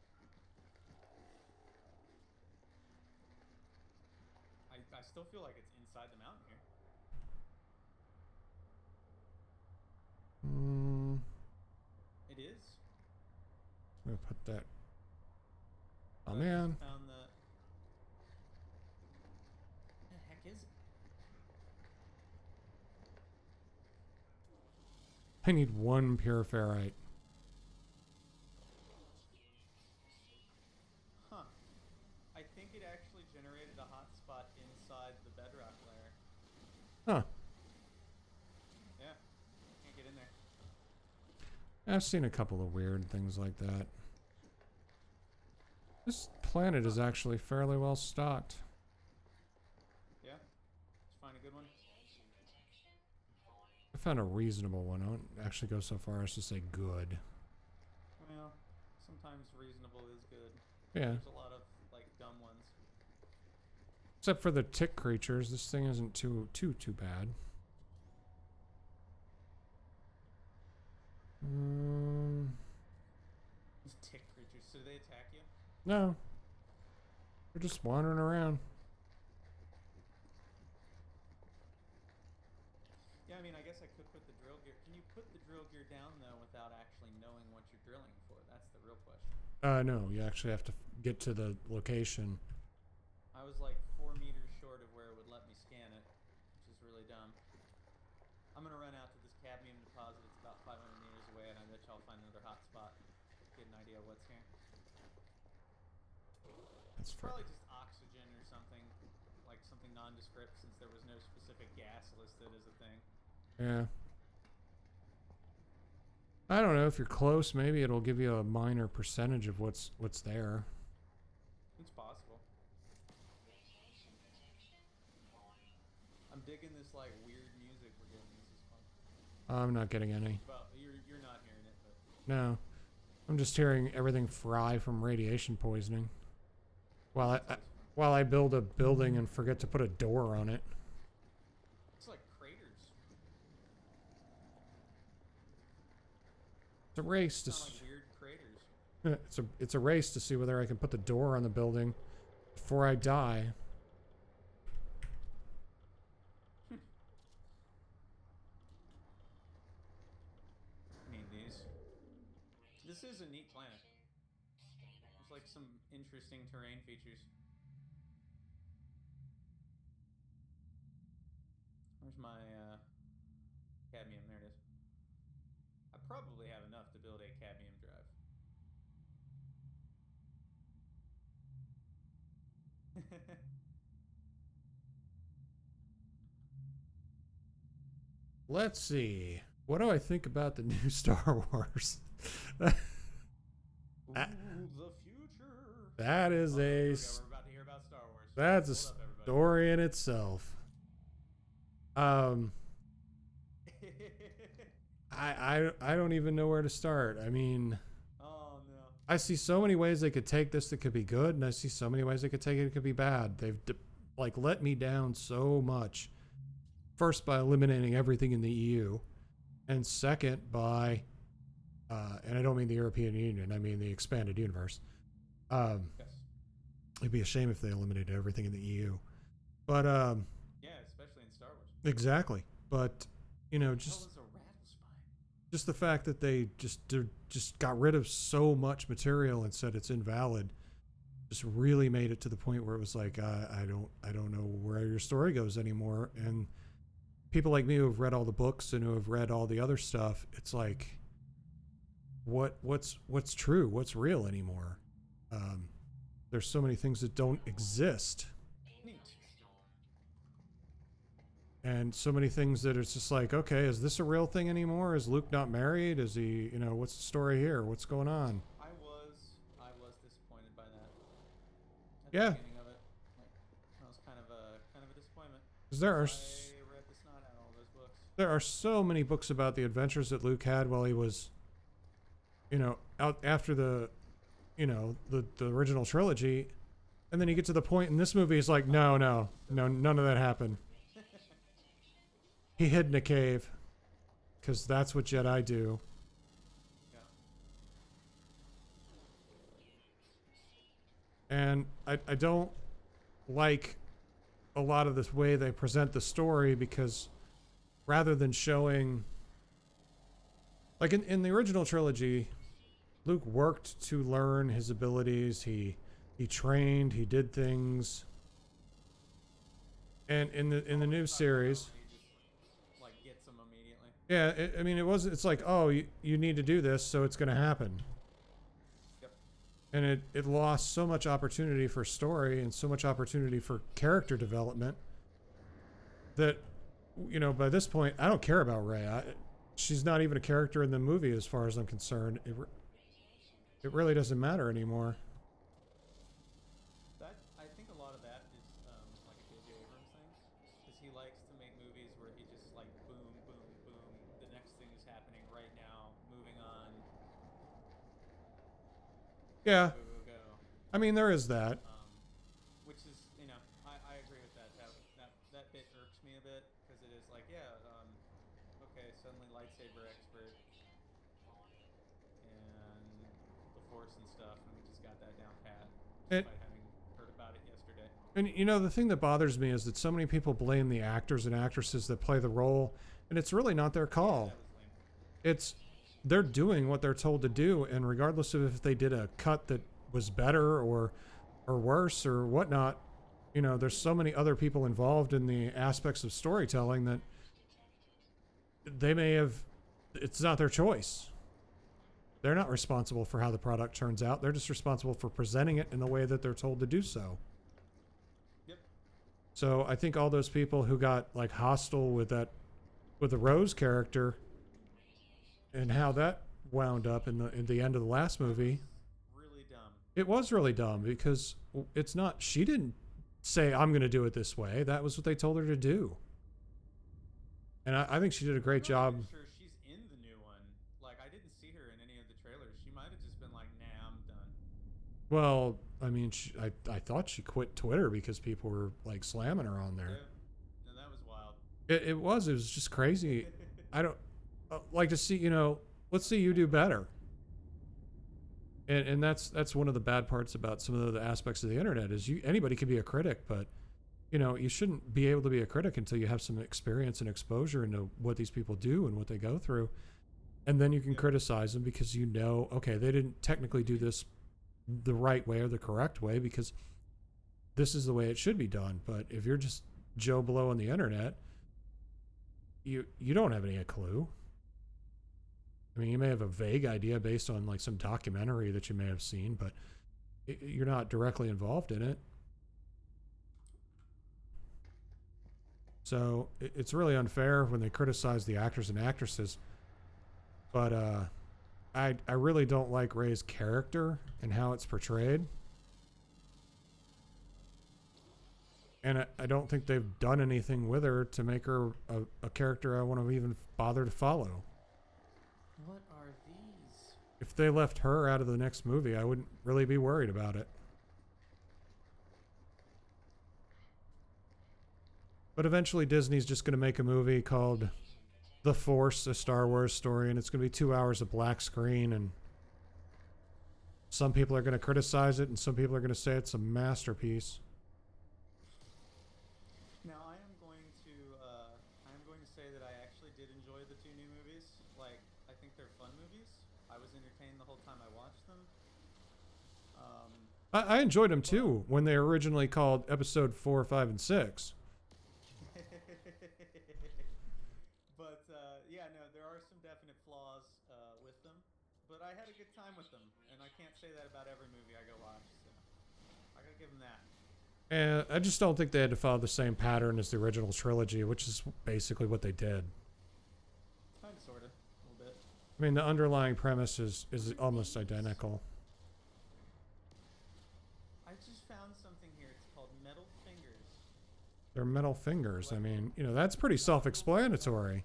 I still feel like it's inside the mountain here. that. Oh I man. just found the. What the heck is it? I need one pure ferrite. Huh. I think it actually generated a hotspot inside the bedrock layer. Huh. Yeah. Can't get in there. I've seen a couple of weird things like that. This planet is actually fairly well stocked. Yeah. Let's find a good one. I found a reasonable one. I won't actually go so far as to say good. Well, sometimes reasonable is good. Yeah. There's a lot of like dumb ones. Except for the tick creatures, this thing isn't too bad. These tick creatures, so they attack you? No. They're just wandering around. Yeah, I mean, I guess I could put the drill gear. Can you put the drill gear down though without actually knowing what you're drilling for? That's the real question. No, you actually have to get to the location. I was like 4 meters short of where it would let me scan it, which is really dumb. I'm gonna run out to this cadmium deposit. It's about 500 meters away, and I bet you I'll find another hot spot. Get an idea of what's here. That's fair. Probably just oxygen or something, like something nondescript, since there was no specific gas listed as a thing. Yeah. I don't know, if you're close, maybe it'll give you a minor percentage of what's there. It's possible. I'm digging this like weird music we're getting. This is fun. I'm not getting any. Well, you're not hearing it, but No. I'm just hearing everything fry from radiation poisoning. While I build a building and forget to put a door on it. it's like craters. It's a race to Sound like weird craters. it's a race to see whether I can put the door on the building before I die. Need these. This is a neat planet. There's like some interesting terrain features. Where's my cadmium? There it is. I probably have enough to build a cadmium drive. Let's see. What do I think about the new Star Wars? Ooh, the future. That is Here we a go. We're about to hear about Star Wars. that's a Hold up, everybody. story in itself. I don't even know where to start. I mean, Oh no. I see so many ways they could take this that could be good, and I see so many ways they could take it that could be bad. They've like let me down so much. First, by eliminating everything in the EU, and second by, and I don't mean the European Union, I mean the expanded universe. Yes. It'd be a shame if they eliminated everything in the EU. But Yeah, especially in Star Wars. exactly. But you know, What just was a rattle spine? just the fact that they just got rid of so much material and said it's invalid, just really made it to the point where it was like I don't know where your story goes anymore. And people like me who have read all the books and who have read all the other stuff, it's like what's true, what's real anymore. There's so many things that don't exist, Neat. and so many things that it's just like, okay, is this a real thing anymore? Is Luke not married? Is he, what's the story here? What's going on? I was disappointed by that. At Yeah. the beginning of it. Like, that was kind of a disappointment. 'Cause there are I read the snot out of all those books. there are so many books about the adventures that Luke had while he was, out after the original trilogy, and then you get to the point in this movie, it's like, no, none of that happened. He hid in a cave, because that's what Jedi do. Yeah. And I don't like a lot of this way they present the story, because rather than showing, like in the original trilogy, Luke worked to learn his abilities. He trained. He did things. And in the new series, He just like gets them immediately. yeah, I mean, it wasn't. It's like, oh, you need to do this, so it's going to happen. Yep. And it lost so much opportunity for story and so much opportunity for character development that, you know, by this point, I don't care about Rey. She's not even a character in the movie as far as I'm concerned. It really doesn't matter anymore. That I think a lot of that is like a J.J. Abrams thing, because he likes to make movies where he just like boom, boom, boom. The next thing is happening right now. Moving on. Yeah, Go go go. I mean, there is that. Which is, you know, I agree with that. That bit irks me a bit, because it is like, yeah, okay, suddenly lightsaber expert and the Force and stuff, and we just got that down pat, It, despite having heard about it yesterday. and you know, the thing that bothers me is that so many people blame the actors and actresses that play the role, and it's really not their Yeah, call. that was lame. It's they're doing what they're told to do, and regardless of if they did a cut that was better or worse or whatnot, you know, there's so many other people involved in the aspects of storytelling that they may have. It's not their choice. They're not responsible for how the product turns out. They're just responsible for presenting it in the way that they're told to do so. Yep. So I think all those people who got like hostile with the Rose character and how that wound up in the end of the last movie, Really dumb. it was really dumb because it's not. She didn't say I'm going to do it this way. That was what they told her to do. And I think she did a great I'm not job. even sure she's in the new one. Like, I didn't see her in any of the trailers. She might have just been like, nah, I'm done. Well, I mean, I thought she quit Twitter because people were like slamming her on there. Yeah. No, that was wild. It was just crazy. I don't like to see, you know, let's see you do better. And that's one of the bad parts about some of the aspects of the internet is anybody can be a critic, but you know, you shouldn't be able to be a critic until you have some experience and exposure into what these people do and what they go through. And then you can criticize them because you know, okay, they didn't technically do this the right way or the correct way because this is the way it should be done. But if you're just Joe Blow on the internet, you don't have any clue. I mean, you may have a vague idea based on like some documentary that you may have seen, but you're not directly involved in it. So it's really unfair when they criticize the actors and actresses. But I really don't like Rey's character and how it's portrayed. And I don't think they've done anything with her to make her a character I want to even bother to follow. What are these? If they left her out of the next movie, I wouldn't really be worried about it. But eventually Disney's just going to make a movie called The Force, a Star Wars story, and it's going to be 2 hours of black screen, and some people are going to criticize it and some people are going to say it's a masterpiece. Now, I am going to say that I actually did enjoy the two new movies. Like, I think they're fun movies. I was entertained the whole time I watched them. I enjoyed them too when they were originally called episode 4, 5, and 6. But yeah, no, there are some definite flaws with them. But I had a good time with them, and I can't say that about every movie I go watch. So I gotta give them that. And I just don't think they had to follow the same pattern as the original trilogy, which is basically what they did. Kind of, sort of, a little bit. I mean, the underlying premise is almost identical. I just found something here. It's called Metal Fingers. They're metal fingers. I mean, you know, that's pretty self-explanatory.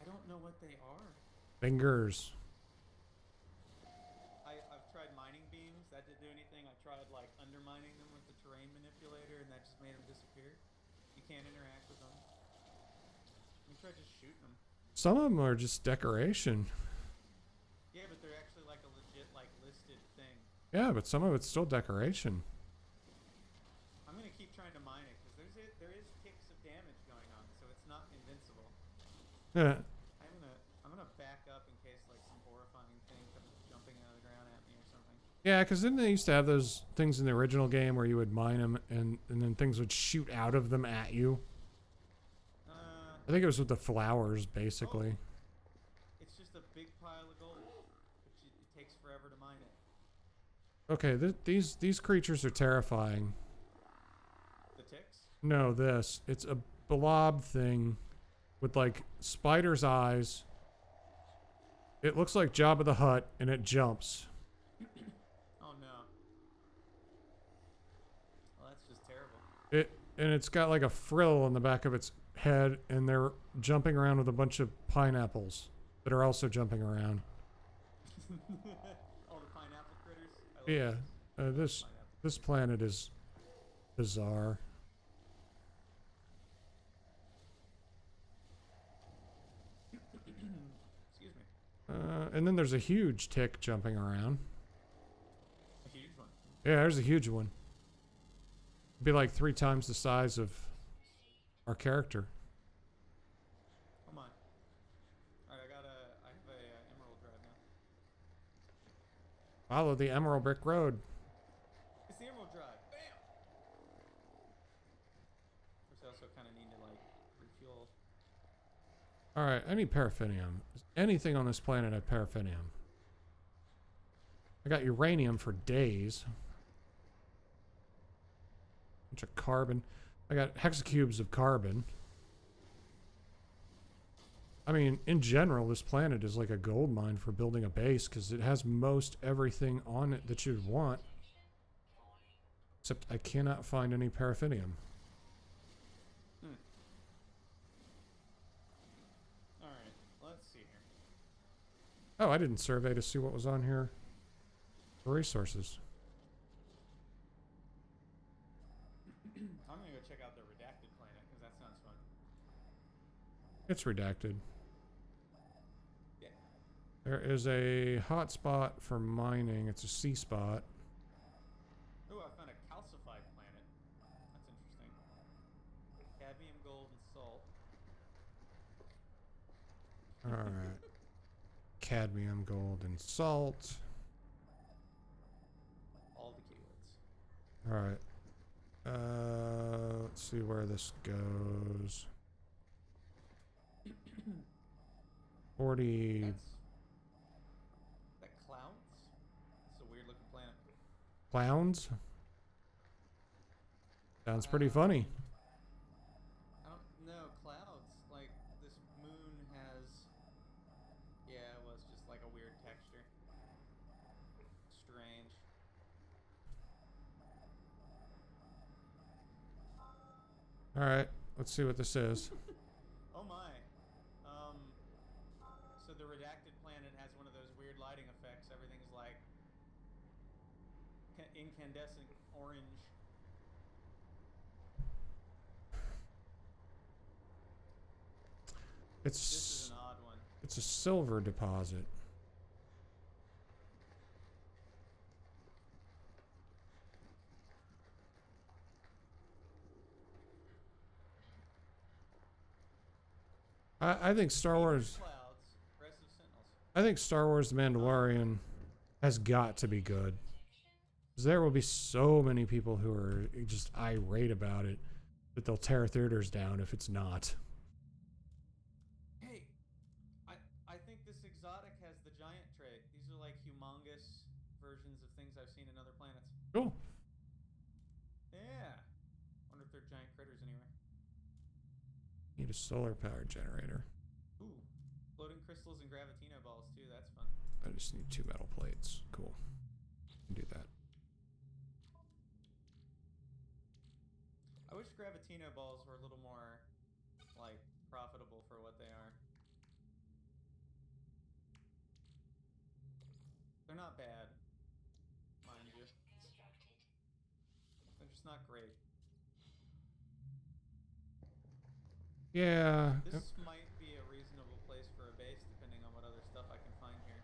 I don't know what they are. Fingers. I've tried mining beams. That didn't do anything. I tried like undermining them with the terrain manipulator, and that just made them disappear. You can't interact with them. You try just shooting them. Some of them are just decoration. Yeah, but they're actually like a legit like listed thing. Yeah, but some of it's still decoration. I'm gonna keep trying to mine it because I'm gonna back up in case like some horrifying thing comes jumping out of the ground at me or something. Yeah, because then they used to have those things in the original game where you would mine them and then things would shoot out of them at you. I think it was with the flowers, basically. Oh, it's just a big pile of gold, but it takes forever to mine it. Okay, these creatures are terrifying. The ticks? No, this. It's a blob thing with like spider's eyes. It looks like Jabba the Hutt and it jumps. Oh no. Well, that's just terrible. And it's got like a frill on the back of its head, and they're jumping around with a bunch of pineapples that are also jumping around. All the pineapple critters? Yeah, this planet is bizarre. Excuse me. And then there's a huge tick jumping around. A huge one. Yeah, there's a huge one. It'd be like 3 times the size of our character. Oh my. Alright, I have a emerald drive now. Follow the Emerald Brick Road. It's the emerald drive. Bam! Which I also kind of need to like refuel. Alright, I need paraffinium. Anything on this planet have paraffinium. I got uranium for days. Bunch of carbon. I got hexacubes of carbon. I mean, in general, this planet is like a gold mine for building a base because it has most everything on it that you'd want. Except I cannot find any paraffinium. Alright, let's see here. Oh, I didn't survey to see what was on here for resources. I'm gonna go check out the redacted planet because that sounds fun. It's redacted. Yeah. There is a hot spot for mining. It's a sea spot. Ooh, I found a calcified planet. That's interesting. Cadmium, gold, and salt. Alright. Cadmium, gold, and salt. All the keywords. Alright. Let's see where this goes. 40 That clouds? It's a weird looking planet. clowns? Sounds pretty funny. I don't know, clouds. Like, this moon has... Yeah, it was just like a weird texture. Strange. Alright, let's see what this is. Oh my. So the redacted planet has one of those weird lighting effects. Everything's like incandescent orange. This is an odd one. It's a silver deposit. I think Star Wars. Clouds, aggressive sentinels. I think Star Wars: The Mandalorian has got to be good. 'Cause there will be so many people who are just irate about it that they'll tear theaters down if it's not. Hey, I think this exotic has the giant trait. These are like humongous versions of things I've seen in other planets. Cool. Yeah. Wonder if they're giant critters anywhere. Need a solar power generator. Ooh. Floating crystals and gravitino balls too, that's fun. I just need 2 metal plates. Cool. Can do that. I wish gravitino balls were a little more, like, profitable for what they are. They're not bad, mind you. They're just not great. Yeah. This might be a reasonable place for a base, depending on what other stuff I can find here.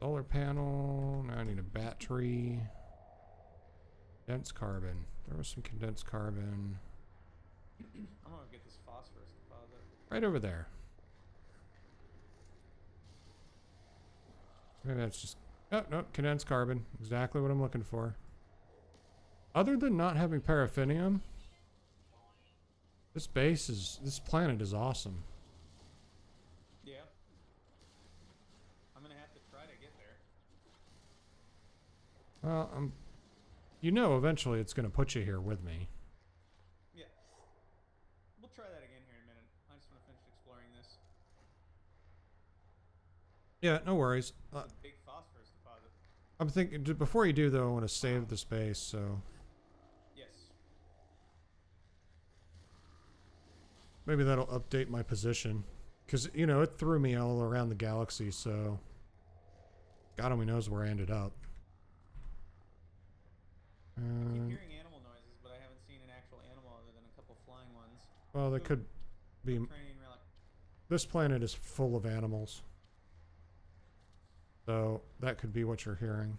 Solar panel. Now I need a battery. Condensed carbon. There was some condensed carbon I'm gonna get this phosphorus deposit. right over there. Maybe that's just... Oh, no, condensed carbon. Exactly what I'm looking for. Other than not having paraffinium, this planet is awesome. Yeah. I'm gonna have to try to get there. Well, you know eventually it's going to put you here with me. Yeah. We'll try that again here in a minute. I just want to finish exploring this. Yeah, no worries. It's a big phosphorus deposit. I'm thinking, before you do though, I want to save the space, so... Yes. Maybe that'll update my position. Because, you know, it threw me all around the galaxy, so... God only knows where I ended up. I keep hearing animal noises, but I haven't seen an actual animal other than a couple flying ones. Well, there could be... Training relic. This planet is full of animals. So, that could be what you're hearing.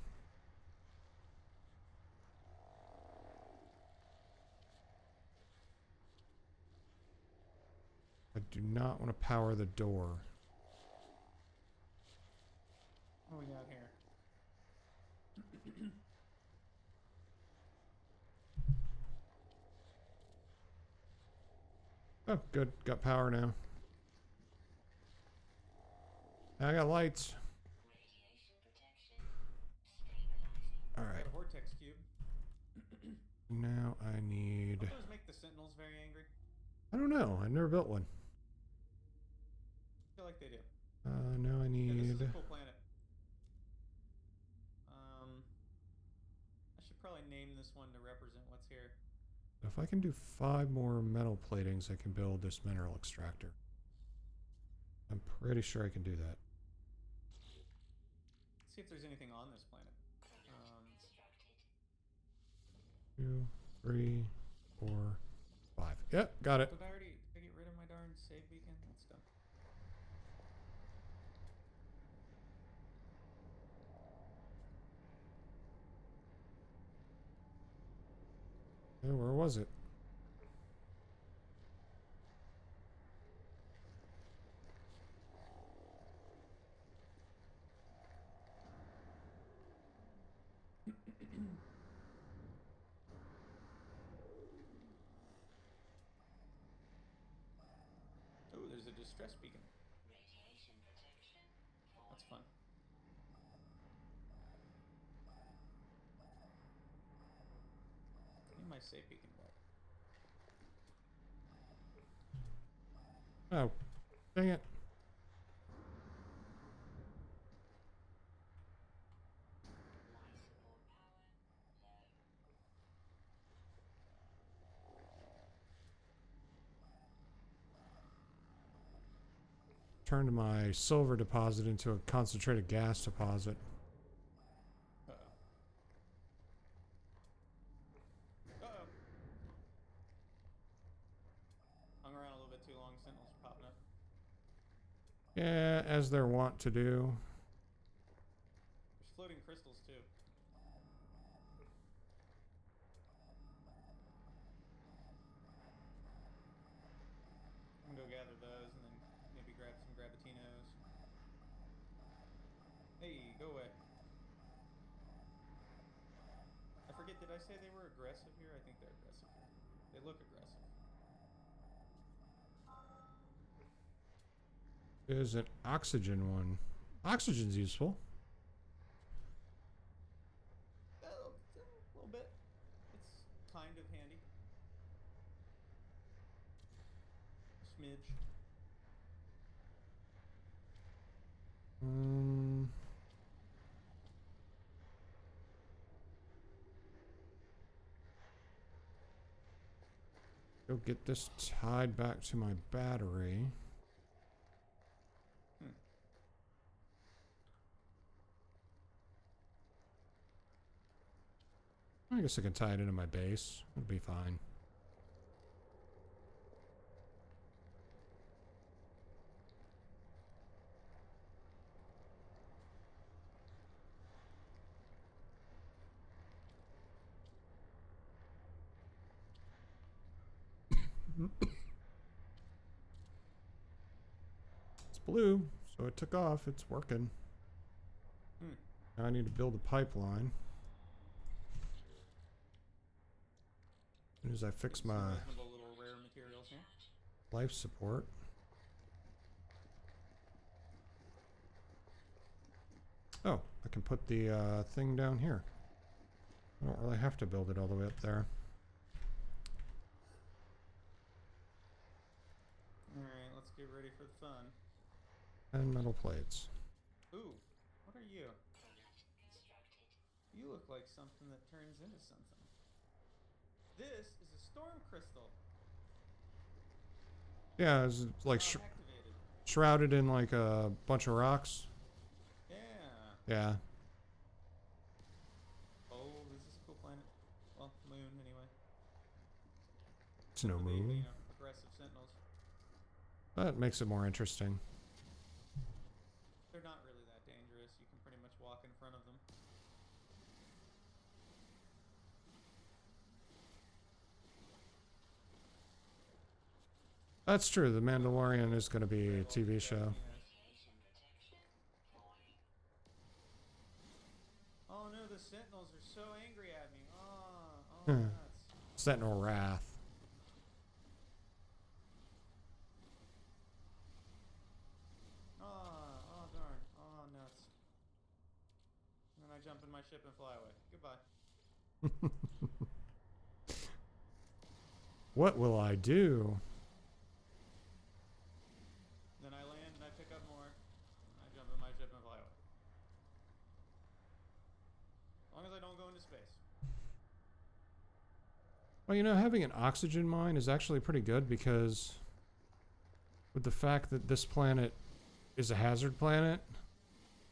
I do not want to power the door. What do we got here? Oh, good. Got power now. I got lights. Alright. Got a vortex cube. Now I need... Don't those make the sentinels very angry? I don't know. I've never built one. I feel like they do. Now I Yeah, need... this is a cool planet. I should probably name this one to represent what's here. If I can do 5 more metal platings, I can build this mineral extractor. I'm pretty sure I can do that. Let's see if there's anything on this planet. 2, 3, 4, 5. Yep, got it. Did I get rid of my darn save beacon? That's dumb. Oh, where was it? Oh, there's a distress beacon. That's fun. Need my save beacon back. Oh, dang it. Turned my silver deposit into a concentrated gas deposit. Uh-oh. Uh-oh. Hung around a little bit too long, sentinels are popping up. Yeah, as they're wont to do. There's floating crystals too. I'm gonna go gather those and then maybe grab some gravitinos. Hey, go away. I forget, did I say they were aggressive here? I think they're aggressive here. They look aggressive. There's an oxygen one. Oxygen's useful. A little bit. It's kind of handy. Smidge. Go get this tied back to my battery. I guess I can tie it into my base. It'll be fine. It's blue, so it took off. It's working. Now I need to build a pipeline. As soon as I fix my little rare materials here. life support. Oh, I can put the thing down here. I don't really have to build it all the way up there. Alright, let's get ready for the fun. And metal plates. Ooh, what are you? You look like something that turns into something. This is a storm crystal. Yeah, it's like Activated. shrouded in like a bunch of rocks. Yeah. Yeah. Oh, this is a cool planet. Well, moon anyway. It's no The, moon. you know, aggressive sentinels. That makes it more interesting. They're not really that dangerous. You can pretty much walk in front of them. That's true. The Mandalorian is going to be a TV show. Oh no, the sentinels are so angry at me. Oh, nuts. Sentinel Wrath. Oh, darn. Oh, nuts. And then I jump in my ship and fly away. Goodbye. What will I do? Then I land and I pick up more. And I jump in my ship and fly away. As long as I don't go into space. Well, you know, having an oxygen mine is actually pretty good because with the fact that this planet is a hazard planet,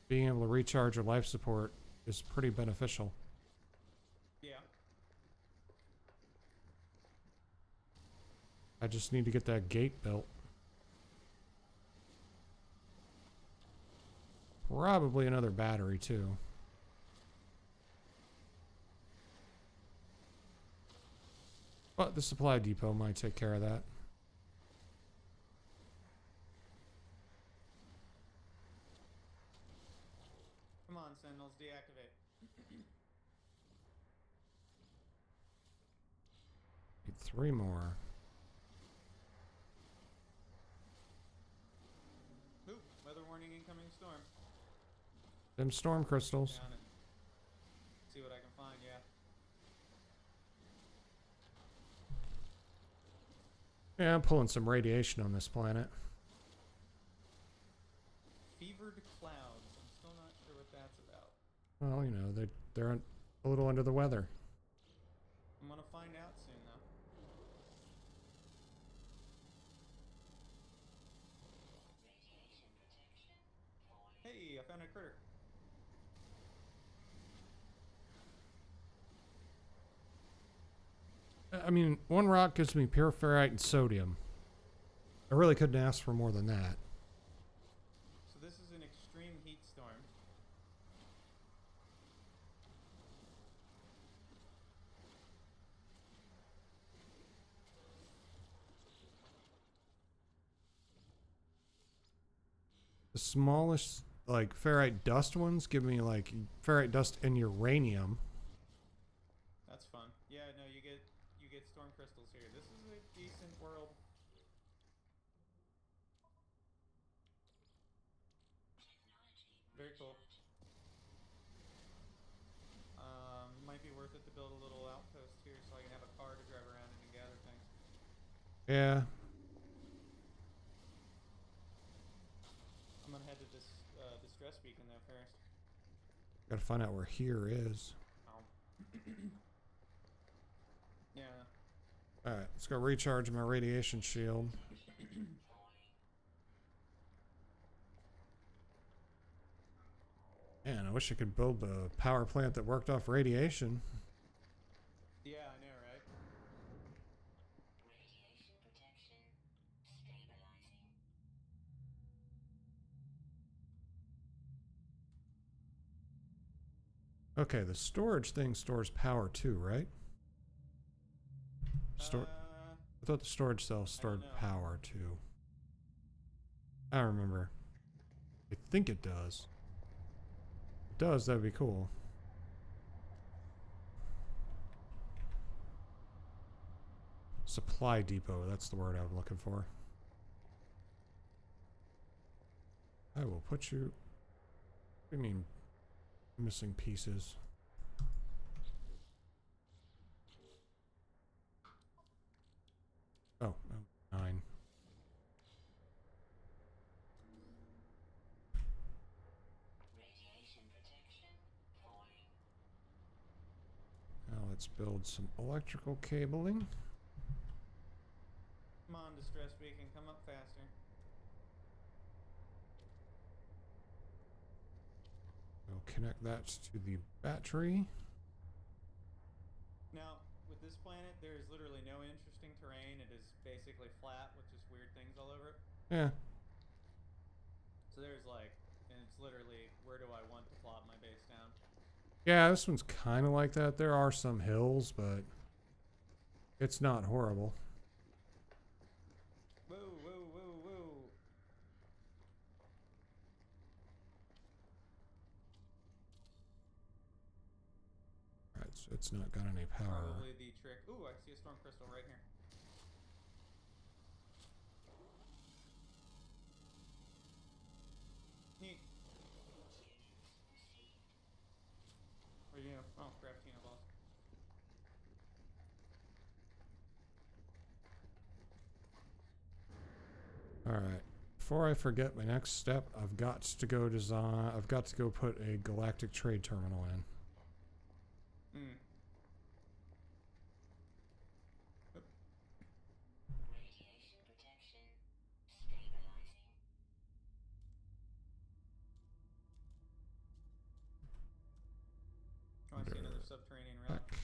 being able to recharge your life support is pretty beneficial. Yeah. I just need to get that gate built. Probably another battery too. But the supply depot might take care of that. Come on, sentinels, deactivate. Need 3 more. Ooh, weather warning, incoming storm. Them storm crystals. Down and see what I can find, yeah. Yeah, I'm pulling some radiation on this planet. Fevered clouds. I'm still not sure what that's about. Well, you know, they're a little under the weather. I'm gonna find out soon, though. Hey, I found a critter. I mean, 1 rock gives me pure ferrite and sodium. I really couldn't ask for more than that. So this is an extreme heat storm. The smallest, like, ferrite dust ones give me, like, ferrite dust and uranium. That's fun. Yeah, no, you get storm crystals here. This is a decent world. Very cool. Might be worth it to build a little outpost here so I can have a car to drive around in and gather things. Yeah. I'm gonna head to this distress beacon though first. Gotta find out where here is. Yeah. Alright, let's go recharge my radiation shield. Man, I wish I could build a power plant that worked off radiation. Yeah, I know, right? Okay, the storage thing stores power too, right? I thought the storage cell stored know. power too. I don't remember. I think it does. If it does, that'd be cool. Supply depot, that's the word I'm looking for. I will put you... What do you mean, missing pieces? Oh, 9. Now let's build some electrical cabling. Come on, Distress Beacon, come up faster. We'll connect that to the battery. Now, with this planet, there is literally no interesting terrain. It is basically flat with just weird things all over it. Yeah. So there's like, and it's literally, where do I want to plop my base down? Yeah, this one's kind of like that. There are some hills, but it's not horrible. Whoa, whoa, whoa, whoa. Alright, so it's not got any power. Probably the trick. Ooh, I see a storm crystal right here. Neat. Where are you? Oh, Graftino balls. Alright. Before I forget my next step, I've got to go design... I've got to go put a galactic trade terminal in. Hmm. Radiation protection stabilizing. Oh, I see another subterranean route. Back.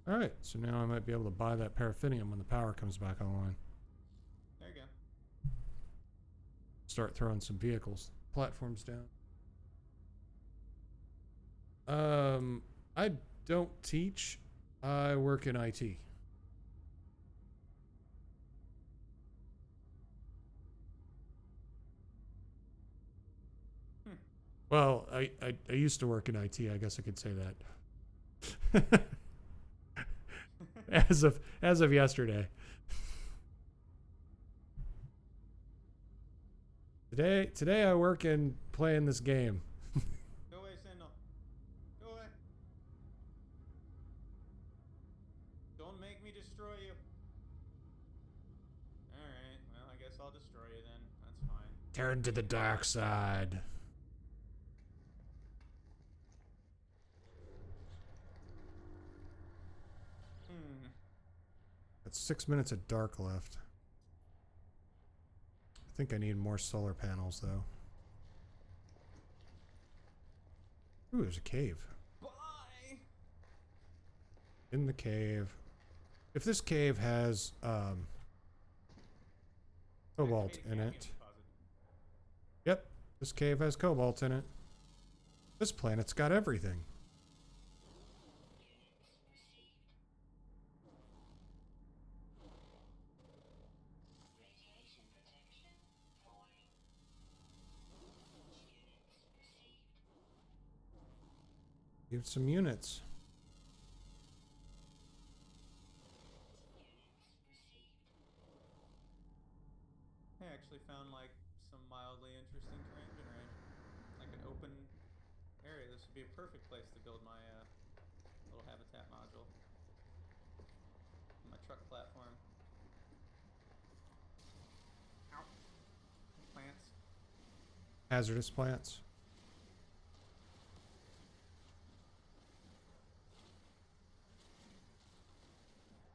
Alright, so now I might be able to buy that paraffinium when the power comes back online. There you go. Start throwing some vehicles, platforms down. I don't teach. I work in IT. Well, I used to work in IT. I guess I could say that. as of yesterday. Today I work in playing this game. Go away, Sentinel. Go away. Don't make me destroy you. Alright, well, I guess I'll destroy you then. That's fine. Turn to the dark side. That's 6 minutes of dark left. I think I need more solar panels, though. Ooh, there's a cave. Bye! In the cave. If this cave has, cobalt in it. Yep, this cave has cobalt in it. This planet's got everything. Radiation protection falling. Units received. Give some units. I actually found like some mildly interesting terrain generated. Like an open area. This would be a perfect place to build my little habitat module. My truck platform. Ow. Plants. Hazardous plants.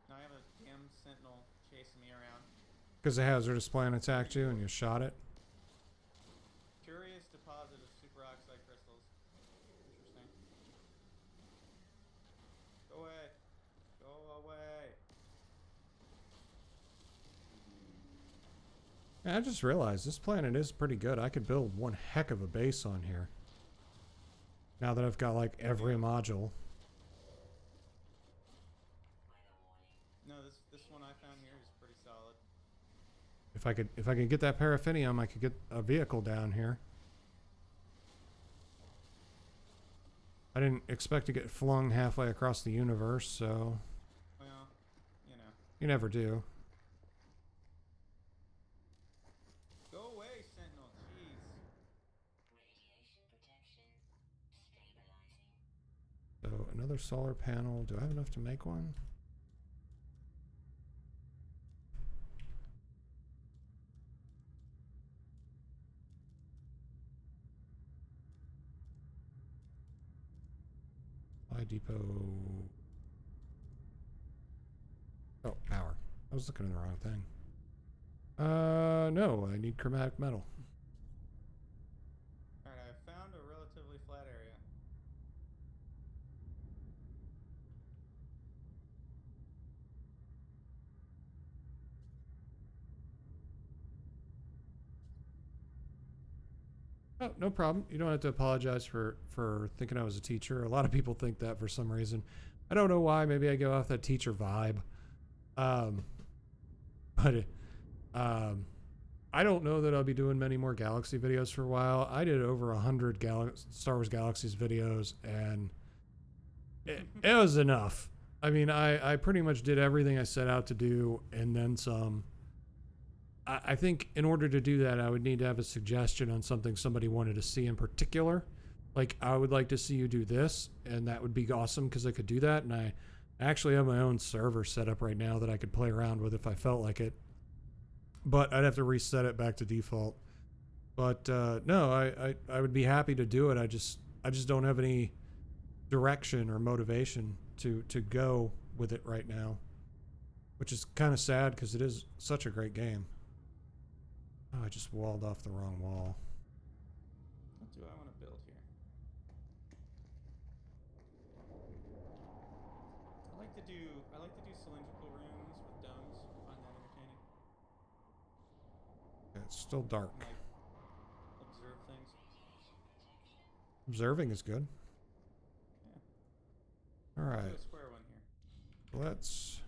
Now I have a damn sentinel chasing me around. Because the hazardous plant attacked you and you shot it. Curious deposit of superoxide crystals. Interesting. Go away. Go away. Yeah, I just realized this planet is pretty good. I could build one heck of a base on here. Now that I've got like every module. No, this one I found here is pretty solid. If I could get that paraffinium, I could get a vehicle down here. I didn't expect to get flung halfway across the universe, so Well, you know. you never do. Go away, Sentinel. Jeez. Radiation protection stabilizing. So another solar panel. Do I have enough to make one? Supply depot. Oh, power. I was looking at the wrong thing. No, I need chromatic metal. Alright, I found a relatively flat area. Oh, no problem. You don't have to apologize for thinking I was a teacher. A lot of people think that for some reason. I don't know why. Maybe I go off that teacher vibe. But I don't know that I'll be doing many more Galaxy videos for a while. I did over 100 Star Wars Galaxies videos, and it was enough. I mean, I pretty much did everything I set out to do, and then some. I think in order to do that, I would need to have a suggestion on something somebody wanted to see in particular. Like, I would like to see you do this, and that would be awesome because I could do that. And I actually have my own server set up right now that I could play around with if I felt like it. But I'd have to reset it back to default. But no, I would be happy to do it. I just don't have any direction or motivation to go with it right now, which is kind of sad because it is such a great game. Oh, I just walled off the wrong wall. What do I want to build here? I like to do cylindrical rooms with domes. I find that entertaining. Yeah, it's still dark. And, like, observe things. Observing is good. Yeah. All Do right, a square one here. let's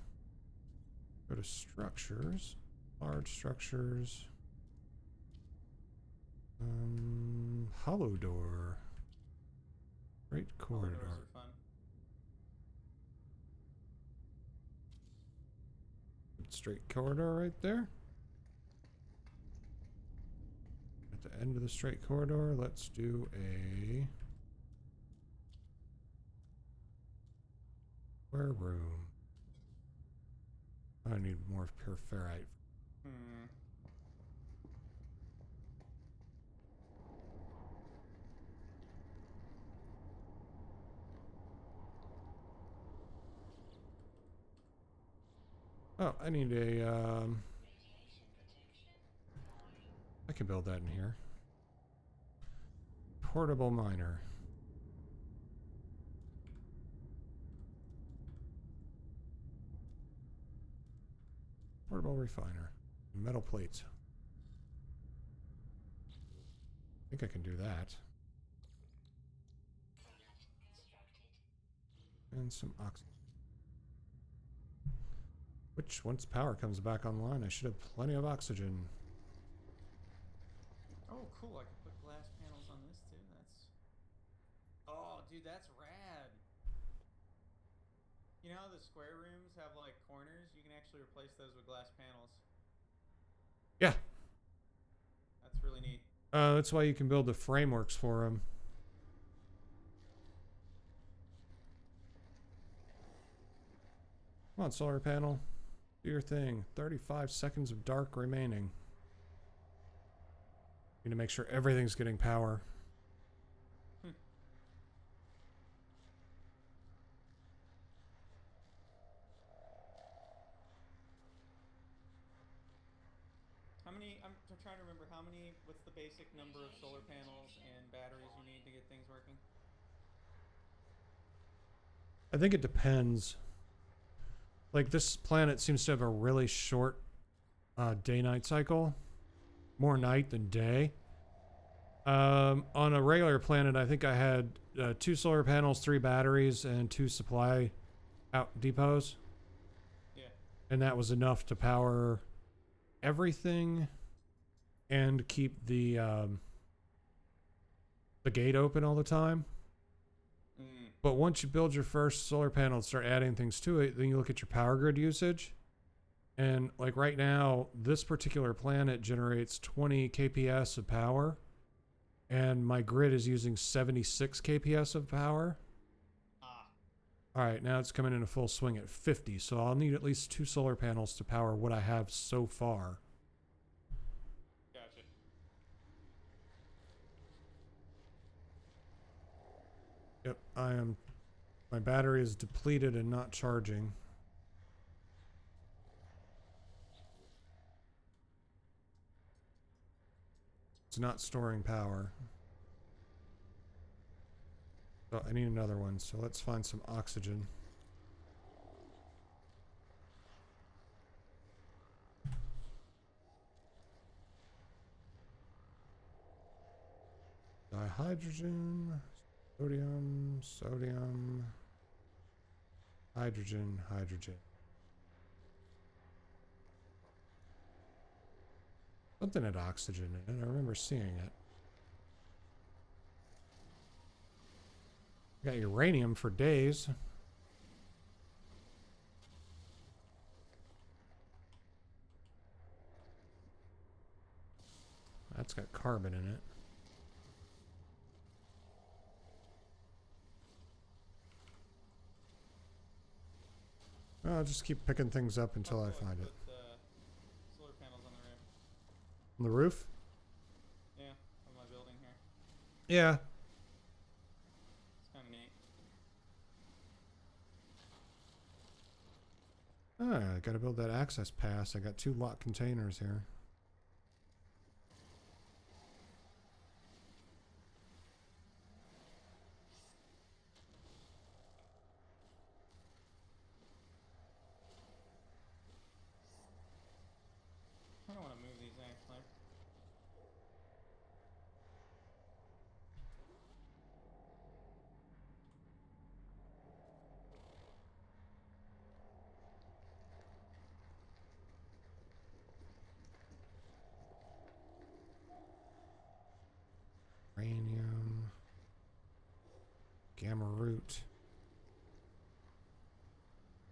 go to structures, large structures. Hollow door. Great corridor. Corridors are fun. Straight corridor right there. At the end of the straight corridor, let's do a square room. I need more pure ferrite. Hmm. Oh, I need a, Radiation protection I can build that in here. Portable miner. Portable refiner. Metal plates. I think I can do that. constructed. And some oxygen. Which, once power comes back online, I should have plenty of oxygen. Oh, cool. I can put glass panels on this too. That's. Oh, dude, that's rad. You know how the square rooms have like corners? You can actually replace those with glass panels. Yeah. That's really neat. That's why you can build the frameworks for them. Come on, solar panel. Do your thing. 35 seconds of dark remaining. Need to make sure everything's getting power. How many? I'm trying to remember how many. What's the basic number of solar panels and batteries you need to get things working? I think it depends. Like, this planet seems to have a really short day-night cycle. More night than day. On a regular planet, I think I had 2 solar panels, 3 batteries, and 2 supply out depots. Yeah. And that was enough to power everything and keep the gate open all the time. But once you build your first solar panel and start adding things to it, then you look at your power grid usage. And like right now, this particular planet generates 20 kps of power. And my grid is using 76 kps of power. All right, now it's coming in a full swing at 50. So I'll need at least 2 solar panels to power what I have so far. Gotcha. Yep, my battery is depleted and not charging. It's not storing power. So I need another one, so let's find some oxygen. Dihydrogen, sodium, hydrogen. Something had oxygen in it. I remember seeing it. Got uranium for days. That's got carbon in it. I'll just keep picking things up until I find it. Solar panels on the roof. On the roof? Yeah, of my building here. Yeah. It's kind of neat. I gotta build that access pass. I got 2 locked containers here. I don't want to move these actually. Uranium. Gamma root.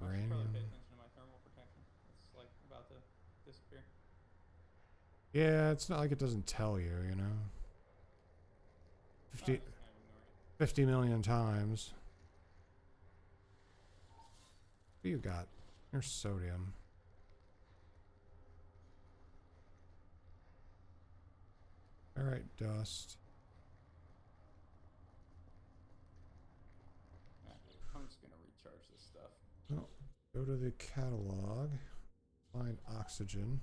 I should probably pay Uranium. attention to my thermal protection. It's like about to disappear. Yeah, it's not like it doesn't tell you, you know. I'm 50, just kind of ignoring it. 50 million times. What do you got? Here's sodium. Alright, dust. I'm just gonna recharge this stuff. Oh, go to the catalog. Find oxygen.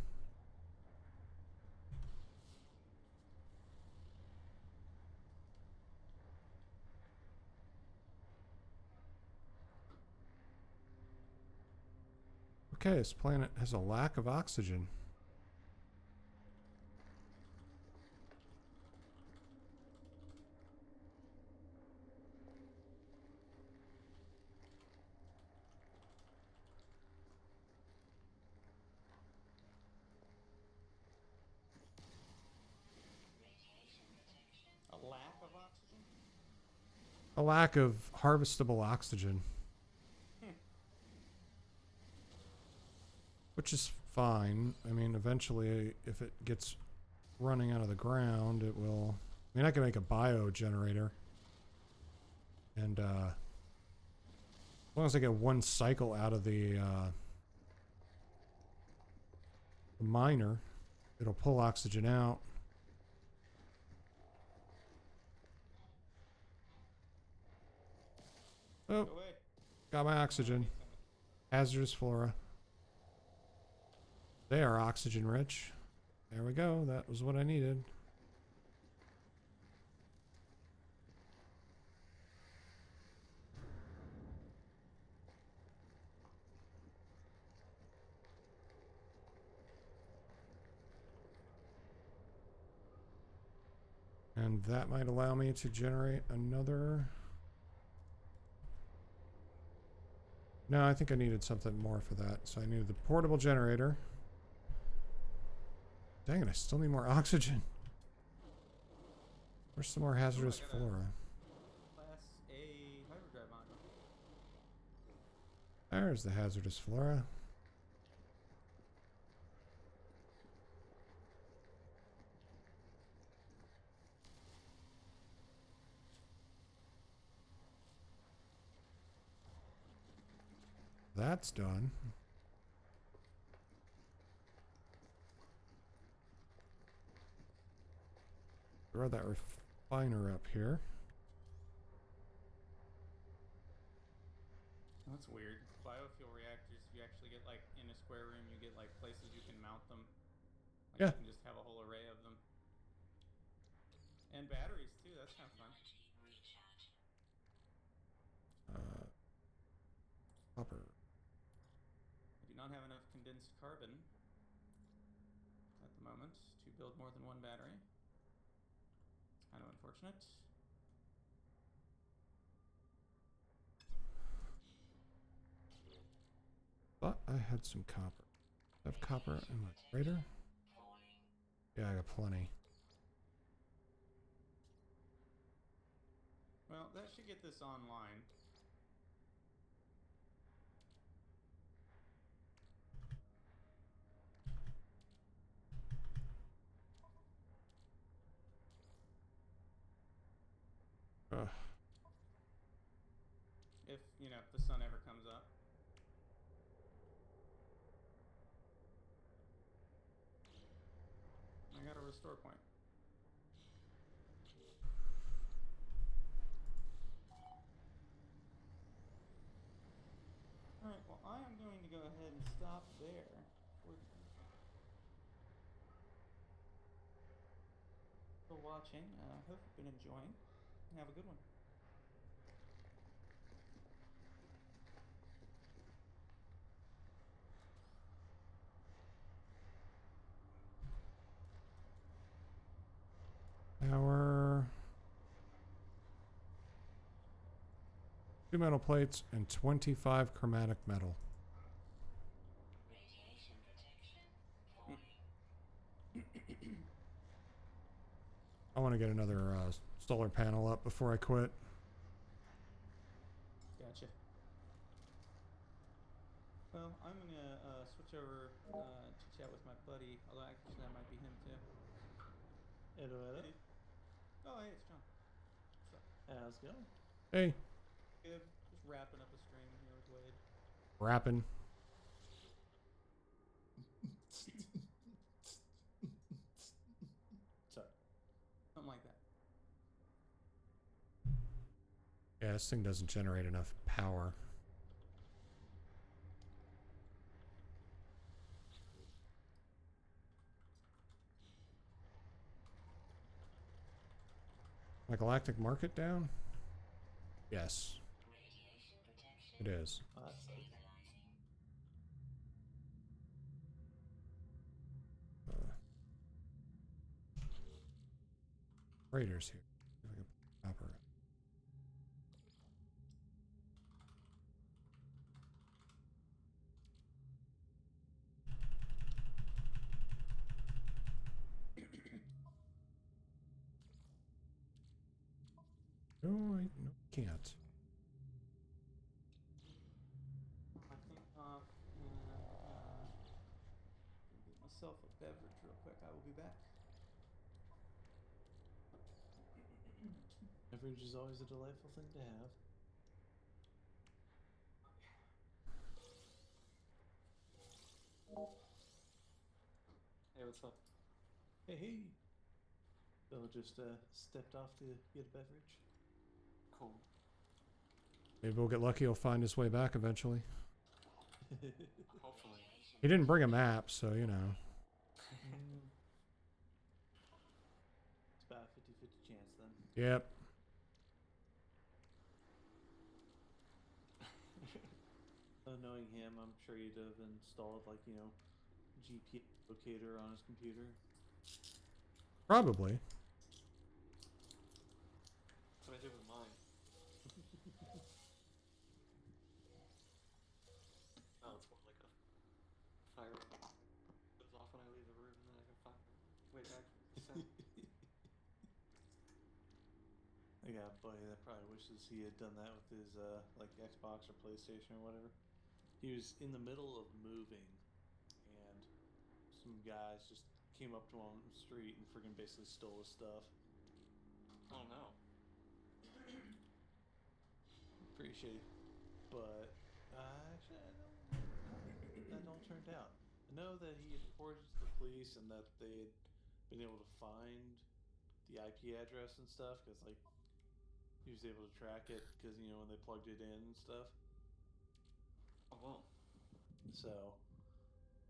Okay, this planet has a lack of oxygen. A lack of oxygen? A lack of harvestable oxygen. Which is fine. I mean, eventually, if it gets running out of the ground, it will... I mean, I can make a biogenerator. And, as long as I get 1 cycle out of the miner, it'll pull oxygen out. Oh, Go away. got my oxygen. Hazardous flora. They are oxygen rich. There we go. That was what I needed. And that might allow me to generate another No, I think I needed something more for that. So I needed the portable generator. Dang it, I still need more oxygen. Where's some more hazardous got a- flora? Class A hyperdrive module. There's the hazardous flora. That's done. Throw that refiner up here. That's weird. Biofuel reactors, you actually get like in a square room, you get like places you can mount them. Like Yeah. you can just have a whole array of them. And batteries too, that's kind of fun. Energy recharge. Copper. I do not have enough condensed carbon at the moment to build more than one battery. It's kind of unfortunate. But I had some copper. I have copper in my freighter. Falling. Yeah, I got plenty. Well, that should get this online. Ugh. If, you know, if the sun ever comes up. I got a restore point. Alright, well, I am going to go ahead and stop there for watching. Hope you've been enjoying. Have a good one. Power. 2 metal plates and 25 chromatic metal. Radiation protection. Falling. I want to get another solar panel up before I quit. Gotcha. Well, I'm gonna switch over to chat with my buddy. Although actually that might be him too. Hello, hello. Hey. Oh, hey, it's John. What's up? How's it going? Hey, Good. Just wrapping up a stream here with Wade. rapping. Sorry. Something like that. Yeah, this thing doesn't generate enough power. My galactic market down? Yes, Radiation protection. it is. Oh, that's nice. Stabilizing. Raiders here. See if I can put copper up. No, I can't. I think off and get myself a beverage real quick. I will be back. Beverage is always a delightful thing to have. Hey, what's up? Hey, hey. Bill just stepped off to get a beverage. Cool. Maybe we'll get lucky. He'll find his way back eventually. Hopefully. He didn't bring a map, so you know. It's about a 50-50 chance then. Yep. Knowing him, I'm sure he'd have installed like, you know, GPS locator on his computer. Probably. That's what I did with mine. got a buddy that probably wishes he had done that with his like Xbox or PlayStation or whatever. He was in the middle of moving, and some guys just came up to him on the street and freaking basically stole his stuff. Oh no. Pretty shitty. But actually, I don't that all turned out. I know that he had reported to the police and that they had been able to find the IP address and stuff because like he was able to track it because you know when they plugged it in and stuff. Oh well. So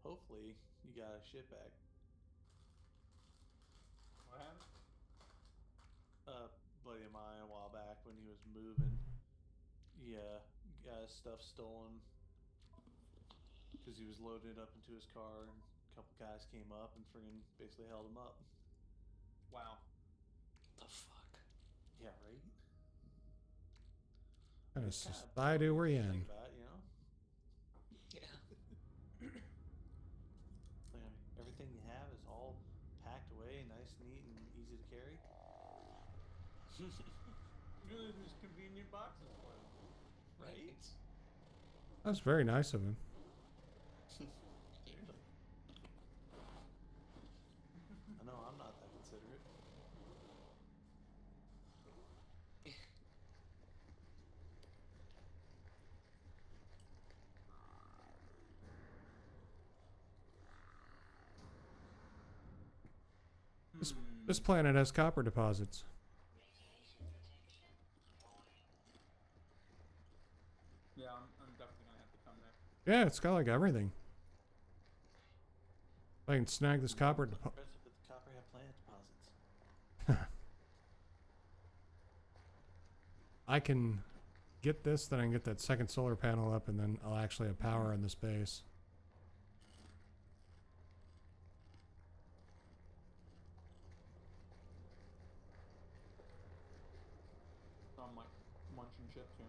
hopefully you got his shit back. What happened? Buddy of mine a while back when he was moving, got his stuff stolen because he was loading it up into his car and a couple guys came up and friggin' basically held him up. Wow. The fuck. Yeah, right. Kind of It's kinda society we're bummer to in. think about, you know? Yeah. Like, I mean, everything you have is all packed away, nice, neat, and easy to carry. Really, just convenient boxes for them. Right. That's very nice of him. I know I'm not that considerate. This planet has copper deposits. Radiation protection. Falling. Yeah, I'm definitely gonna have to come there. Yeah, it's got like everything. I can snag this copper It's deposit. impressive that the copper have plant deposits. I can get this, then I can get that second solar panel up, and then I'll actually have power in this base. So I'm like munching chips here.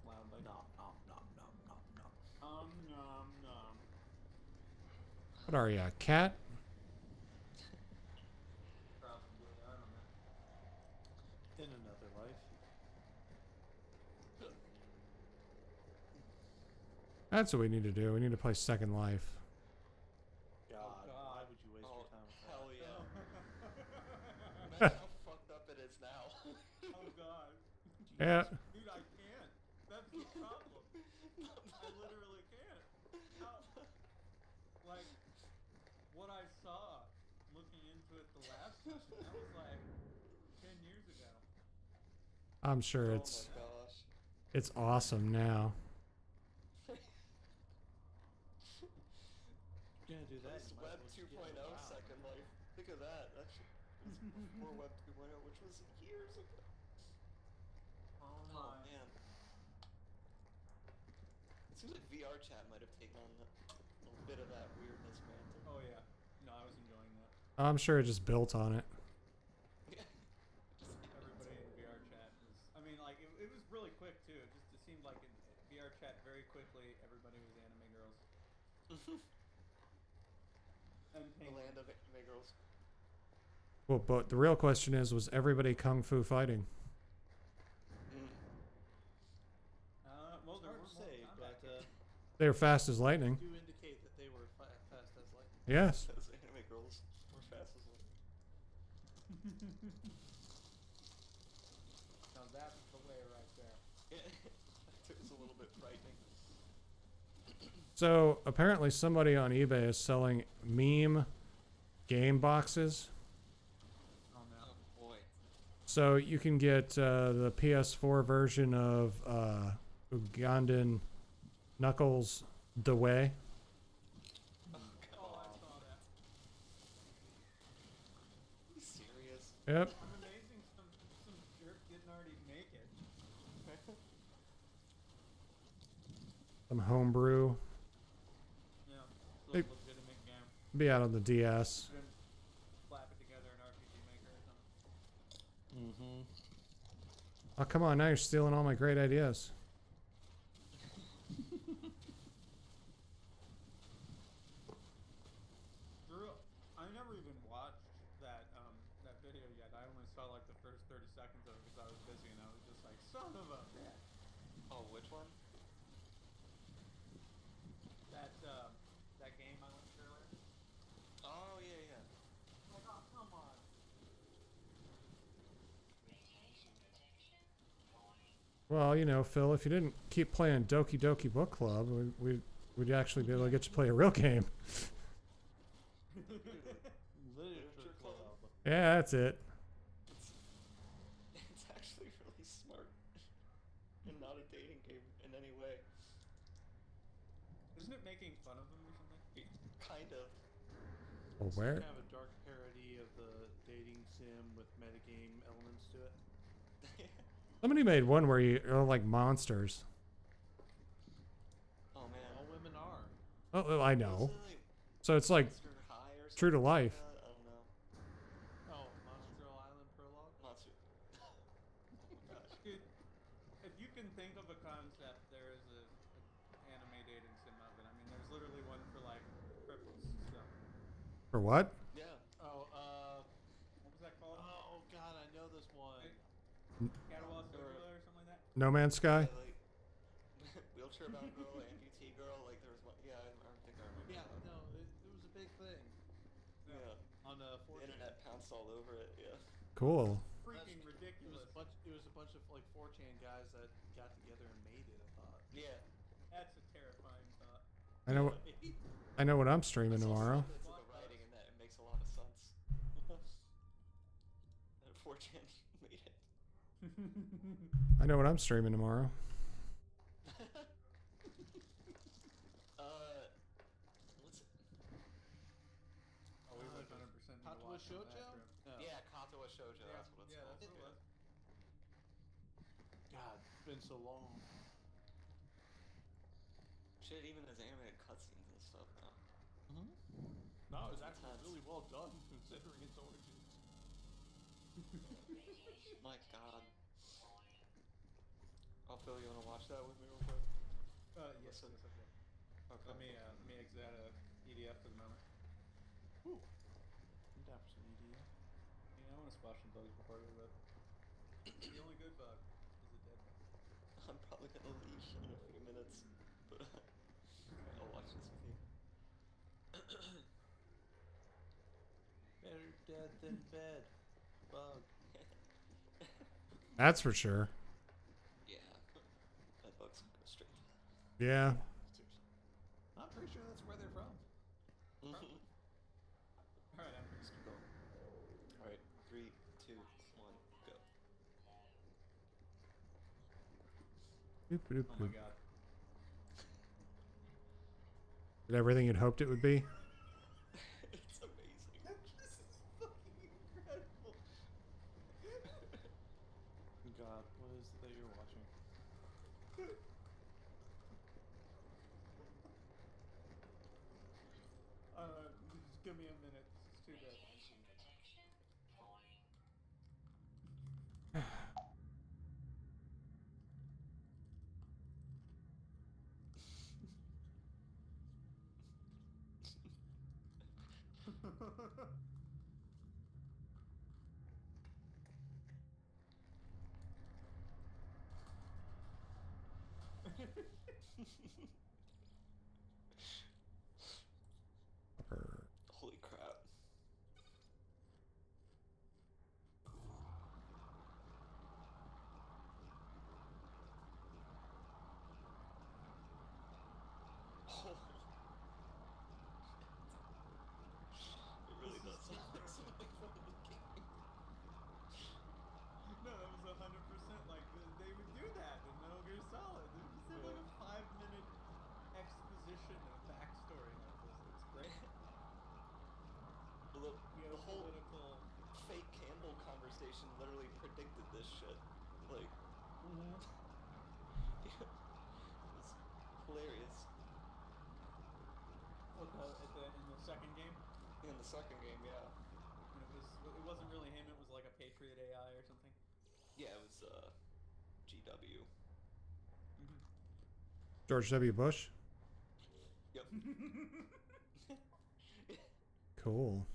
Loudly. Nom nom nom nom nom nom. Nom nom. What are you, a cat? Probably, I don't know. In another life. That's what we need to do. We need to play Second Life. God, why God. would you waste Oh your time with hell that? yeah. Imagine how fucked up it is now. Oh god. Yeah. Dude, I can't. That's the problem. I literally can't. How? Like, what I saw looking into it the last time, that was like 10 years ago. I'm sure Oh it's my gosh. it's awesome now. You're gonna do that. This you might Web as well just 2.0 get in the wild. Second Life. Think of that. That shit was before Web 2.0, which was years ago. Oh Oh my. man. It seems like VR chat might have taken on a bit of that weirdness mantle. Oh yeah. No, I was enjoying that. I'm sure it just built on it. Yeah. Everybody in VR chat was. I mean, like it was really quick too. It seemed like in VR chat very quickly everybody was anime girls and The pink. land of anime girls. Well, but the real question is, was everybody kung fu fighting? Mm. Well, It's there hard were to Mortal say, Kombat but games. They were fast as lightning. do indicate that they were fast as lightning. Yes. Those anime girls were fast as lightning. Now that's the way right there. It was a little bit frightening. So apparently somebody on eBay is selling meme game boxes. Oh no. Oh boy. So you can get the PS4 version of Ugandan Knuckles the Way. Oh Oh, god. I saw that. Are you serious? Yep. I'm amazing some jerk didn't already make it. Some homebrew. Yeah. It's a Hey. legitimate game. Be out on the DS. You can slap it together in RPG Maker or something. Mm-hmm. Oh, come on. Now you're stealing all my great ideas. Drew, I never even watched that video video yet. I only saw like the first 30 seconds of it because I was busy, and I was just like, son of a bitch. Oh, which one? That game I went through earlier. Oh, yeah, yeah. I'm like, oh, come on. Radiation protection falling. Well, you know, Phil, if you didn't keep playing Doki Doki Book Club, we'd actually be able to get you to play a real game. Literature club. Yeah, that's it. It's actually really smart and not a dating game in any way. Isn't it making fun of them or something? Kind of. Well, It's where? kind of a dark parody of the dating sim with metagame elements to it. Somebody made one where you're like monsters. Oh man. All women are. Oh, I know. Was it, So it's like Monster High or true to something life. Like that? I don't know. Oh, Monster Island prologue. Monster. Oh my gosh. Dude, if you can think of a concept, there is a anime dating sim of it. I mean, there's literally one for like cripples. So, For what? Yeah. Oh, what was that called? oh God, I know this one. Catawba Circular or something like that? No Man's Sky? Yeah, like wheelchair bound girl, amputee girl. Like there was one. Yeah, I think I remember. Yeah, that. no, it was a big thing Yeah. on The 4chan. internet pounced all over it. Yeah. Cool. Freaking It ridiculous. was a bunch of like 4chan guys that got together and made it. I thought. Yeah. That's a terrifying thought. I know what I'm streaming I saw tomorrow. snippets of the writing, and that it makes a lot of sense. And 4chan made it. I know what I'm streaming tomorrow. What's it? Oh, we would 100% need to Hot watch was some of that Shoujo? trip. No. Yeah, Katawa Shoujo. Yeah, That's what it's yeah, called. that's what it was. God, it's been so long. Shit, even has animated cutscenes and stuff now. No, it was actually Intense. really well done considering its origins. Radiation My God. falling. Oh, Phil, you wanna watch that with me real quick? Yes, Listen. yes, I will. Okay. Let me exit out of EDF for the moment. Ooh. I'm down for some E EDM. I want to splash some bugs before I go to bed. The only good bug is a dead bug. I'm probably gonna leave in a few minutes, but I'll watch this with you. Better dead than bed. Bug. That's for sure. Yeah. That bug's gonna go straight to hell. Yeah. Seriously. I'm pretty sure that's where they're from. Mhm. Alright, I'm Let's go. Alright, 3, 2, 1, go. Boop, boop, Oh my boop. god. Did everything you'd hoped it would be? It's amazing. This is fucking incredible. God, what is it that you're watching? Just give me a minute. This is too good. Radiation protection falling. Holy crap. Oh. It really does sound like something from the game. No, that was 100% like they would do that in Metal Gear Solid. They would just have like a 5-minute exposition and backstory like this. It's great. Well, the whole Geopolitical. fake Campbell conversation literally predicted this shit. Like, it was hilarious. In the second game, In the second game, yeah. and it wasn't really him. It was like a Patriot AI or something. Yeah, it was, GW. George W. Bush? Yep. Cool.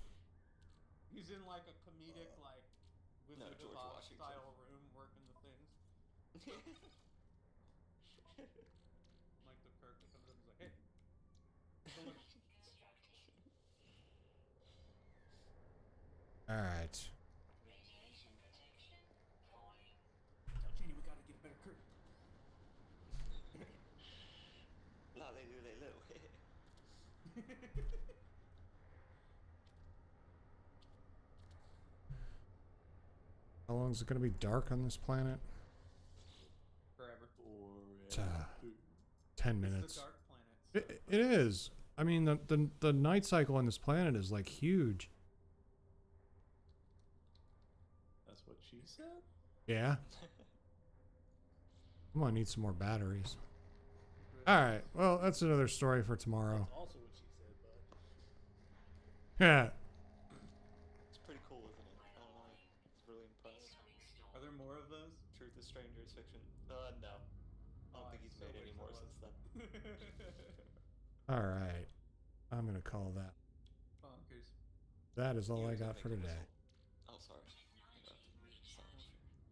He's in like a comedic like Wizard of George Oz Washington. style room working the things. Like the perk that comes up, he's like, hey, don't look. Constructing. All right. Radiation protection falling. Tell Jenny we gotta get a better curtain. La le lu le lu. How long is it going to be dark on this planet? Forever. It's, 10 minutes. It's the dark planet. So It is. I mean, the night cycle on this planet is like huge. That's what she said? Yeah. I'm gonna need some more batteries. All right. Well, that's another story for tomorrow. That's also what she said, but Yeah. It's pretty cool, isn't it? I don't know. It's really impressed. Incoming storm. Are there more of those? Truth is stranger is fiction. No. I don't think he's made any more since then. All right. I'm gonna call that. Bonkers. That is all He I was a got for victim today. assault.